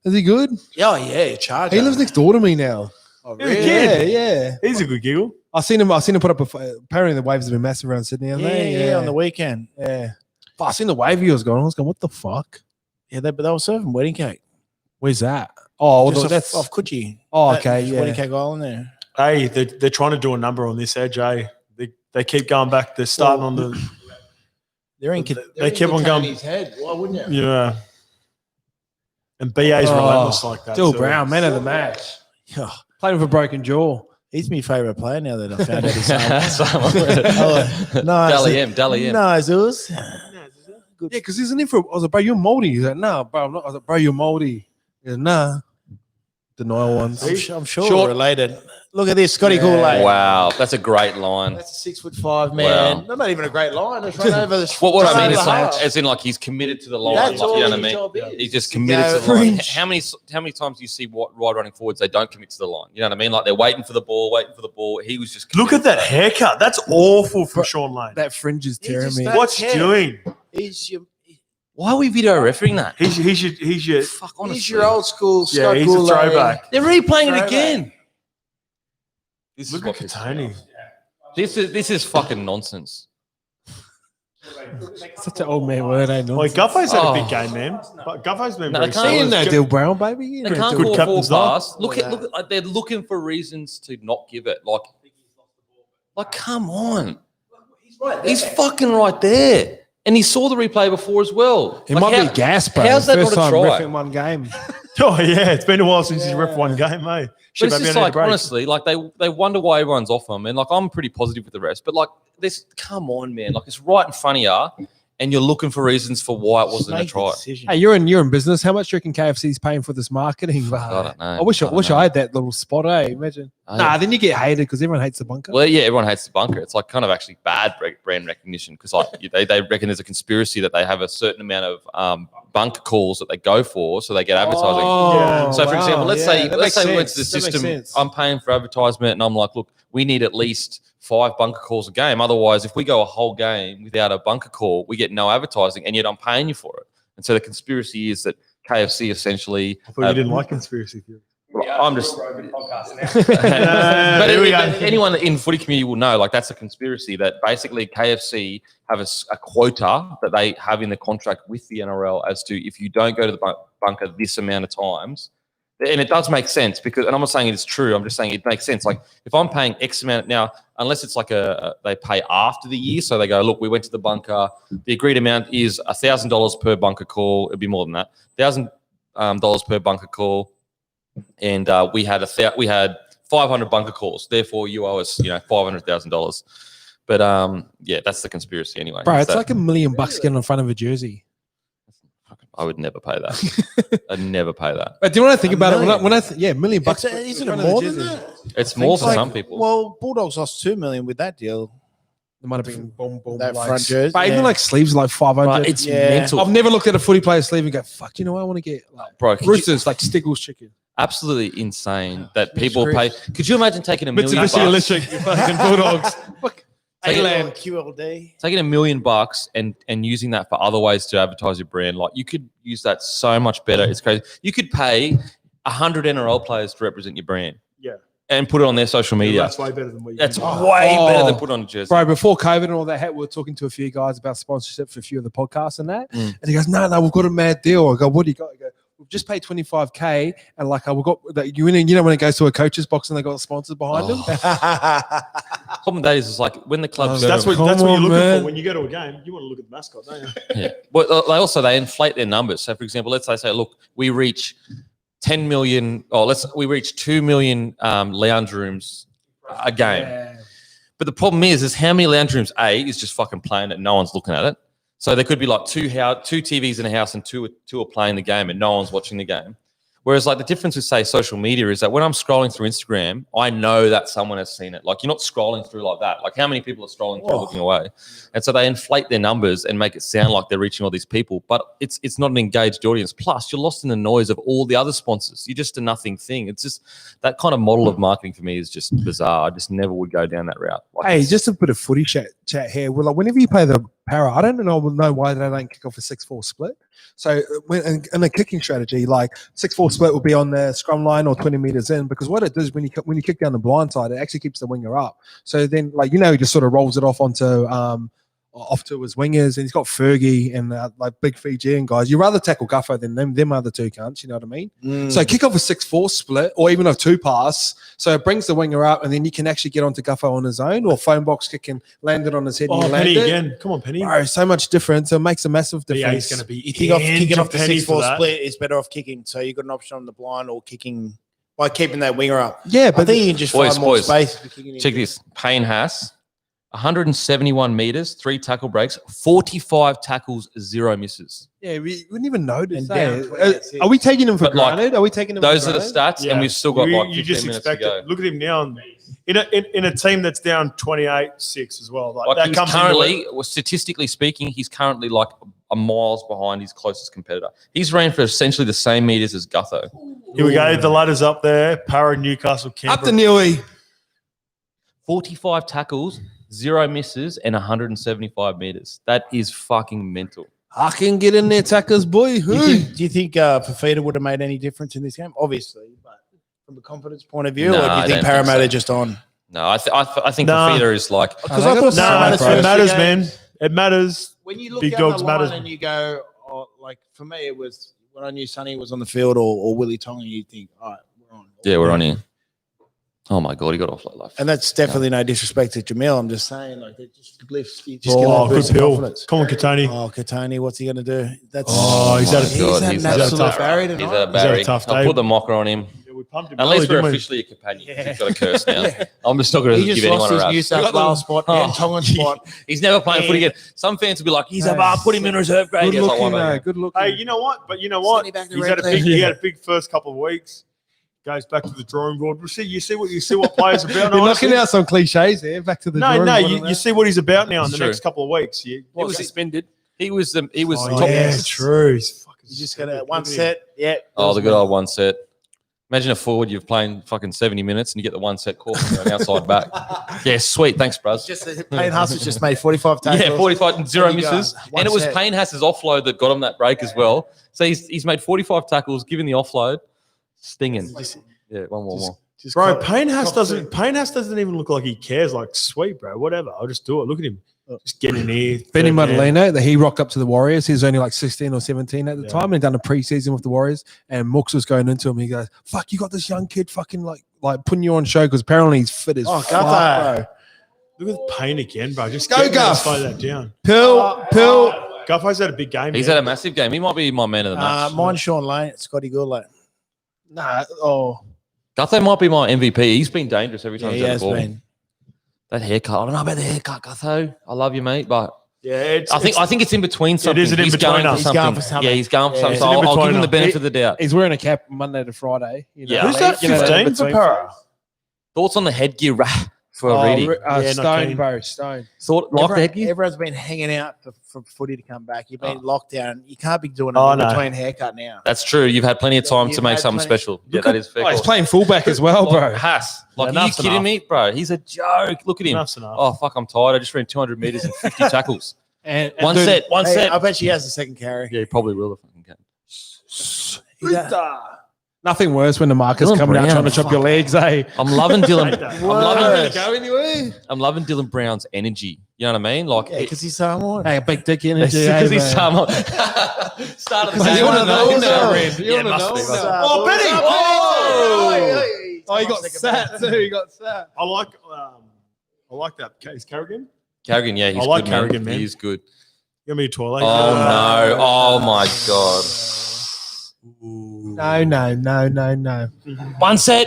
Is he good? Oh yeah, Charger. He lives next door to me now. Oh, He's a really? kid. Yeah. He's a good giggle. I seen him put up. Apparently, the waves have been massive around Sydney. Haven't they? Yeah, on the weekend. Yeah. But I seen the wave he was going. I was going, what the fuck? Yeah, they were serving wedding cake. Where's that? Oh, Just that's off Coogee. Oh, That okay, yeah. Wedding cake island there. Hey, they're trying to do a number on this edge, eh? They keep going back. They're starting on the. They keep on going. His head. Why wouldn't you? Yeah. And BA's relentless like that. Dill too. Brown, man of the match. Yeah. Playing with a broken jaw. He's my favourite player now that I found out his name. Dally M. No, Zeus. Yeah, because isn't he for? I was like, bro, you're moldy. He's like, nah, bro, I'm not. I was like, bro, you're moldy. He's like, nah. Denial ones. I'm sure related. Look at this, Scotty Kool-Aid. Wow, that's a great line. That's a 6'5" man. Wow. Not even a great line. It's right over the. What I mean is over like, half. as in like he's committed to the line. That's Like, all you know what I his mean? job is. He's just To committed go to the line. fringe. How many times do you see wide running forwards they don't commit to the line? You know what I mean? Like they're waiting for the ball. He was just Look at that haircut. That's awful from Sean Lane. That fringe is tearing just me. that- What's he hair. doing? He's your, Why are we video refereeing that? He's your. Fuck, honestly. he's your old school Yeah, Scott he's a Kool-Aid. throwback. They're replaying it Throwback. again. This Look is at what Katoni. this is fucking nonsense. Such an old man word, ain't Like it? Guffo's had a big Oh. game, man. But Guffo's been No, very they can't He solid. ain't no Dill Brown, baby. They can't Good call captain's for night. pass. Look at they're looking for reasons to not give it. Like come on. He's fucking right there. And he saw the replay before as well. It Like, might how- be gas, bro. How's that First not a time try? ref in one game. Oh yeah, it's been a while since he's ref one game, mate. But it's just like honestly, like they wonder why everyone's off him, and like I'm pretty positive with the rest. But like this, come on, man, like it's right in front of you, and you're looking for reasons for why it wasn't a Make the try. decision. Hey, you're in business. How much do you reckon KFC's paying for this marketing? I don't know. I wish I had that little spot, eh? Imagine. I- Then you get hated because everyone hates the bunker. Well, yeah, everyone hates the bunker. It's like kind of actually bad brand recognition because like they reckon there's a conspiracy that they have a certain amount of bunker calls that they go for, so they get advertising. Yeah. So, for example, let's say we went to the That makes system. sense. I'm paying for advertisement, and I'm like, look, we need at least 5 bunker calls a game. Otherwise, if we go a whole game without a bunker call, we get no advertising, and yet I'm paying you for it. And so the conspiracy is that KFC essentially. I thought you didn't like conspiracy theory. I'm just. Here But we go. anyone in the footy community will know, like that's a conspiracy that basically KFC have a quota that they have in the contract with the NRL as to if you don't go to the bunker this amount of times, and it does make sense because, and I'm not saying it's true, I'm just saying it makes sense. Like if I'm paying X amount now, unless it's like they pay after the year, so they go, look, we went to the bunker, the agreed amount is $1,000 per bunker call. It'd be more than that, $1,000 per bunker call. And we had 500 bunker calls. Therefore, you owe us, $500,000. But yeah, that's the conspiracy anyway. Bro, it's So- like $1 million getting in front of a jersey. I would never pay that. I'd never pay that. But do you want to think about it? million? $1 million. Isn't it more than that? It's more for Like, some people. Well, Bulldogs lost $2 million with that deal. It might have been boom, boom, That like, front jersey, But even yeah. like sleeves, like 500. Right, it's Yeah. mental. I've never looked at a footy player's sleeve and go, "Fuck, you know what? I want to get like Bro, Roosters, like Stiggles chicken." absolutely insane that people pay. Could you imagine taking $1 million? Mitsubishi Electric, you fucking Bulldogs. Taking QLD. Taking $1 million and using that for other ways to advertise your brand, like you could use that so much better. It's crazy. You could pay 100 NRL players to represent your brand. Yeah. And put it on their social media. That's way better than what you That's can do. way Oh. better than put on a jersey. Bro, before COVID and all that, we were talking to a few guys about sponsorship for a few of the podcasts and that. Mm. And he goes, "No, we've got a mad deal." I go, "What do you got?" I go, "We've just paid 25K, and like we've got that. You know when it goes to a coach's box and they got sponsors behind them." Problem with that is like when the club Oh, That's what Come you're on, looking man. for when you go to a game. You want to look at the mascot, don't you? Yeah. Well, they inflate their numbers. So, for example, let's say, look, we reach 10 million, or we reach 2 million lounge rooms a game. Yeah. But the problem is how many lounge rooms is just fucking playing it, no one's looking at it. So there could be like two TVs in a house and two are playing the game and no one's watching the game. Whereas like the difference with say social media is that when I'm scrolling through Instagram, I know that someone has seen it. Like you're not scrolling through like that. Like how many people are scrolling through looking away? And so they inflate their numbers and make it sound like they're reaching all these people, but it's not an engaged audience. Plus you're lost in the noise of all the other sponsors. You're just a nothing thing. It's just that kind of model of marketing for me is just bizarre. I just never would go down that route. Like Hey, just a bit of footy chat here. Well, like whenever you play the Para, I don't know why they don't kick off a 6-4 split. So when in a kicking strategy, like 6-4 split will be on the scrum line or 20 meters in, because what it does when you kick down the blind side, it actually keeps the winger up. So then, like he just sort of rolls it off to his wingers, and he's got Fergie and like big Fijian guys. You rather tackle Guffo than them other two cunts, you know what I mean? So kick off a 6-4 split or even a 2 pass, so it brings the winger up, and then you can actually get onto Guffo on his own, or phone box kick and land it on his head. And you land Penny it. again. Come on, Penny. Bro, so much difference. It makes a massive difference. He's going to be Kicking off the Penny for 6-4 that. split is better off kicking. So you've got an option on the blind or kicking by keeping that winger up. Yeah, I but think you can just find more space for kicking. check this. Payne Haas, 171 meters, 3 tackle breaks, 45 tackles, 0 misses. yeah, we wouldn't even notice. And eh? down 28. Are we taking him for But, like, granted? Are we taking him? Those for are the granted? stats, and we've still got like 15 you just minutes to expect go. it. Look at him now in a team that's down 28-6 as well. Like that He's comes into currently, it. well, statistically speaking, he's currently like a miles behind his closest competitor. He's ran for essentially the same meters as Gutho. Here we go. The ladder's up there. Para, Newcastle, Up Canberra. the Newey. 45 tackles, 0 misses, and 175 meters. That is fucking mental. I can get in there, tackers, boy. Do you think Fafita would have made any difference in this game? Obviously, but from a confidence point of view, No, or do I you don't think think Parramatta so. just on? No, I think Nah. Fafita is like, Because I thought No, Parramatta's it first matters, two man. games- It matters. When you look Big down dogs the line matters. and you go, like for me, it was when I knew Sonny was on the field or Willie Tonga, you think, all right, we're on. yeah, we're on here. Oh my God, he got off like that. And that's definitely no disrespect to Jamil. I'm just saying, like, it just lifts. You just get Oh, that good boost of pill. confidence. Come on, Katoni. Oh, Katoni, what's he going to do? That's Oh, he's had a- he's God, had he's an had a absolute tough- barrier He's tonight. a had a Barry. tough I'll day. put the mocker on him. Yeah, we pumped him At least early, we're didn't we? officially a companion. He's got a curse now. I'm just not going to He give just anyone lost a his rap. New South Wales spot Oh, and Tongan spot. He's never playing footy again. Some fans will be like, he's a bar, put him in reserve grade. Good Yes, I looking, want that. good looking. Hey, you know what? But you know what? Send him back to He's had a Redcliffe. big. He had a big first couple of weeks. Goes back to the drawing board. We'll see. You see what players are about. You're No, knocking out some cliches there. Back to the no. drawing board You, on you that. see what he's about now in the True. next couple of weeks. He was suspended. He was Oh, top. yeah, true. He's fucking You just got to stupid. one Look at him. set. Yeah. Oh, the good old one set. Imagine a forward you've playing fucking 70 minutes and you get the one set call from an outside back. Yeah, sweet. Thanks, bros. Just Payne Hustle's just made 45 tackles. Yeah, 45 and 0 There you go. misses. One And it was set. Payne Haas's offload that got him that break as well. So he's made 45 tackles, given the offload, stinging. Yeah, one more. Just Bro, cop- Payne Haas cop doesn't. two. Payne Haas doesn't even look like he cares. Like, sweet, bro. Whatever. I'll just do it. Look at him. Just get in here. Benny third man. Madalena, that he rocked up to the Warriors. He was only like 16 or 17 at the Yeah. time, and done a preseason with the Warriors. And Mooks was going into him. He goes, "Fuck, you got this young kid, fucking like putting you on show because apparently he's fit as Oh, fuck, Gutho. bro." Look at Payne again, bro. Just Go, get him and Guff. slow that down. Pill. Guffo's had a big game. He's man. had a massive game. He might be my man of the match. Mine's Sean Lane, Scotty Gourlay. Nah. Oh, Gutho might be my MVP. He's been dangerous every Yeah, time he he's had has the ball. been. That haircut. I don't know about the haircut, Gutho. I love you, mate, but Yeah, it's, I think it's in between something. is an he's in-betweener. going for He's something. going for something. Yeah, he's going for Yeah, something. it's So an I'll give him the in-betweener. benefit of the doubt. he's wearing a cap Monday to Friday. You know, Yeah. Who's that? you know, 15 for between- Para. Thoughts on the headgear for Oh, Reni? Yeah, not Stone, keen. bro, Stone. Thought like the headgear? Everyone's been hanging out for footy to come back. You've been Oh. locked down. You can't be doing Oh, a no. between haircut now. That's true. You've had plenty of time You've to make had something plenty- special. Yeah, that is fair. Oh, he's call. playing fullback as well, bro. Haas. Like, are you enough's kidding enough. me, bro? He's a joke. Look at him. Enough's enough. Oh, fuck, I'm tired. I just ran 200 meters and 50 tackles. And One dude, set. One Hey, set. I bet she has the second carry. Yeah, he probably will. He's a- Nothing worse when the marker's Dylan coming out Brown, trying to chop your fuck. legs, eh? I'm loving Dylan. Hate that. I'm loving, Worse. Go anyway. I'm loving Dylan Brown's energy. You know what I mean? Like, Yeah, because he's Samoan. Hey, a big dick energy. because eh, he's bro? Samoan. Started the he's game. one of those, now, though. Red. You Yeah, wanna must know be, now. must be. Oh, Benny! Oh, he got sat too. He got sat. I like that. Is Carrigan? Carrigan, yeah, he's I like good, Carrigan, man. He is good. Give me a toilet. Oh, no. Oh, my God. No. One set.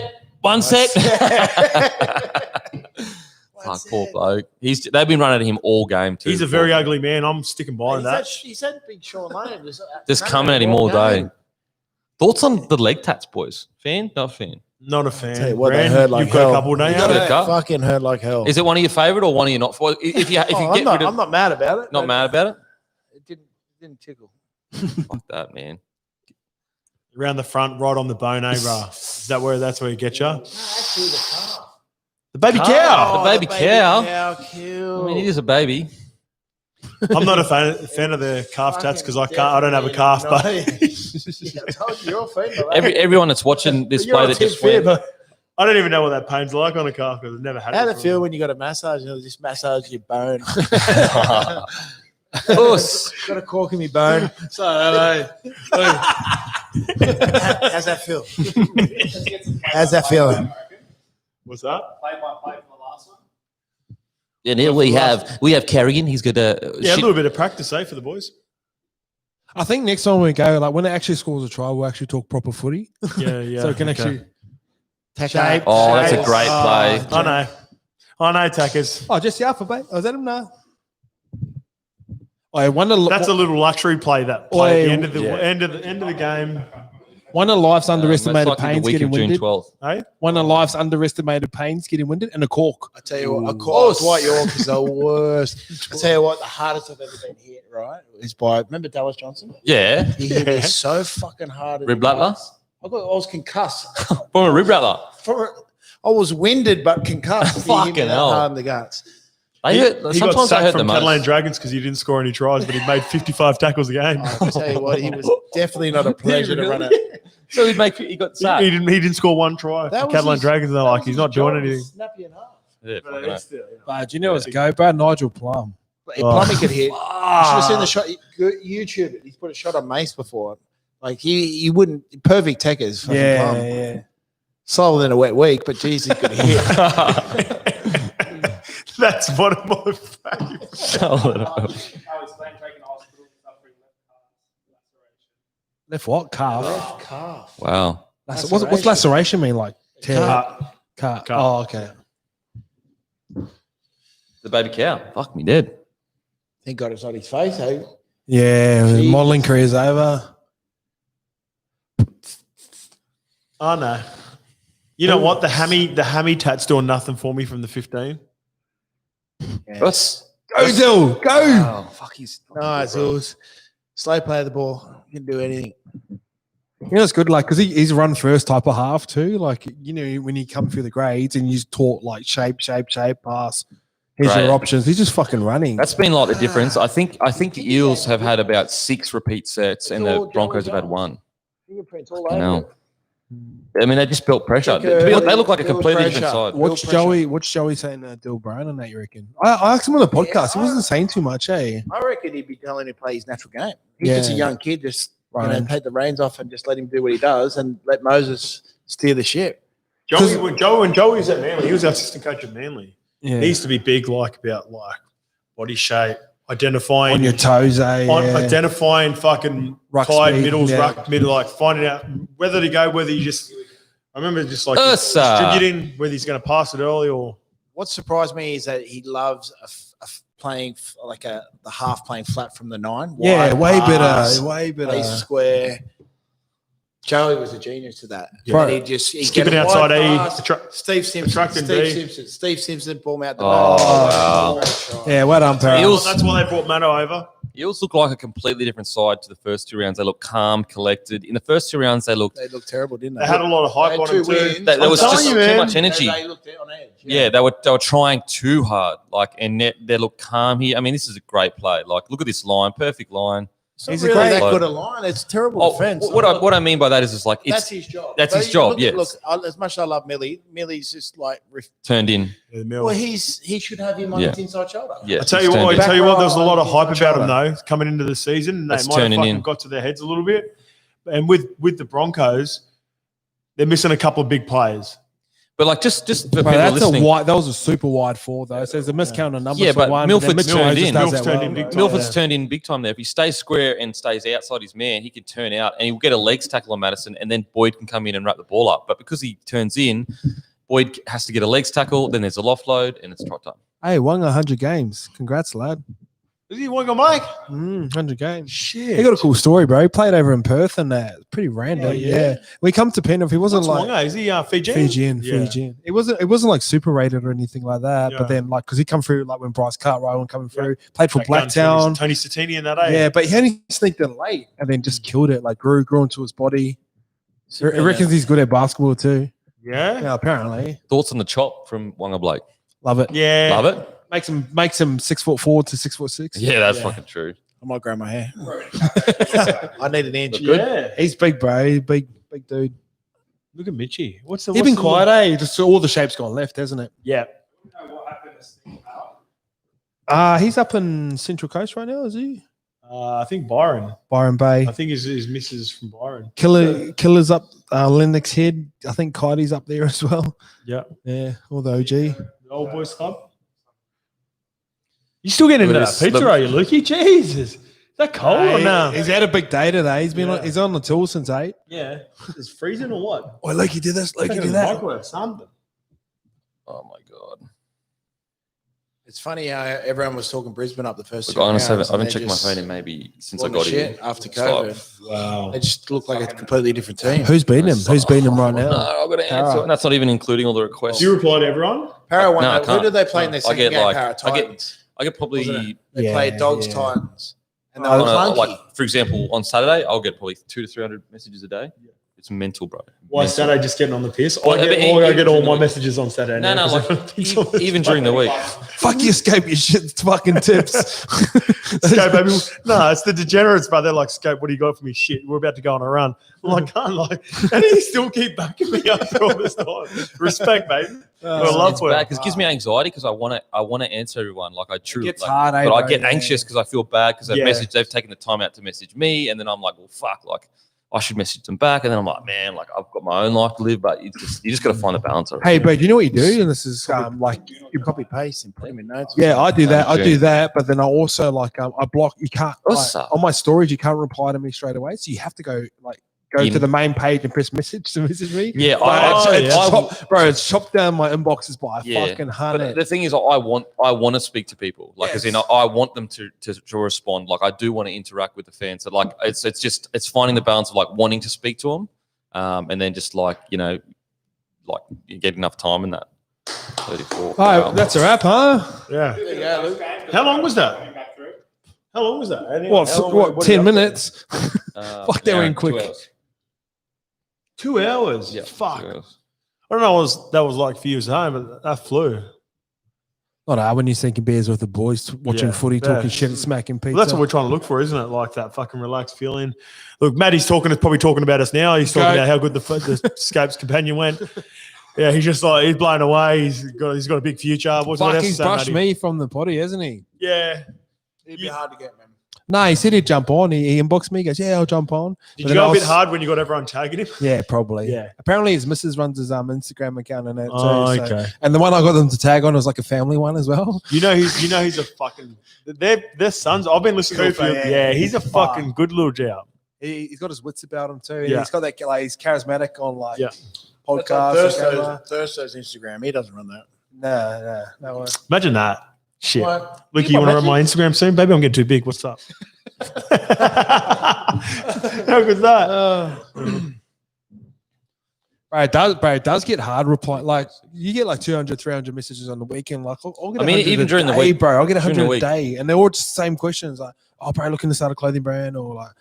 Fuck, poor bloke. They've been running at him all game, too. He's a very ugly man. I'm sticking by that. He's had big Sean Lane. Just coming at him all day. Thoughts on the leg tats, boys? Fan? Not fan. Not a fan. Tell you what, Ren, they hurt like you've got hell. a couple now. They fucking hurt like hell. Is it one of your favourite or one of your not? If you I'm get not, rid of, I'm not mad about it. not mad about it. It didn't tickle. Fuck that, man. Around the front, right on the bone, bruh? Is that's where you get you? No, actually the calf. The baby Oh, cow. the baby cow. Cow. I mean, it is a baby. I'm not a fan of the calf tats because I don't have a calf, but I told you, you're a fan of that. Everyone that's watching this play that just went. I don't even know what that pain's like on a calf because I've never had it. How'd it feel when you got a massage and just massage your bone? Got a cork in my bone. Sorry, how's that feel? How's that feeling? What's that? Play by play for the last one. And here we have Kerrigan. He's got a Yeah, a little bit of practice, for the boys. I think next time we go, like when it actually scores a try, we'll actually talk proper footy. Yeah. So it can actually Shape. Oh, that's a great play. I know, Tackers. Oh, just the alpha, mate. I was at him now. I wonder. That's a little luxury play. That play at the end of the game. One of life's underestimated Most likely pains the week getting of June winded. 12th. Hey, One of life's underestimated pains getting winded, and a cork. I tell you what, of course, Dwight York is the worst. I tell you what, the hardest I've ever been hit, right, is by, remember Dallas Johnson? Yeah. He hit me so fucking hard. Rib rattler? I was concussed. From a rib rattler. I was winded but concussed. He hit me Fucking that hell. hard in the guts. he got Sometimes I sacked hurt from the most. Catalan Dragons because he didn't score any tries, but he made 55 tackles a game. I tell you what, he was definitely not a pleasure to run it. So he got sacked. He didn't score one try. That For was Catalan his- Dragons, they're like, he's not doing anything. Snap you in half. Yeah, But fucking hell. still, But do you know what's go, bro? Nigel Plum. If Plummy could hit, you should have seen the shot. YouTube it. He's put a shot on Mace before. Like he wouldn't. Perfect takers. Plum. Yeah. Slower than a wet week, but geez, he could hit. That's one of my favorites. I was playing taking the hospital suffering laceration. Left what? Calf. Left calf. Wow. What's laceration mean? Like tear? Cut. Oh, okay. The baby cow. Fuck me dead. Thank God it's not his face. Hey, Yeah, Jeez. modelling career's over. Oh no. You know what? The hammy tat's doing nothing for me from the 15. Us. Go, Dill. Go. Oh, fuck. He's nice. It was slow play of the ball. He can do anything. You know, it's good, like, because he's run first type of half too. Like, you know, when you come through the grades and you taught like shape, pass. Here's Great. your options. He's just fucking running. That's been like the difference. I think the Eels have had about 6 repeat sets and the Broncos have had 1. Fingerprints all I over. know. it. I mean, they just built pressure. Think, They look like a build completely pressure. different side. Build pressure. What's Joey saying to Dill Brown on that, you reckon? I asked him on the podcast. He wasn't saying too much, eh? I reckon he'd be telling him to play his natural game. He's Yeah. just a young kid. Just Right. take the reins off and just let him do what he does and let Moses steer the ship. When Joey was at Manly, he was our assistant coach at Manly. Yeah. He used to be big about body shape, identifying On your toes, eh? Yeah. identifying fucking Ruck tight speed, middles, yeah. ruck middle, like finding out whether to go, whether you just. I remember just like Ursa. distributing whether he's going to pass it early or. What surprised me is that he loves playing the half playing flat from the 9. Yeah, Wide way pass, better. Way better. play square. Joey was a genius to that. Yeah. And he'd Skipping get a outside wide E, pass. Steve Simpson. attracting B. Steve Simpson, ball him out the Oh, back. wow. Yeah, well done, Perry. Eels- That's why they brought Mano over. Eels look like a completely different side to the first 2 rounds. They look calm, collected. In the first 2 rounds, they looked. They looked terrible, didn't they? They had a lot of hype They on had them 2 too. wins. There I'm was telling just you, too man. much energy. They looked on edge. Yeah, they were trying too hard. They look calm here. I mean, this is a great play. Like, look at this line, perfect line. It's not He's a really great- that good a line. It's terrible Oh, defense. what I mean by that is just like That's it's his job. that's his But job, Look, yes. as much as I love Millie's just like. turned in. Yeah, Mill. Well, he should have him on Yeah. his inside shoulder. Yeah, I tell it's you turned what, in. there was a lot of hype Back about row. him though coming into the season. And they That's might have turning fucking in. got to their heads a little bit. And with the Broncos, they're missing a couple of big players. But like just for Bro, people that's listening. that was a super wide 4 though. So there's a miscount of numbers. Yeah, for but one, Milford's then Mitchell turned just in. does Milford's that turned well, in big bro. time. Milford's turned in big time there. If he stays square and stays outside his man, he can turn out and he'll get a legs tackle on Madison, and then Boyd can come in and wrap the ball up. But because he turns in, Boyd has to get a legs tackle, then there's a loft load, and it's trot time. Hey, won 100 games. Congrats, lad. Is he one Mike? 100 games. Shit. He got a cool story, bro. He played over in Perth and that. Pretty random. Yeah. When he come to Penrith, he wasn't Is he Fijian? Fijian. It wasn't like super rated or anything like that. But then because he come through like when Bryce Cartwright was coming through, played for Blacktown. Tony Satini in that Yeah, but he only sneaked in late and then just killed it. Like grew into his body. He reckons he's good at basketball too. Yeah, apparently. Thoughts on the chop from Wanga Blake? Love it. Yeah, love it. Makes him 6'4" to 6'6". Yeah, that's fucking true. I might grow my hair. I need an inch. Yeah, he's big, bro. He's big dude. Look at Mitchie. He's been quiet, eh? Just all the shapes gone left, hasn't it? Yeah. What happened to Steve Powell? He's up in Central Coast right now, is he? I think Byron Bay. I think his missus from Byron. Killer's up Lennox Head. I think Kyrie's up there as well. Yeah. Yeah, all the OG. The old boys club. You still getting into that pizza, are you, Lukey? Jesus. Is that cold or no? He's had a big day today. He's on the tools since 8. Yeah. It's freezing or what? Oh, Lukey did this. Lukey did that. Microwave something. Oh my god. It's funny how everyone was talking Brisbane up the first. Look, honestly, I haven't checked my phone in maybe since I got here. After COVID. Wow. They just look like a completely different team. Who's beating him? Who's beating him right now? No, I've got to answer. And that's not even including all the requests. Do you reply to everyone? Para won. No, I Who can't. did they play in their second game? like- Para I get- Titans. I get probably They played Dogs Titans. And they were clunky. like for example on Saturday I'll get probably 200 to 300 messages a day. It's mental, bro. Why Mental. Saturday just getting on the piss? Well, I get all my messages on Saturday. No, now, no, 'cause like everyone thinks I'm even during the week. Fuck you, Scape, your shit fucking tips. Scope, baby. No, it's the degenerates, bro. They're like, Scope, what do you got for me? Shit, we're about to go on a run. I'm like, can't like, and he still keep backing me up for all this time. Respect, mate. I love It's it. bad because it gives me anxiety because I want to answer everyone like I truly. gets hard, eh, but I bro? get anxious because I feel bad because Yeah. they've taken the time out to message me, and then I'm like, well, fuck, like I should message them back, and then I'm like, man, like I've got my own life to live, but you just got to find the balance. of it. Hey, bro, do you know what you do? And this is like, You copy paste and put them in notes. yeah, I do that. I Yeah. do that, but then I also like I block. You can't What's like, up? on my storage. You can't reply to me straight away, so you have to go to the main page and press message to message me. Yeah, It's chopped down my inboxes by Yeah, fucking but 100. the thing is, I want to speak to people, like as in I want them to respond. Like I do want to interact with the fans. So like it's finding the balance of like wanting to speak to them, and then just like like you get enough time in that. 34. Oh, that's a wrap, huh? Yeah. Yeah, Luke. How long was that? How long was that? What 10 minutes? Fuck, they yeah, went quick. 2 hours. 2 hours. Yeah, Fuck. 2 hours. I don't know what that was like for you at home, but that flew. Not hard when you're sinking beers with the boys, watching footy, talking shit and smacking pizza. Well, that's what we're trying to look for, isn't it? Like that fucking relaxed feeling. Look, Matty's probably talking about us now. He's talking about how good the Scape's companion went. Yeah, he's just like he's blown away. He's got a big future. Fuck, he's brushed me from the potty, hasn't he? Yeah. It'd be hard to get, man. No, he said he'd jump on. He inboxed me. He goes, yeah, I'll jump on. Did you go a bit hard when you got everyone tagging him? Yeah, probably. Yeah. Apparently his missus runs his Instagram account and that Oh, too. So- okay. and the one I got them to tag on was like a family one as well. He's a fucking their sons. I've been listening to a few. Cooper, Yeah, he's a fucking good little job. He's got his wits about him too. Yeah. He's got that like he's charismatic on like Yeah. podcasts. Thursday's Instagram. He doesn't run that. No. Imagine that. Shit. What? Look, you want to run my Instagram soon? Baby, I'm getting too big. What's up? How good's that? Bro, it does get hard reply. Like you get like 200, 300 messages on the weekend. Like I'll get 100 even a during the day, week, bro. I'll get during 100 the a week. day, and they're all just the same questions. Like, oh, bro, looking to start a clothing brand, or like,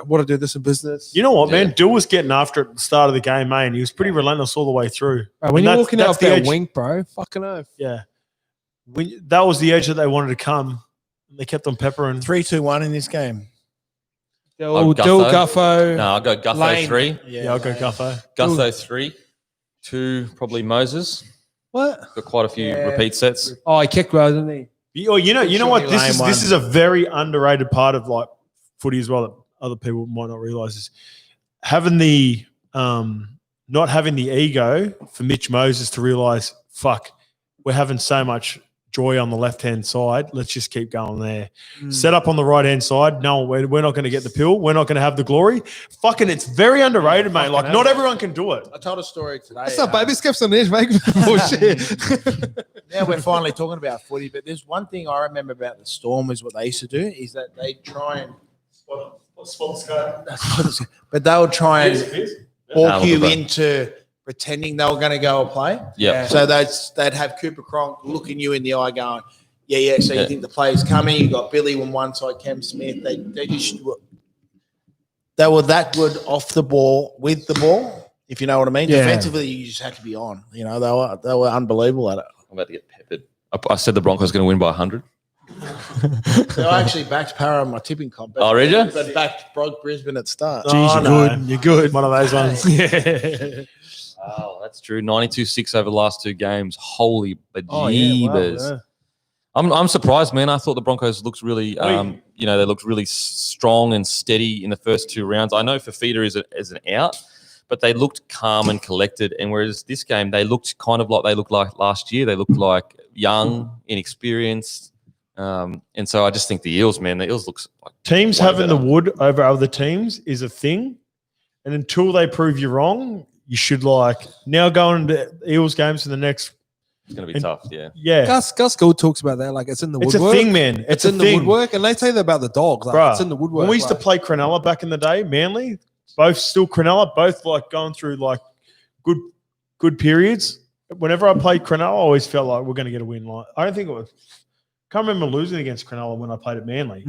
what to do this in business. You know what, Yeah. man? Dill was getting after it at the start of the game, man. He was pretty relentless all the way through. Bro, when And you're that's- walking out that's of the that edge. wink, bro, fucking oath. Yeah. That was the edge that they wanted to come. They kept on peppering. 3-2-1 in this game. Dill Gutho. Guffo. No, I'll go Gutho Lane. 3, Yeah, I'll go Guffo. Gutho 3, 2 probably Moses. What? Got quite a few repeat sets. Oh, he kicked well, didn't he? You know what? Lane won. This is a very underrated part of like footy as well that other people might not realize is having the not having the ego for Mitch Moses to realize, fuck, we're having so much Joy on the left-hand side. Let's just keep going there. Set up on the right-hand side. No, we're not going to get the pill. We're not going to have the glory. Fucking, it's very underrated, mate. Like, not everyone can do it. I told a story today. What's up, baby? Skips on edge, mate. Bullshit. Now we're finally talking about footy, but there's one thing I remember about the Storm is what they used to do is that they try and but they would try and walk you into pretending they were going to go and play. Yeah. So they'd have Cooper Cronk looking you in the eye going, yeah. So you think the play's coming. You got Billy on one side, Kemp Smith. They were that good off the ball, with the ball, if you know what I mean. Yeah. Defensively, you just had to be on. You know, they were unbelievable at it. I'm about to get peppered. I said the Broncos going to win by 100. So I actually backed Parra on my tipping comp. Oh, did you? But backed Brisbane at start. Jeez, no. You're good. One of those ones. Yeah. Oh, that's true. 92-6 over the last 2 games. Holy bejeebers. Oh, yeah. I'm surprised, man. I thought the Broncos looked really, they looked really strong and steady in the first 2 rounds. I know Fafita is an out, but they looked calm and collected. And whereas this game, they looked kind of like they looked like last year. They looked like young, inexperienced. And so I just think the Eels looks like Teams having the wood over other teams is a thing. And until they prove you wrong, you should now go into Eels games for the next. It's going to be tough, yeah. Yeah. Gus Gould talks about that. Like, it's in the It's woodwork. a thing, man. It's a in thing. the woodwork. And they say that about the dogs. Like, Bruh, it's in the woodwork. when we used to play Cronulla back in the day, Manly, both still Cronulla, both going through good periods. Whenever I played Cronulla, I always felt like we're going to get a win. I don't think it was. Can't remember losing against Cronulla when I played at Manly.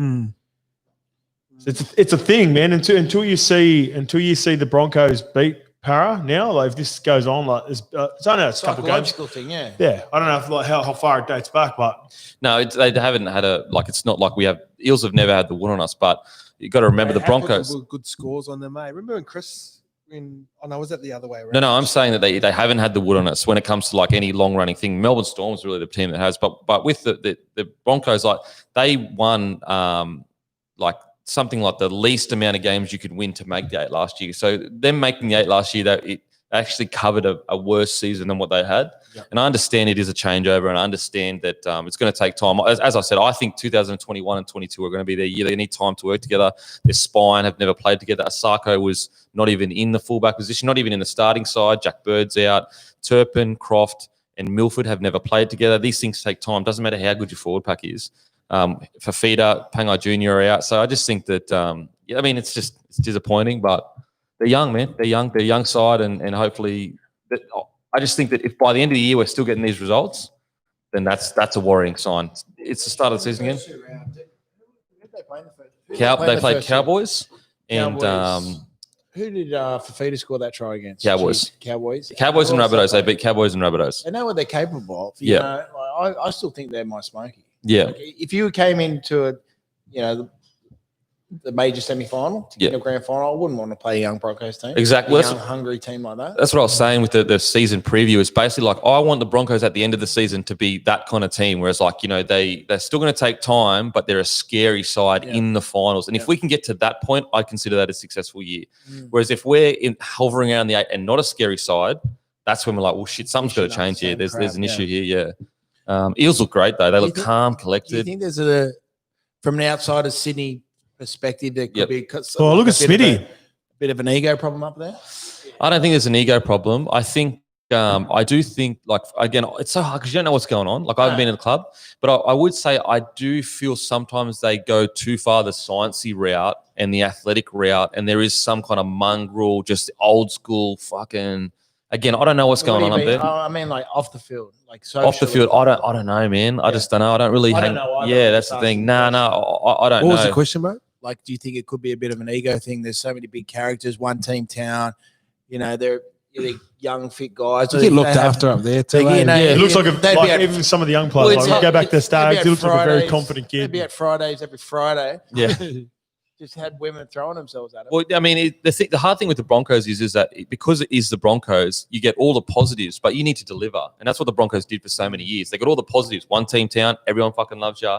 It's a thing, man. Until you see the Broncos beat Parra now, if this goes on, it's only a couple games. Thing, yeah. Yeah, I don't know how far it dates back, but No, they haven't had it's not like we have – Eels have never had the wood on us, but you got to remember the Broncos. Good scores on them, mate. Remember when Chris – was that the other way around? No, I'm saying that they haven't had the wood on us when it comes to any long-running thing. Melbourne Storm's really the team that has. But with the Broncos, they won something like the least amount of games you could win to make the 8 last year. So them making the 8 last year, it actually covered a worse season than what they had. Yep. And I understand it is a changeover, and I understand that it's going to take time. As I said, I think 2021 and 22 are going to be their year. They need time to work together. Their spine have never played together. Asako was not even in the fullback position, not even in the starting side. Jack Bird's out. Turpin, Croft, and Milford have never played together. These things take time. Doesn't matter how good your forward pack is. Fafita, Pangai Jr. are out. So I just think that, it's disappointing, but they're young, man. They're young side, and hopefully I just think that if by the end of the year we're still getting these results, then that's a worrying sign. It's the start of the season again. They played Cowboys. And who did Fafita score that try against? Cowboys. Cowboys and Rabbitohs. They beat Cowboys and Rabbitohs. They know what they're capable of. Yeah. I still think they're my smoky. Yeah. If you came into the major semi-final to get a grand final, I wouldn't want to play a young Broncos team. Exactly. A young, hungry team like that. That's what I was saying with the season preview. It's basically I want the Broncos at the end of the season to be that kind of team, whereas they're still going to take time, but they're a scary side in the finals. And if we can get to that point, I consider that a successful year. Whereas if we're hovering around the 8 and not a scary side, that's when we're like, well, shit, something's got to change here. There's an issue here, yeah. Eels look great, though. They look calm, collected. Do you think there's from an outside of Sydney perspective, there could be look at Smitty. A bit of an ego problem up there? I don't think there's an ego problem. I think I do think again, it's so hard because you don't know what's going on. I haven't been in the club, but I would say I do feel sometimes they go too far the sciencey route and the athletic route, and there is some kind of mongrel, just old school fucking. Again, I don't know what's going on up there. I mean, off the field, off the field. I don't know, man. I just don't know. I don't really. Yeah, that's the thing. No, I don't know. What was the question, bro? Do you think it could be a bit of an ego thing? There's so many big characters, one team town. They're young, fit guys. You get looked after up there too. It looks like even some of the young players. Go back to Stags. He looks like a very confident kid. They'd be at Fridays every Friday. Yeah. Just had women throwing themselves at it. Well, I mean, the hard thing with the Broncos is that because it is the Broncos, you get all the positives, but you need to deliver. And that's what the Broncos did for so many years. They got all the positives. One team town, everyone fucking loves you.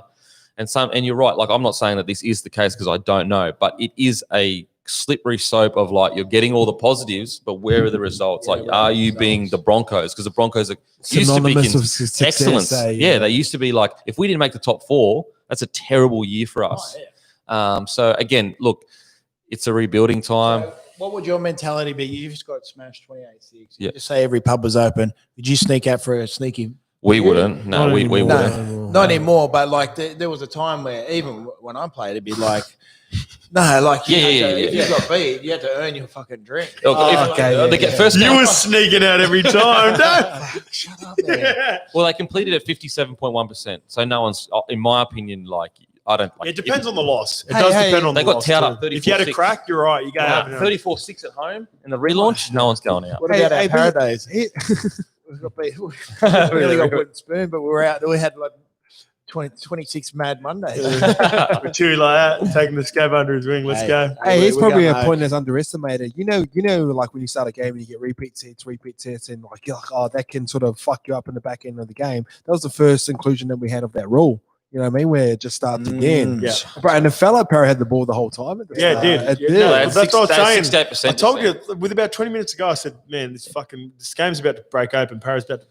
And you're right. I'm not saying that this is the case because I don't know, but it is a slippery slope of like you're getting all the positives, but where are the results? Like, are you being the Broncos? Because the Broncos are used to be excellence. Yeah, they used to be like, if we didn't make the top 4, that's a terrible year for us. So again, look, it's a rebuilding time. So what would your mentality be? You just got smashed 28-6. Yeah. Just say every pub was open. Would you sneak out for a sneaky? We wouldn't. No, we wouldn't. Not anymore. But like there was a time where even when I played, it'd be like, no, like if you got beat, you had to earn your fucking drink. First you were sneaking out every time. No. Shut up, man. Well, they completed at 57.1%. So no one's, in my opinion, like I don't. Like, it depends on the loss. It does depend on the loss. They got towed up 34-6. If you had a crack, you're right. You go 34-6 at home in the relaunch. No one's going out. What about our Paradise? We got beat. We really got wooden spoon, but we were out. We had like 26 Mad Mondays. We're chewy like that, taking the scab under his wing. Let's go. Hey, he's probably a point that's underestimated. You know, like when you start a game and you get repeat hits, and like you're like, oh, that can sort of fuck you up in the back end of the game. That was the first inclusion that we had of that rule. You know what I mean? Where it just starts again. Yeah. And the fellow Parra had the ball the whole time. At the start. It did. No, That's what I was saying. 68%. I told you with about 20 minutes ago, I said, man, this game's about to break open. Parra's about to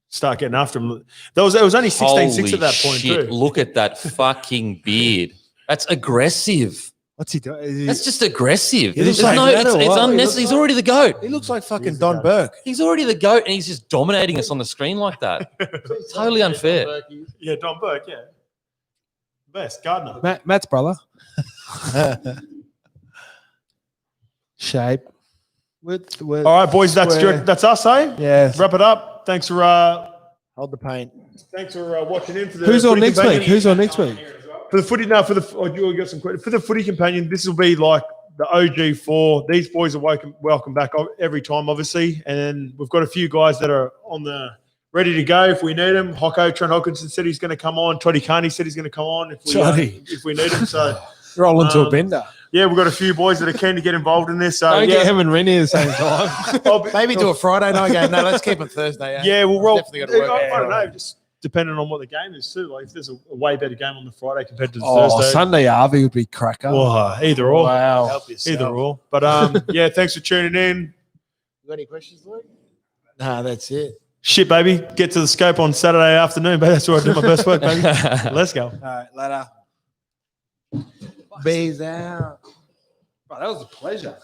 start getting after him. It was only 16-6 at that point too. Look at that fucking beard. That's aggressive. What's he doing? That's just aggressive. He looks It's like unnecessary. He's already the GOAT. He looks like fucking Don Burke. He's already the GOAT, and he's just dominating us on the screen like that. Totally unfair. Yeah, Don Burke, yeah. Best, Gardner. Matt's brother. Shape. All right, boys, that's us, eh? Yeah. Wrap it up. Thanks for Hold the paint. Thanks for watching in for the Who's on Footy next Companion. week? Who's on next week? For the footy now, for the Footy Companion, this will be like the OG4. These boys are welcome back every time, obviously, and we've got a few guys that are ready to go if we need them. Trent Hawkinson said he's going to come on. Toddy Carney said he's going to come on if we need him. So roll into a bender. Yeah, we've got a few boys that are keen to get involved in this. So Don't get him and Reni at the same time. Maybe do a Friday night game. No, let's keep it Thursday. Yeah, we'll roll. Definitely gotta work I don't out. know, just depending on what the game is too. Like if there's a way better game on the Friday compared to the Thursday. Sunday Arvey would be cracker. Either or. Wow. Help yourself. Either or. But yeah, thanks for tuning in. You got any questions, Luke? Nah, that's it. Shit, baby. Get to the scope on Saturday afternoon, baby. That's where I do my best work, baby. Let's go. All right, later. Bees out. That was a pleasure.